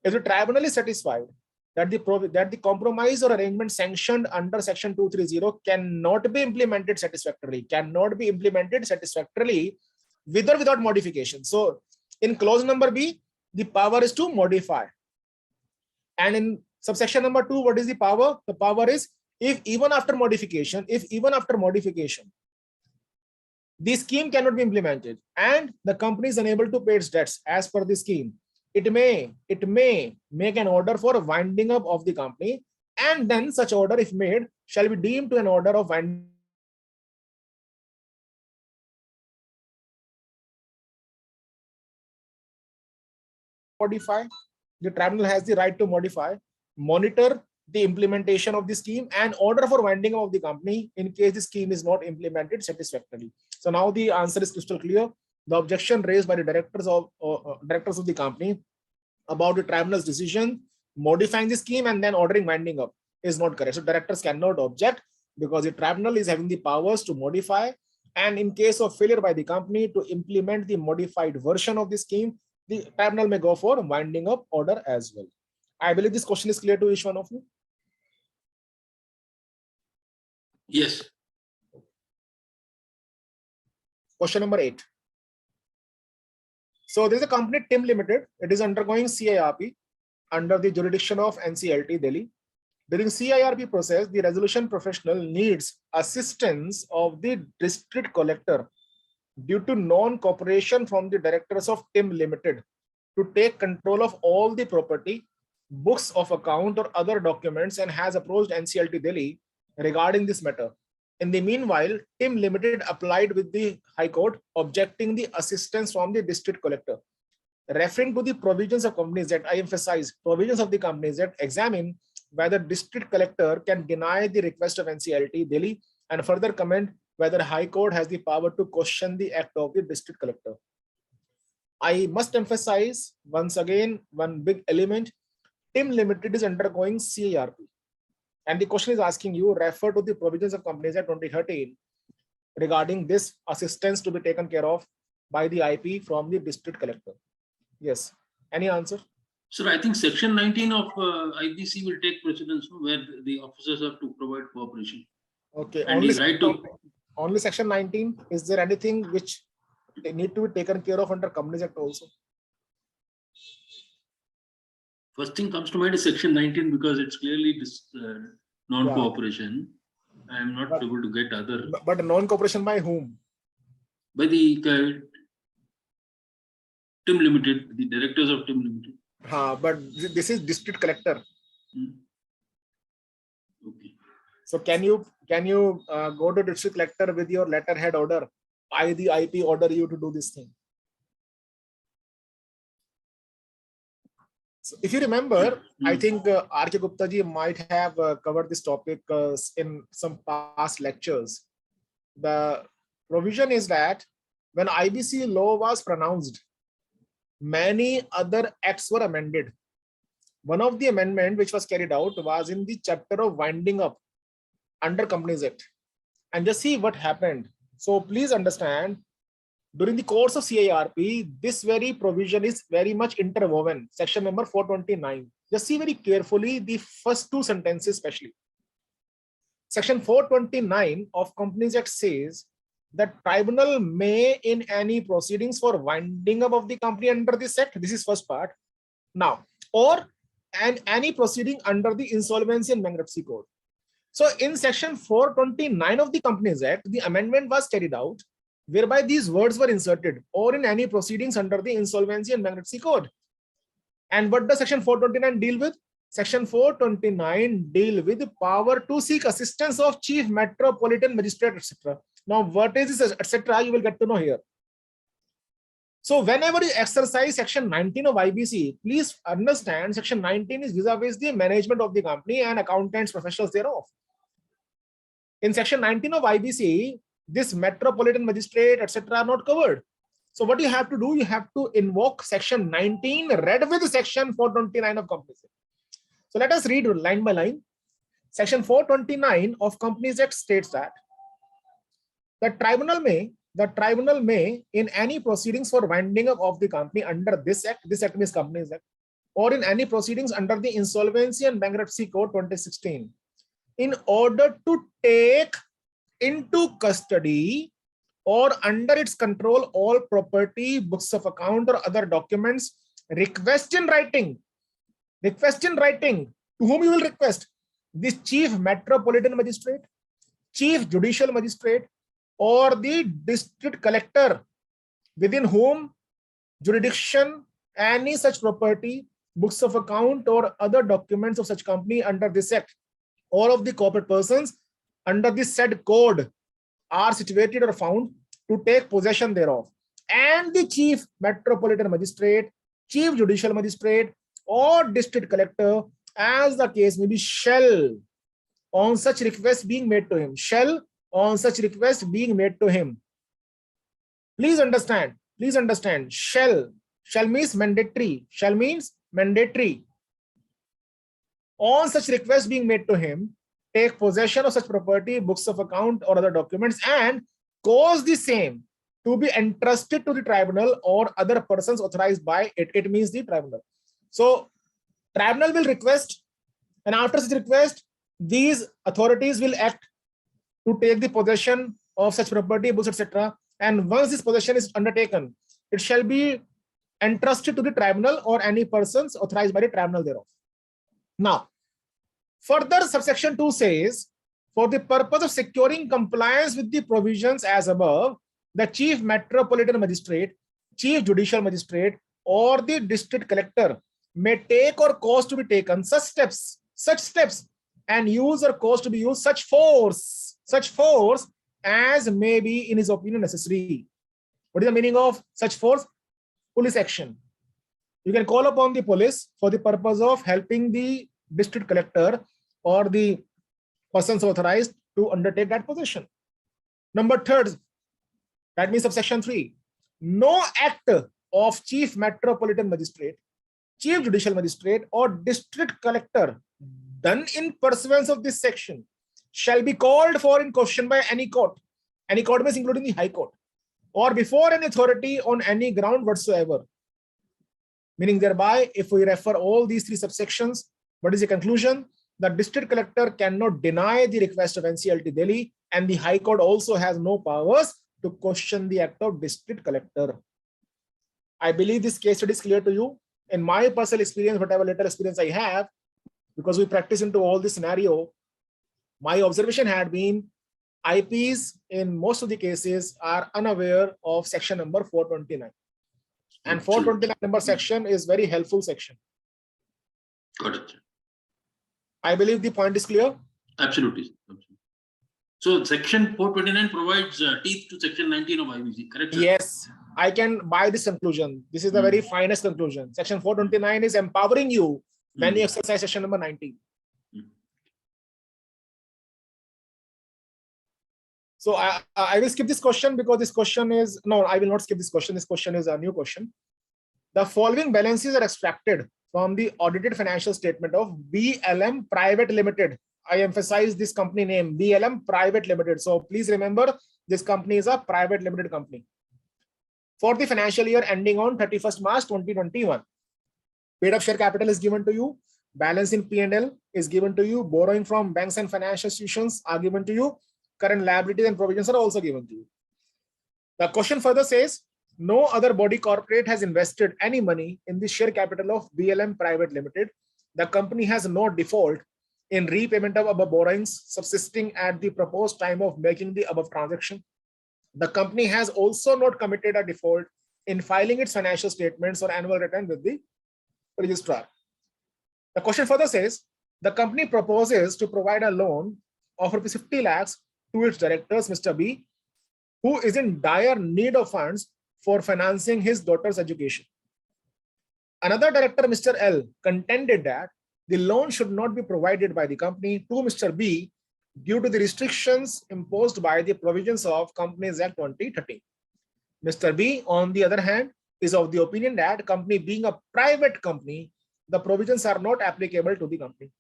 if the tribunal is satisfied that the compromise or arrangement sanctioned under section 230 cannot be implemented satisfactorily with or without modification. So in clause number B, the power is to modify. And in subsection number 2, what is the power? The power is if even after modification, the scheme cannot be implemented and the company is unable to pay its debts as per the scheme, it may make an order for winding up of the company, and then such order, if made, shall be deemed to an order of winding. Modify. The tribunal has the right to modify, monitor the implementation of the scheme, and order for winding up of the company in case the scheme is not implemented satisfactorily. So now the answer is crystal clear. The objection raised by the directors of the company about the tribunal's decision modifying the scheme and then ordering winding up is not correct. So directors cannot object because the tribunal is having the powers to modify, and in case of failure by the company to implement the modified version of the scheme, the tribunal may go for winding up order as well. I believe this question is clear to each one of you. Yes. Question number 8. So there is a company TIM Limited. It is undergoing CIRP under the jurisdiction of NCLT Delhi. During CIRP process, the resolution professional needs assistance of the district collector due to non-cooperation from the directors of TIM Limited to take control of all the property, books of account or other documents, and has approached NCLT Delhi regarding this matter. In the meanwhile, TIM Limited applied with the High Court objecting the assistance from the district collector. Referring to the provisions of Companies Act, I emphasize provisions of the Companies Act examine whether district collector can deny the request of NCLT Delhi and further comment whether High Court has the power to question the act of the district collector. I must emphasize once again one big element. TIM Limited is undergoing CIRP. And the question is asking you, refer to the provisions of Companies Act 2013 regarding this assistance to be taken care of by the IP from the district collector. Yes. Any answer? Sir, I think section 19 of IBC will take precedence where the officers have to provide cooperation. Okay. And Only section 19. Is there anything which need to be taken care of under Companies Act also? First thing comes to mind is section 19 because it's clearly non-cooperation. I am not able to get other. But non-cooperation by whom? By the TIM Limited, the directors of TIM Limited. But this is district collector. Okay. So can you go to district collector with your letterhead order? The IP order you to do this thing. So if you remember, I think R.K. Gupta ji might have covered this topic in some past lectures. The provision is that when IBC law was pronounced, many other acts were amended. One of the amendment which was carried out was in the chapter of winding up under Companies Act. And just see what happened. So please understand, during the course of CIRP, this very provision is very much interwoven. Section number 429. Just see very carefully the first two sentences especially. Section 429 of Companies Act says that tribunal may in any proceedings for winding up of the company under this act, this is first part, now, or any proceeding under the Insolvency and Bankruptcy Code. So in section 429 of the Companies Act, the amendment was carried out whereby these words were inserted, or in any proceedings under the Insolvency and Bankruptcy Code. And what does section 429 deal with? Section 429 deal with the power to seek assistance of Chief Metropolitan Magistrate, etc. Now, what is this, etc.? You will get to know here. So, whenever you exercise section 19 of IBC, please understand section 19 is vis-a-vis the management of the company and accountants, professionals thereof. In section 19 of IBC, this metropolitan magistrate, etc., are not covered. So what you have to do, you have to invoke section 19 read with section 429 of Companies Act. So let us read line by line. Section 429 of Companies Act states that the tribunal may in any proceedings for winding up of the company under this act means Companies Act, or in any proceedings under the Insolvency and Bankruptcy Code 2016, in order to take into custody or under its control all property, books of account, or other documents, request in writing. To whom you will request? The Chief Metropolitan Magistrate, Chief Judicial Magistrate, or the District Collector, within whom jurisdiction any such property, books of account, or other documents of such company under this act, or of the corporate persons under the said code are situated or found, to take possession thereof. And the Chief Metropolitan Magistrate, Chief Judicial Magistrate, or District Collector, as the case may be, shall, on such request being made to him, Please understand, shall means mandatory, On such request being made to him, take possession of such property, books of account, or other documents, and cause the same to be entrusted to the tribunal or other persons authorized by it. It means the tribunal. So tribunal will request, and after such request, these authorities will act to take the possession of such property, books, etc. And once this possession is undertaken, it shall be entrusted to the tribunal or any persons authorized by the tribunal thereof. Now, further subsection 2 says, for the purpose of securing compliance with the provisions as above, the Chief Metropolitan Magistrate, Chief Judicial Magistrate, or the District Collector may take or cause to be taken such steps, and use or cause to be used such force as may be in his opinion necessary. What is the meaning of such force? Police action. You can call upon the police for the purpose of helping the District Collector or the persons authorized to undertake that possession. Number 3, that means subsection 3. No act of Chief Metropolitan Magistrate, Chief Judicial Magistrate, or District Collector done in pursuance of this section shall be called for in question by any court. Any court means including the High Court, or before any authority on any ground whatsoever. Meaning thereby, if we refer all these 3 subsections, what is the conclusion? The District Collector cannot deny the request of NCLT Delhi, and the High Court also has no powers to question the act of District Collector. I believe this case study is clear to you. In my personal experience, whatever little experience I have, because we practice into all this scenario, my observation had been IPs in most of the cases are unaware of section number 429. And 429 number section is very helpful section. Got it. I believe the point is clear. Absolutely. So section 429 provides teeth to section 19 of IBC, correct? Sir? Yes, I can buy this conclusion. This is the very finest conclusion. Section 429 is empowering you when you exercise section number 19. So I will skip this question because this question is, no, I will not skip this question. This question is a new question. The following balances are extracted from the audited financial statement of BLM Private Limited. I emphasize this company name, BLM Private Limited. So please remember, this company is a private limited company. For the financial year ending on 31st March 2021. Paid up share capital is given to you. Balance in P&L is given to you. Borrowing from banks and financial institutions are given to you. Current liabilities and provisions are also given to you. The question further says, no other body corporate has invested any money in the share capital of BLM Private Limited. The company has no default in repayment of above borrowings subsisting at the proposed time of making the above transaction. The company has also not committed a default in filing its financial statements or annual return with the registrar. The question further says, the company proposes to provide a loan of ₹50 lakhs to its directors, Mr. B, who is in dire need of funds for financing his daughter's education. Another director, Mr. L, contended that the loan should not be provided by the company to Mr. B due to the restrictions imposed by the provisions of Companies Act 2013. Mr. B, on the other hand, is of the opinion that company being a private company, the provisions are not applicable to the company.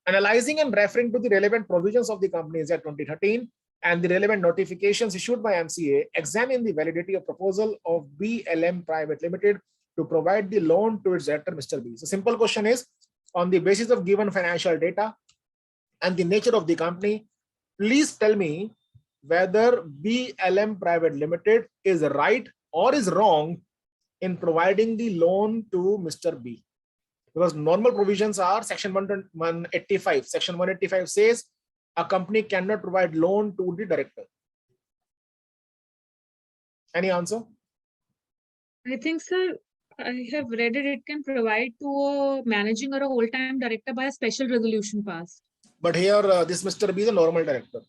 Analyzing and referring to the relevant provisions of the Companies Act 2013 and the relevant notifications issued by MCA, examine the validity of proposal of BLM Private Limited to provide the loan to its director, Mr. B. So simple question is, on the basis of given financial data and the nature of the company, please tell me whether BLM Private Limited is right or is wrong in providing the loan to Mr. B. Because normal provisions are section 185. Section 185 says a company cannot provide loan to the director. Any answer? I think, sir, I have read it. It can provide to a managing or a whole-time director by a special resolution passed. But here, this Mr. B is a normal director.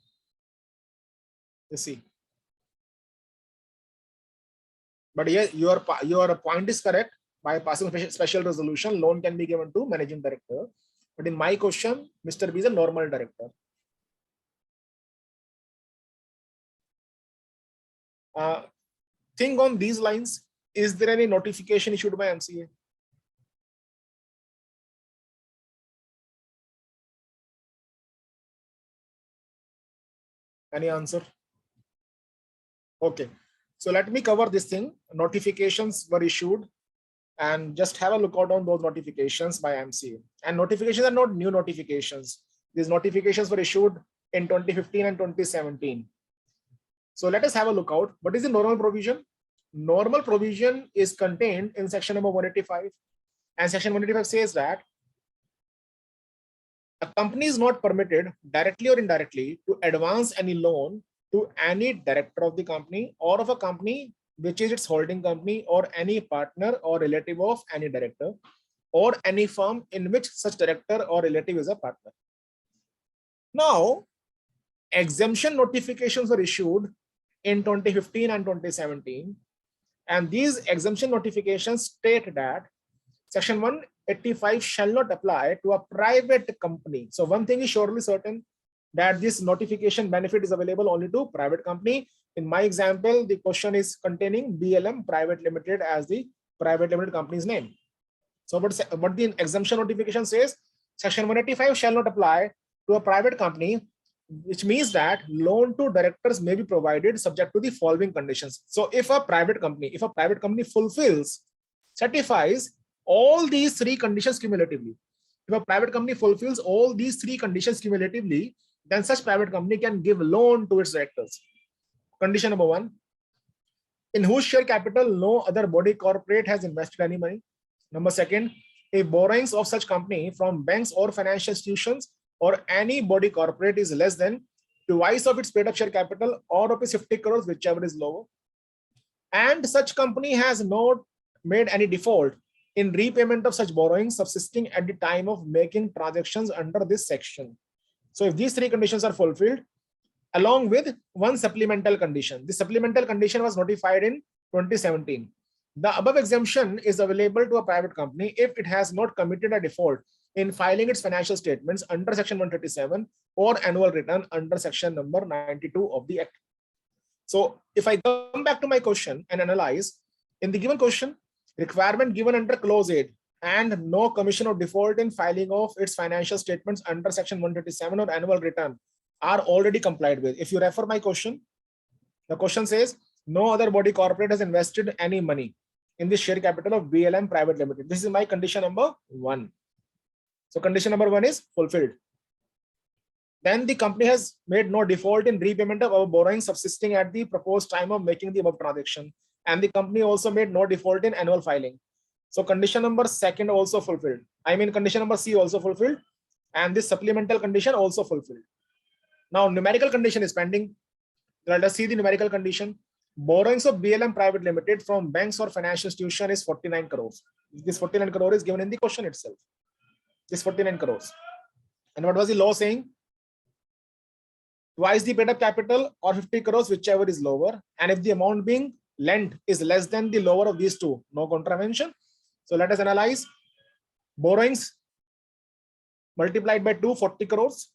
You see. But yes, your point is correct. By passing special resolution, loan can be given to managing director. But in my question, Mr. B is a normal director. Think on these lines. Is there any notification issued by MCA? Any answer? Okay. So let me cover this thing. Notifications were issued, and just have a look out on those notifications by MCA. And notifications are not new notifications. These notifications were issued in 2015 and 2017. So let us have a look out. What is the normal provision? Normal provision is contained in section number 185. And section 185 says that a company is not permitted directly or indirectly to advance any loan to any director of the company or of a company which is its holding company or any partner or relative of any director or any firm in which such director or relative is a partner. Now, exemption notifications were issued in 2015 and 2017, and these exemption notifications state that section 185 shall not apply to a private company. So one thing is surely certain, that this notification benefit is available only to private company. In my example, the question is containing BLM Private Limited as the private limited company's name. So what the exemption notification says, section 185 shall not apply to a private company, which means that loan to directors may be provided subject to the following conditions. So if a private company fulfills, certifies all these three conditions cumulatively, if a private company fulfills all these three conditions cumulatively, then such private company can give loan to its directors. Condition number 1, in whose share capital no other body corporate has invested any money. Number 2, if borrowings of such company from banks or financial institutions or any body corporate is less than twice of its paid up share capital or rupees 50 crores, whichever is lower, and such company has not made any default in repayment of such borrowings subsisting at the time of making transactions under this section. So if these three conditions are fulfilled, along with one supplemental condition, the supplemental condition was notified in 2017. The above exemption is available to a private company if it has not committed a default in filing its financial statements under section 137 or annual return under section number 92 of the Act. So if I come back to my question and analyze, in the given question, requirement given under clause 8 and no commission of default in filing of its financial statements under section 137 or annual return are already complied with. If you refer my question, the question says no other body corporate has invested any money in the share capital of BLM Private Limited. This is my condition number 1. So condition number 1 is fulfilled. Then the company has made no default in repayment of our borrowing subsisting at the proposed time of making the above transaction. And the company also made no default in annual filing. So condition number 2 also fulfilled. I mean condition number C also fulfilled. And this supplemental condition also fulfilled. Now numerical condition is pending. Let us see the numerical condition. Borrowings of BLM Private Limited from banks or financial institution is 49 crores. This 49 crore is given in the question itself. This 49 crores. And what was the law saying? Twice the paid up capital or 50 crores, whichever is lower. And if the amount being lent is less than the lower of these two, no contravention. So let us analyze. Borrowings multiplied by 2, 40 crores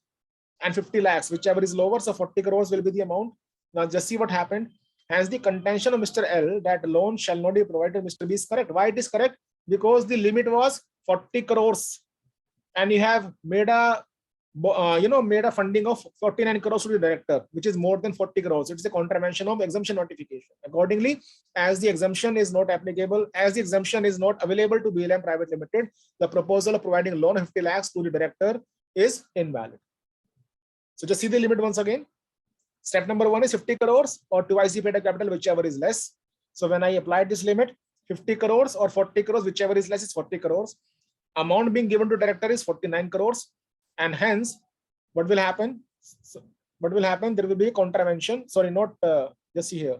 and 50 lakhs, whichever is lower. So 40 crores will be the amount. Now just see what happened. Hence, the contention of Mr. L that loan shall not be provided to Mr. B is correct. Why it is correct? Because the limit was 40 crores, and you have made a made a funding of 49 crores to the director, which is more than 40 crores. It's a contravention of exemption notification. Accordingly, as the exemption is not applicable, as the exemption is not available to BLM Private Limited, the proposal of providing loan of 50 lakhs to the director is invalid. So just see the limit once again. Step number 1 is 50 crores or twice the paid up capital, whichever is less. So when I applied this limit, 50 crores or 40 crores, whichever is less, is 40 crores. Amount being given to director is 49 crores. And hence, what will happen? So what will happen? There will be a contravention. Sorry, not just see here.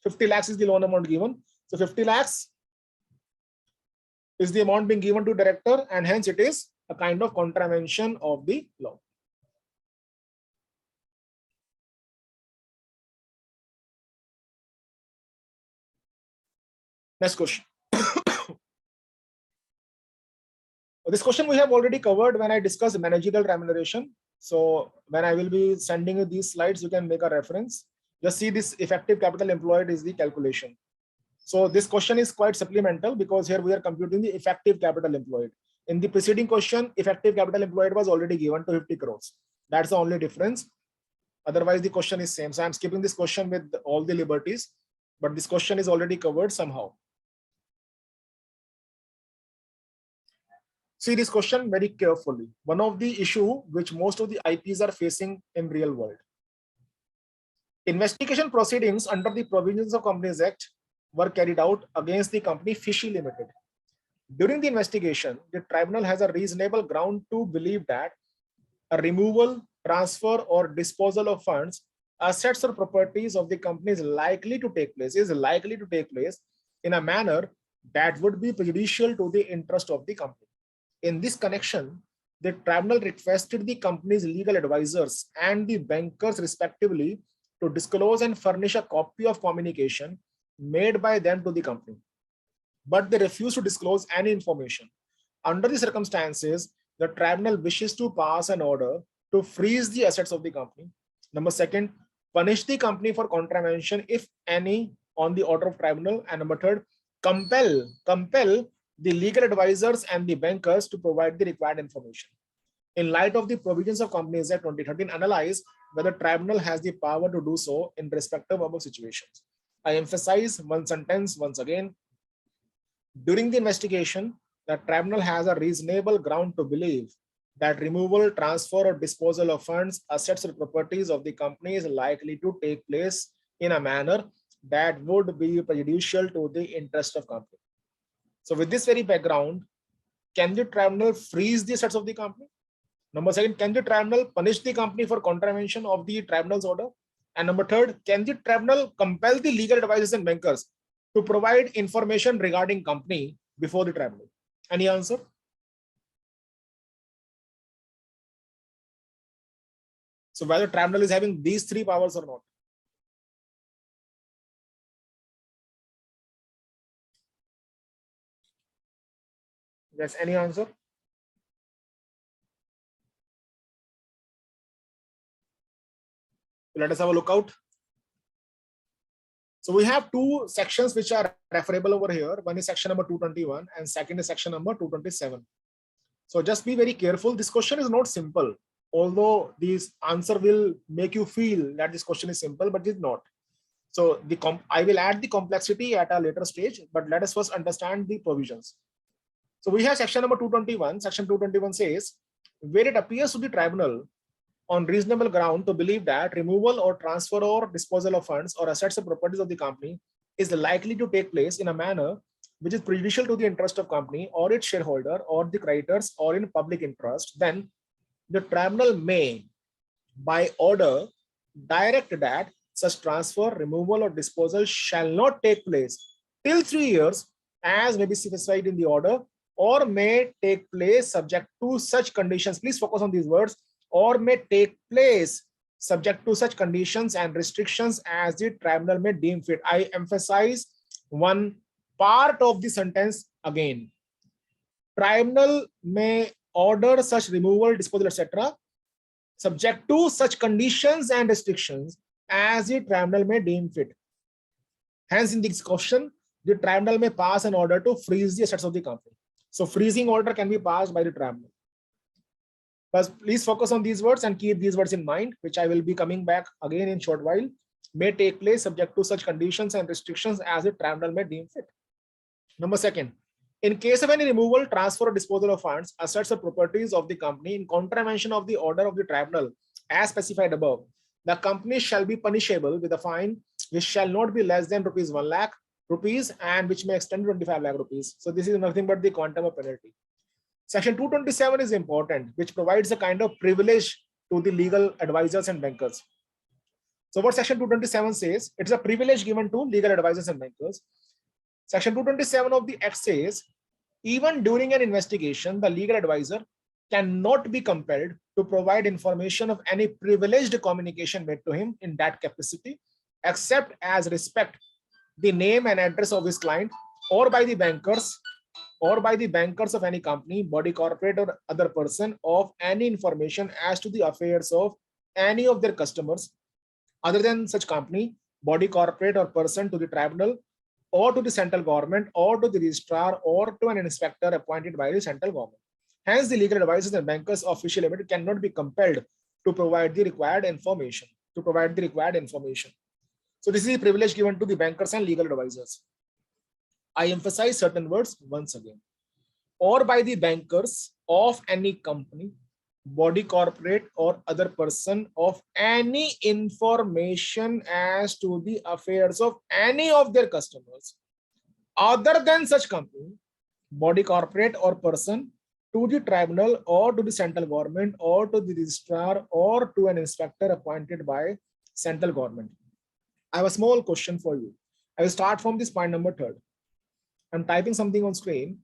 50 lakhs is the loan amount given. So 50 lakhs is the amount being given to director, and hence it is a kind of contravention of the law. Next question. This question we have already covered when I discussed managerial remuneration. So when I will be sending you these slides, you can make a reference. Just see this effective capital employed is the calculation. So this question is quite supplemental because here we are computing the effective capital employed. In the preceding question, effective capital employed was already given to 50 crores. That's the only difference. Otherwise, the question is same. So I'm skipping this question with all the liberties, but this question is already covered somehow. See this question very carefully. One of the issue which most of the IPs are facing in real world. Investigation proceedings under the provisions of Companies Act were carried out against the company Fishy Limited. During the investigation, the tribunal has a reasonable ground to believe that a removal, transfer, or disposal of funds, assets, or properties of the company is likely to take place in a manner that would be prejudicial to the interest of the company. In this connection, the tribunal requested the company's legal advisors and the bankers respectively to disclose and furnish a copy of communication made by them to the company. But they refused to disclose any information. Under the circumstances, the tribunal wishes to pass an order to freeze the assets of the company. Number 2, punish the company for contravention, if any, on the order of tribunal. And number 3, compel the legal advisors and the bankers to provide the required information. In light of the provisions of Companies Act 2013, analyze whether tribunal has the power to do so in respect of above situations. I emphasize one sentence once again. During the investigation, the tribunal has a reasonable ground to believe that removal, transfer, or disposal of funds, assets, or properties of the company is likely to take place in a manner that would be prejudicial to the interest of company. So with this very background, can the tribunal freeze the assets of the company? Number 2, can the tribunal punish the company for contravention of the tribunal's order? And number 3, can the tribunal compel the legal advisors and bankers to provide information regarding company before the tribunal? Any answer? So whether tribunal is having these 3 powers or not? Yes, any answer? Let us have a look out. So we have 2 sections which are referable over here. One is section number 221 and second is section number 227. So just be very careful. This question is not simple, although this answer will make you feel that this question is simple, but it's not. So I will add the complexity at a later stage, but let us first understand the provisions. So we have section number 221. Section 221 says, where it appears to the tribunal on reasonable ground to believe that removal or transfer or disposal of funds or assets or properties of the company is likely to take place in a manner which is prejudicial to the interest of company or its shareholder or the creditors or in public interest, then the tribunal may, by order, direct that such transfer, removal, or disposal shall not take place till 3 years as may be specified in the order, or may take place subject to such conditions. Please focus on these words. Or may take place subject to such conditions and restrictions as the tribunal may deem fit. I emphasize one part of the sentence again. Tribunal may order such removal, disposal, etc. subject to such conditions and restrictions as the tribunal may deem fit. Hence, in this question, the tribunal may pass an order to freeze the assets of the company. So freezing order can be passed by the tribunal. But please focus on these words and keep these words in mind, which I will be coming back again in short while. May take place subject to such conditions and restrictions as the tribunal may deem fit. Number second, in case of any removal, transfer, or disposal of funds, assets, or properties of the company in contravention of the order of the tribunal as specified above, the company shall be punishable with a fine which shall not be less than rupees 1 lakh rupees and which may extend to 25 lakh rupees. So this is nothing but the quantum of penalty. Section 227 is important, which provides a kind of privilege to the legal advisors and bankers. So what section 227 says, it's a privilege given to legal advisors and bankers. Section 227 of the Act says, even during an investigation, the legal advisor cannot be compelled to provide information of any privileged communication made to him in that capacity, except as respect the name and address of his client or by the bankers of any company, body corporate, or other person of any information as to the affairs of any of their customers other than such company, body corporate, or person to the tribunal or to the central government or to the registrar or to an inspector appointed by the central government. Hence, the legal advisors and bankers of official limited cannot be compelled to provide the required information. So this is a privilege given to the bankers and legal advisors. I emphasize certain words once again. Or by the bankers of any company, body corporate, or other person of any information as to the affairs of any of their customers other than such company, body corporate, or person to the tribunal or to the central government or to the registrar or to an inspector appointed by central government. I have a small question for you. I will start from this point number 3. I'm typing something on screen.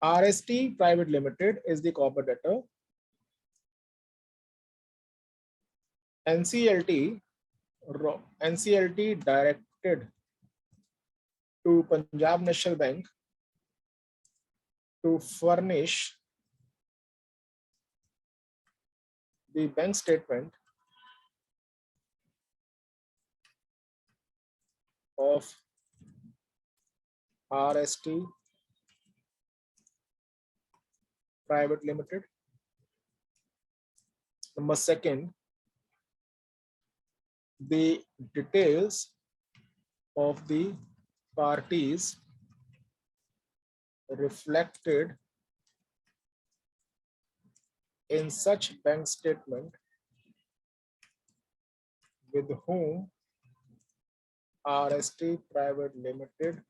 RST Private Limited is the corporate debtor. NCLT directed to Punjab National Bank to furnish the bank statement of RST Private Limited. Number 2, the details of the parties reflected in such bank statement with whom RST Private Limited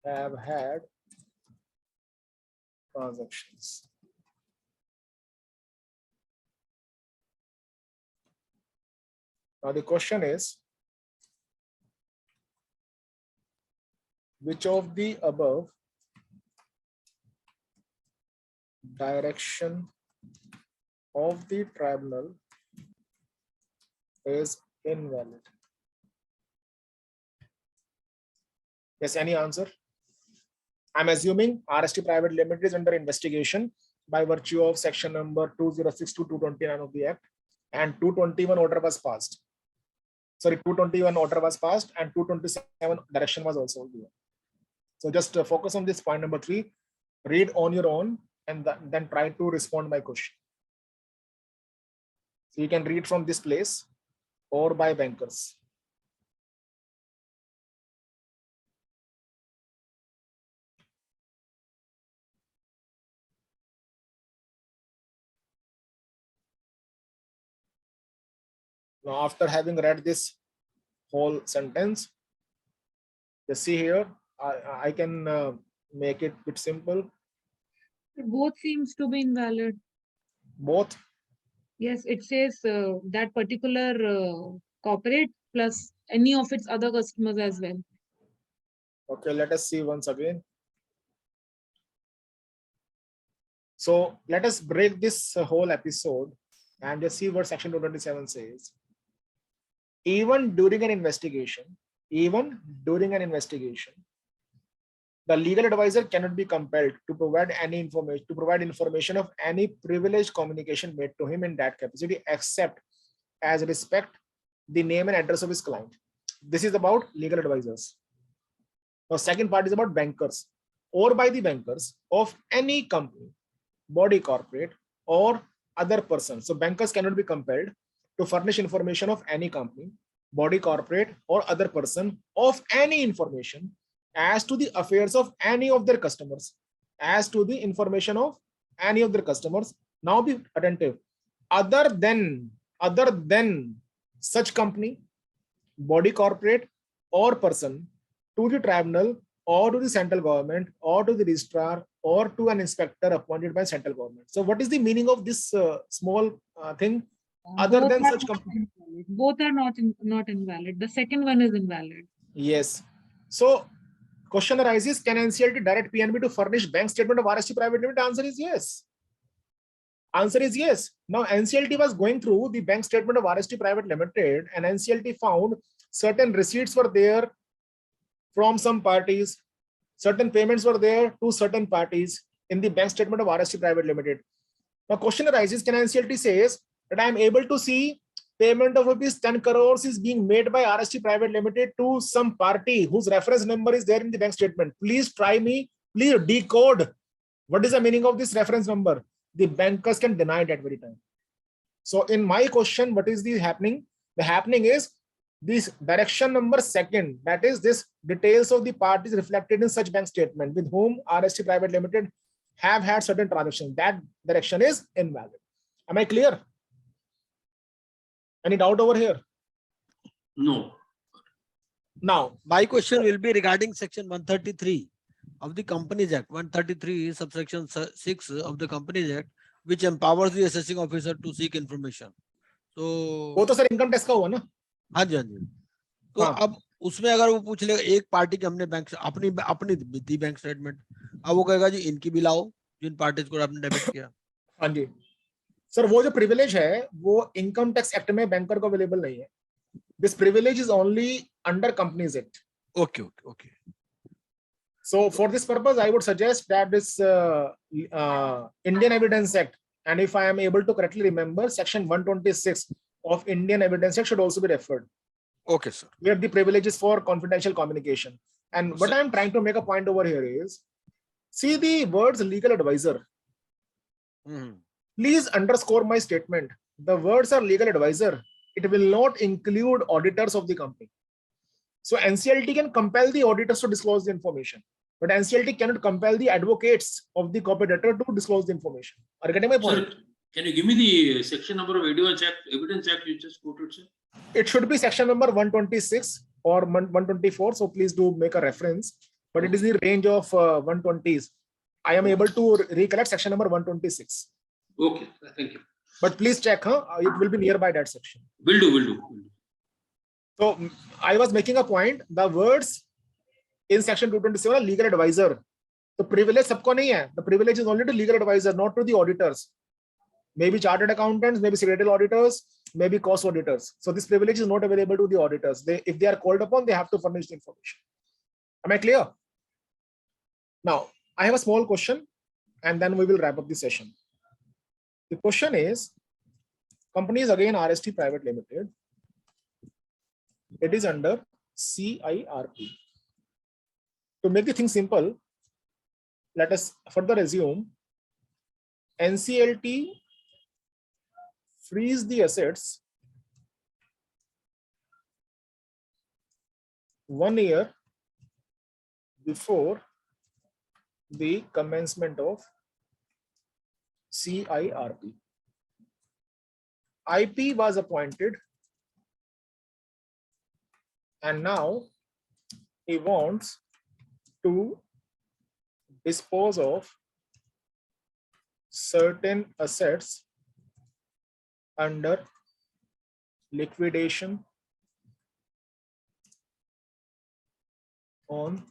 have had transactions. Now the question is, which of the above direction of the tribunal is invalid? Yes, any answer? I'm assuming RST Private Limited is under investigation by virtue of section number 206 to 229 of the Act, and 221 order was passed. Sorry, 221 order was passed and 227 direction was also given. So just focus on this point number 3, read on your own and then try to respond my question. So you can read from this place or by bankers. Now, after having read this whole sentence, you see here, I can make it a bit simple. Both seems to be invalid. Both? Yes, it says that particular corporate plus any of its other customers as well. Okay, let us see once again. So let us break this whole episode and just see what section 227 says. Even during an investigation, the legal advisor cannot be compelled to provide any information of any privileged communication made to him in that capacity, except as respect the name and address of his client. This is about legal advisors. The second part is about bankers, or by the bankers of any company, body corporate, or other person. So bankers cannot be compelled to furnish information of any company, body corporate, or other person of any information as to the affairs of any of their customers, as to the information of any of their customers. Now be attentive. Other than such company, body corporate, or person, to the tribunal, or to the central government, or to the registrar, or to an inspector appointed by central government. So what is the meaning of this small thing? Other Both than are such not company. invalid. Both are not invalid. The second one is invalid. Yes. So question arises, can NCLT direct PNB to furnish bank statement of RST Private Limited? Answer is yes. Answer is yes. Now NCLT was going through the bank statement of RST Private Limited, and NCLT found certain receipts were there from some parties, certain payments were there to certain parties in the bank statement of RST Private Limited. Now question arises, can NCLT says that I am able to see payment of rupees 10 crores is being made by RST Private Limited to some party whose reference number is there in the bank statement. Please try me, please decode what is the meaning of this reference number. The bankers can deny it at very time. So in my question, what is the happening? The happening is this direction number second, that is this details of the parties reflected in such bank statement with whom RST Private Limited have had certain transactions. That direction is invalid. Am I clear? Any doubt over here? No. Now, My question will be regarding section 133 of the Companies Act, 133 subsection 6 of the Companies Act, which empowers the assessing officer to seek information. So वो तो sir income tax का हुआ ना? हाँ जी, हाँ जी। तो हाँ। अब उसमें अगर वो पूछ लेगा एक पार्टी के हमने बैंक अपनी दी बैंक स्टेटमेंट, अब वो कहेगा जी इनकी भी लाओ जिन पार्टीज को आपने डेबिट किया। हाँ जी सर, वो जो प्रिविलेज है वो इनकम टैक्स एक्ट में बैंकर को अवेलेबल नहीं है. This privilege is only under companies act. Okay okay okay. So for this purpose, I would suggest that this Indian Evidence Act, and if I am able to correctly remember, section 126 of Indian Evidence Act should also be referred. Okay, sir. Where the privileges for confidential communication. And what I am trying to make a point over here is, see the words legal advisor. Please underscore my statement. The words are legal advisor. It will not include auditors of the company. So NCLT can compel the auditors to disclose the information, but NCLT cannot compel the advocates of the corporate debtor to disclose the information. Are you getting my point? Sir, can you give me the section number of Evidence Act you just quoted, sir? It should be section number 126 or 124. So please do make a reference, but it is the range of 120s. I am able to recollect section number 126. Okay, thank you. But please check, it will be nearby that section. Will do. So I was making a point. The words in section 227 are legal advisor. The privilege sabko nahi hai. The privilege is only to legal advisor, not to the auditors. Maybe chartered accountants, maybe secretarial auditors, maybe cost auditors. So this privilege is not available to the auditors. If they are called upon, they have to furnish the information. Am I clear? Now, I have a small question, and then we will wrap up the session. The question is, company is again RST Private Limited. It is under CIRP. To make the thing simple, let us further assume NCLT frees the assets 1 year before the commencement of CIRP. IP was appointed, and now he wants to dispose of certain assets under liquidation on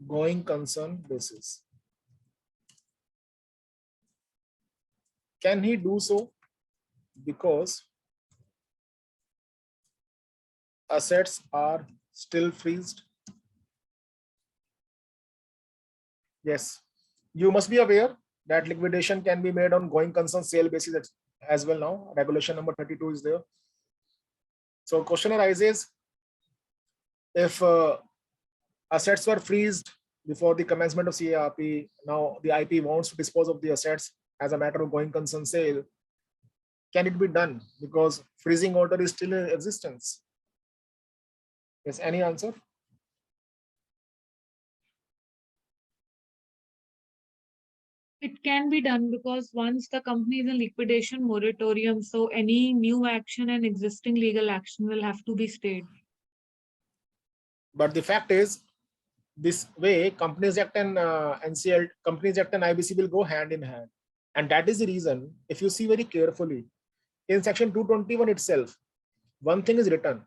going concern basis. Can he do so? Because assets are still freezed. Yes, you must be aware that liquidation can be made on going concern sale basis as well now. Regulation number 32 is there. So question arises, if assets were freezed before the commencement of CARP, now the IP wants to dispose of the assets as a matter of going concern sale, can it be done? Because freezing order is still in existence. Yes, any answer? It can be done because once the company is in liquidation moratorium, so any new action and existing legal action will have to be stayed. But the fact is, this way, Companies Act and NCL, Companies Act and IBC will go hand in hand. And that is the reason, if you see very carefully, in section 221 itself, one thing is written: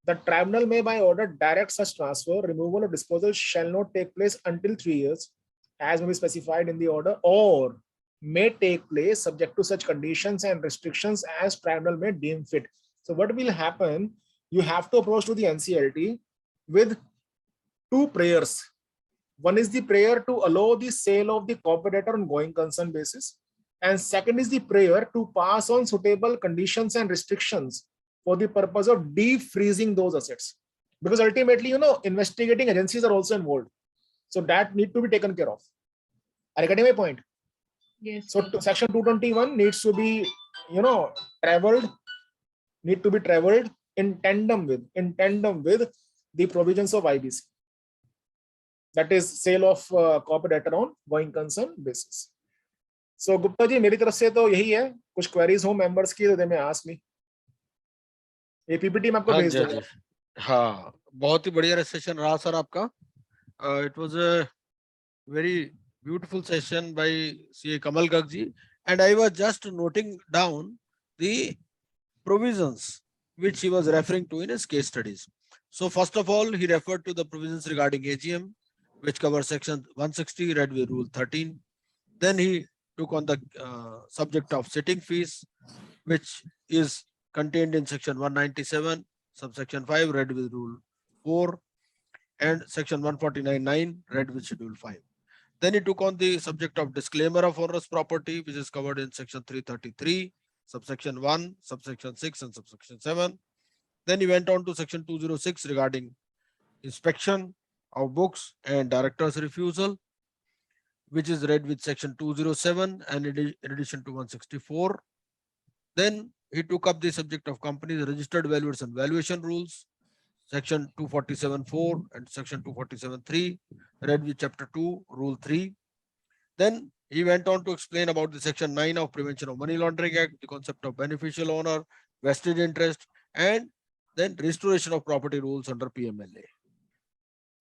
the tribunal may by order direct such transfer, removal or disposal shall not take place until 3 years, as may be specified in the order, or may take place subject to such conditions and restrictions as tribunal may deem fit. So what will happen? You have to approach to the NCLT with two prayers. One is the prayer to allow the sale of the corporate on going concern basis, and second is the prayer to pass on suitable conditions and restrictions for the purpose of defreezing those assets. Because ultimately, you know, investigating agencies are also involved. So that need to be taken care of. Are you getting my point? Yes. So section 221 needs to be, you know, need to be traveled in tandem with the provisions of IBC. That is sale of corporate on going concern basis. So Gupta ji, मेरी तरफ से तो यही है. कुछ queries हो members की तो they may ask me. ये PPT मैं आपको भेज दूंगा. हाँ, बहुत ही बढ़िया सेशन रहा सर आपका. It was a very beautiful session by CA Kamal Garg ji, and I was just noting down the provisions which he was referring to in his case studies. So first of all, he referred to the provisions regarding AGM, which covers section 160, read with rule 13. Then he took on the subject of sitting fees, which is contained in section 197, subsection 5, read with rule 4, and section 149.9, read with schedule 5. Then he took on the subject of disclaimer of onerous property, which is covered in section 333, subsection 1, subsection 6, and subsection 7. Then he went on to section 206 regarding inspection of books and director's refusal, which is read with section 207 and in addition to 164. Then he took up the subject of companies registered valuers and valuation rules, section 247.4 and section 247.3, read with chapter 2, rule 3. Then he went on to explain about the section 9 of Prevention of Money Laundering Act, the concept of beneficial owner, vested interest, and then restoration of property rules under PMLA.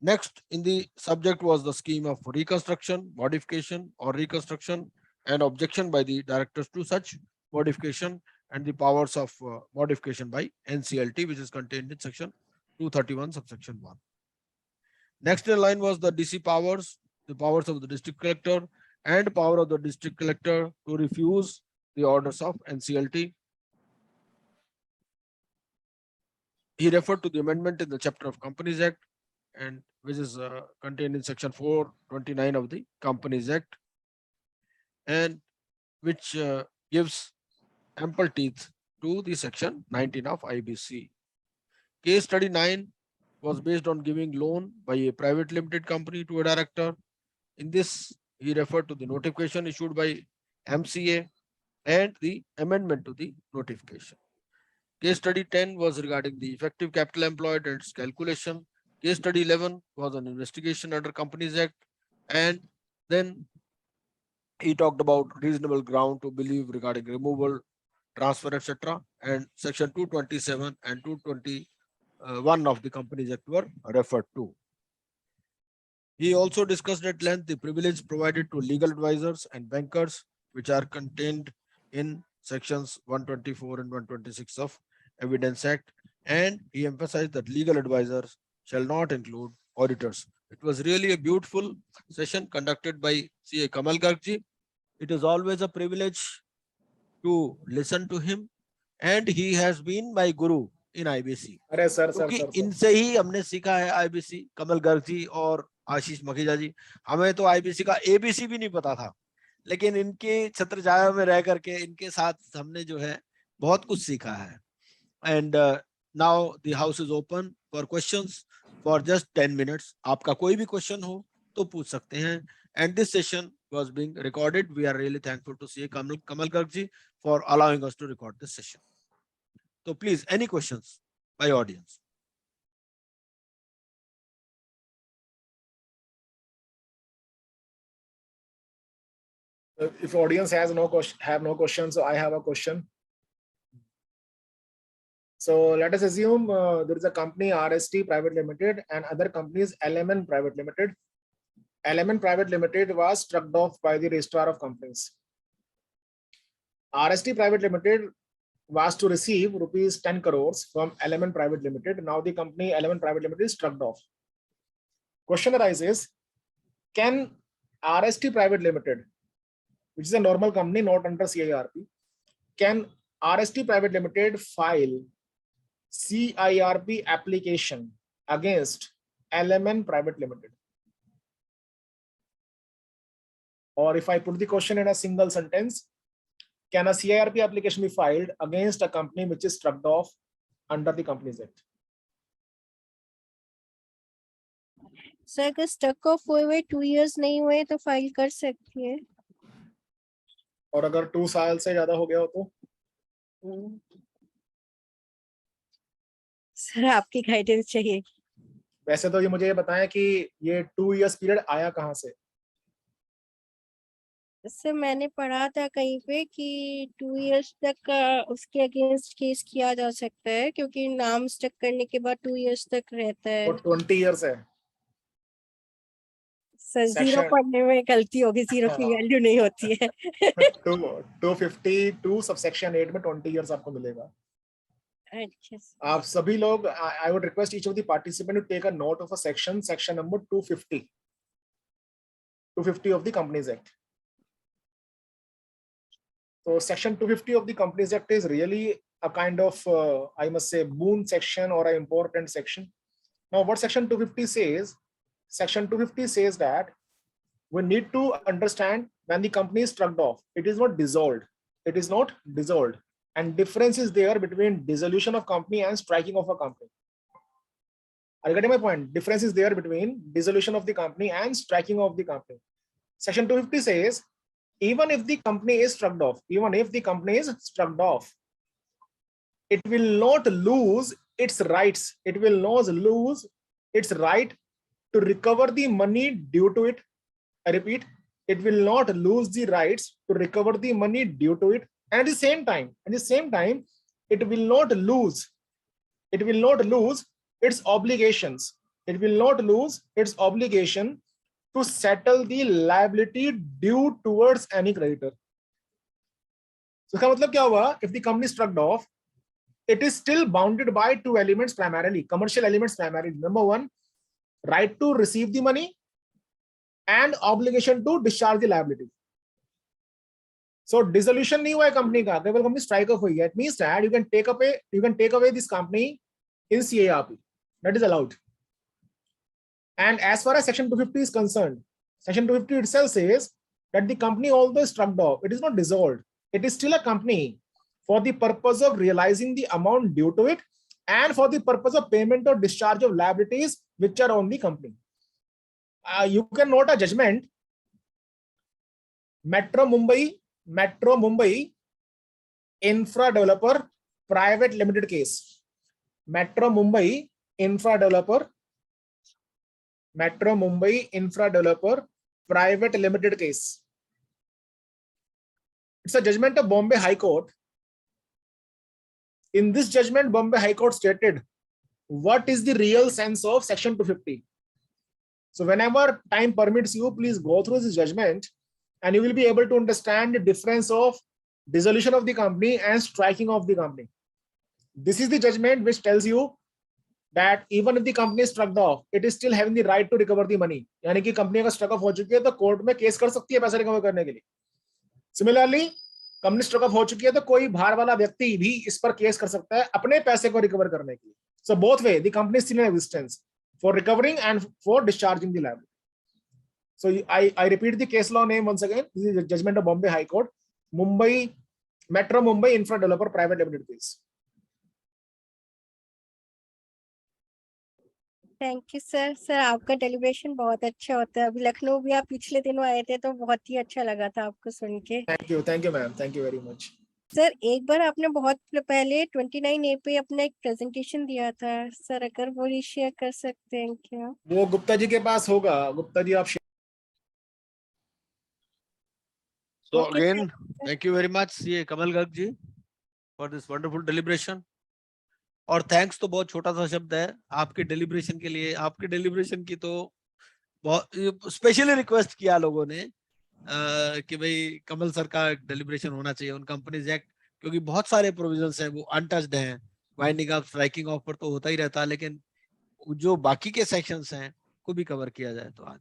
Next in the subject was the scheme of reconstruction, modification or reconstruction, and objection by the directors to such modification, and the powers of modification by NCLT, which is contained in section 231 subsection 1. Next in line was the DC powers, the powers of the district collector, and power of the district collector to refuse the orders of NCLT. He referred to the amendment in the chapter of Companies Act, and which is contained in section 429 of the Companies Act, and which gives ample teeth to the section 19 of IBC. Case study 9 was based on giving loan by a private limited company to a director. In this, he referred to the notification issued by MCA and the amendment to the notification. Case study 10 was regarding the effective capital employed and its calculation. Case study 11 was an investigation under Companies Act, and then he talked about reasonable ground to believe regarding removal, transfer, etc. And section 227 and 221 of the Companies Act were referred to. He also discussed at length the privilege provided to legal advisors and bankers, which are contained in sections 124 and 126 of Evidence Act, and he emphasized that legal advisors shall not include auditors. It was really a beautiful session conducted by CA Kamal Garg ji. It is always a privilege to listen to him, and he has been my guru in IBC. अरे sir क्योंकि इनसे ही हमने सीखा है IBC, कमल गर्ग जी और आशीष मखीजा जी. हमें तो IBC का ABC भी नहीं पता था, लेकिन इनके छत्र छाया में रह करके इनके साथ हमने जो है बहुत कुछ सीखा है. And Now the house is open for questions for just 10 minutes. आपका कोई भी question हो तो पूछ सकते हैं. And this session was being recorded. We are really thankful to CA Kamal Garg ji for allowing us to record this session. So please, any questions by audience? If audience has no questions, so I have a question. So let us assume there is a company RST Private Limited and other companies LMN Private Limited. LMN Private Limited was struck off by the registrar of companies. RST Private Limited was to receive rupees 10 crores from LMN Private Limited. Now the company LMN Private Limited is struck off. Question arises, can RST Private Limited, which is a normal company not under CIRP, can RST Private Limited file CIRP application against LMN Private Limited? Or if I put the question in a single sentence, can a CIRP application be filed against a company which is struck off under the Companies Act? Sir अगर stuck of हुए हुए 2 years नहीं हुए तो file कर सकती है. और अगर 2 साल से ज्यादा हो गया हो तो? सर आपकी गाइडेंस चाहिए. वैसे तो ये मुझे ये बताएं कि ये 2 years पीरियड आया कहाँ से? सर मैंने पढ़ा था कहीं पे कि 2 years तक उसके अगेंस्ट केस किया जा सकता है क्योंकि नाम स्टक करने के बाद 2 years तक रहता है. और 20 years है. सर जीरो पढ़ने में गलती होगी, जीरो की वैल्यू नहीं होती है. 252 सबसेक्शन 8 में 20 years आपको मिलेगा. आप सभी लोग, I would request each of the participant to take a note of a section number 250 of the Companies Act. So section 250 of the Companies Act is really a kind of, I must say, boon section or an important section. Now what section 250 says? Section 250 says that we need to understand when the company is struck off, it is not dissolved. It is not dissolved. And difference is there between dissolution of company and striking of a company. Are you getting my point? Difference is there between dissolution of the company and striking of the company. Section 250 says, even if the company is struck off, it will not lose its rights. It will not lose its right to recover the money due to it. I repeat, it will not lose the rights to recover the money due to it. And at the same time, it will not lose its obligations. It will not lose its obligation to settle the liability due towards any creditor. So इसका मतलब क्या हुआ? If the company is struck off, it is still bounded by 2 elements primarily, commercial elements primarily. Number 1, right to receive the money and obligation to discharge the liability. So dissolution नहीं हुआ है company का, केवल company strike off हुई है. It means that you can take away this company in CIRP. That is allowed. And as far as section 250 is concerned, section 250 itself says that the company, although struck off, it is not dissolved. It is still a company for the purpose of realizing the amount due to it and for the purpose of payment or discharge of liabilities which are on the company. You can note a judgment, Metro Mumbai Infra Developer Private Limited case. Metro Mumbai Infra Developer Private Limited case. It's a judgment of Bombay High Court. In this judgment, Bombay High Court stated what is the real sense of section 250. So whenever time permits you, please go through this judgment and you will be able to understand the difference of dissolution of the company and striking of the company. This is the judgment which tells you that even if the company is struck off, it is still having the right to recover the money. यानी कि company का struck of हो चुकी है तो court में case कर सकती है पैसा रिकवर करने के लिए. Similarly, कंपनी स्ट्रक ऑफ हो चुकी है तो कोई बाहर वाला व्यक्ति भी इस पर केस कर सकता है अपने पैसे को रिकवर करने के लिए. So both way, the company is still in existence for recovering and for discharging the liability. So I repeat the case law name once again. This is the judgment of Bombay High Court, Metro Mumbai Infra Developer Private Limited case. Thank you sir. Sir आपका deliberation बहुत अच्छा होता है। अभी लखनऊ भी आप पिछले दिनों आए थे तो बहुत ही अच्छा लगा था आपको सुन के। Thank you ma'am, thank you very much. Sir एक बार आपने बहुत पहले 29A पे अपना एक प्रेजेंटेशन दिया था सर, अगर वो शेयर कर सकते हैं क्या? वो गुप्ता जी के पास होगा, गुप्ता जी आप So Okay, again, thank you very much, CA Kamal Garg ji, for this wonderful deliberation. और थैंक्स तो बहुत छोटा सा शब्द है आपके डेलिब्रेशन के लिए। आपके डेलिब्रेशन की तो बहुत स्पेशली रिक्वेस्ट किया लोगों ने कि भाई कमल सर का डेलिब्रेशन होना चाहिए उन कंपनीज एक्ट, क्योंकि बहुत सारे प्रोविजंस हैं वो अनटच्ड हैं। वाइंडिंग अप, स्ट्राइकिंग ऑफ पर तो होता ही रहता है, लेकिन जो बाकी के सेक्शंस हैं को भी कवर किया जाए। तो आज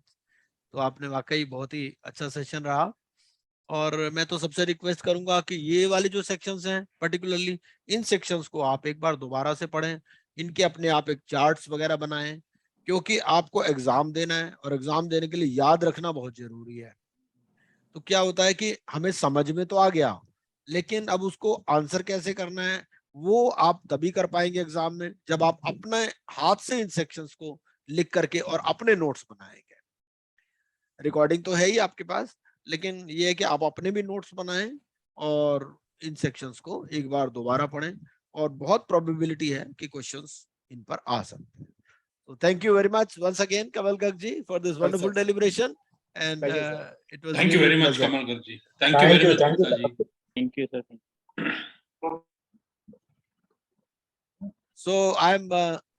तो आपने वाकई बहुत ही अच्छा सेशन रहा। और मैं तो सबसे रिक्वेस्ट करूंगा कि ये वाले जो सेक्शंस हैं पर्टिकुलरली इन सेक्शंस को आप एक बार दोबारा से पढ़ें, इनके अपने आप एक चार्ट्स वगैरह बनाएं, क्योंकि आपको एग्जाम देना है और एग्जाम देने के लिए याद रखना बहुत जरूरी है। तो क्या होता है कि हमें समझ में तो आ गया, लेकिन अब उसको आंसर कैसे करना है वो आप तभी कर पाएंगे एग्जाम में जब आप अपने हाथ से इन सेक्शंस को लिख करके और अपने नोट्स बनाएंगे। रिकॉर्डिंग तो है ही आपके पास, लेकिन ये है कि आप अपने भी नोट्स बनाएं और इन सेक्शंस को एक बार दोबारा पढ़ें, और बहुत प्रोबेबिलिटी है कि क्वेश्चंस इन पर आ सकते हैं। So thank you very much once again, Kamal Garg ji, for this wonderful deliberation, and Pleasure, sir. it was Thank you really very much, pleasant. Kamal Garg ji. Thank you very much, Thank you, Gupta ji. thank you, sir. So I'm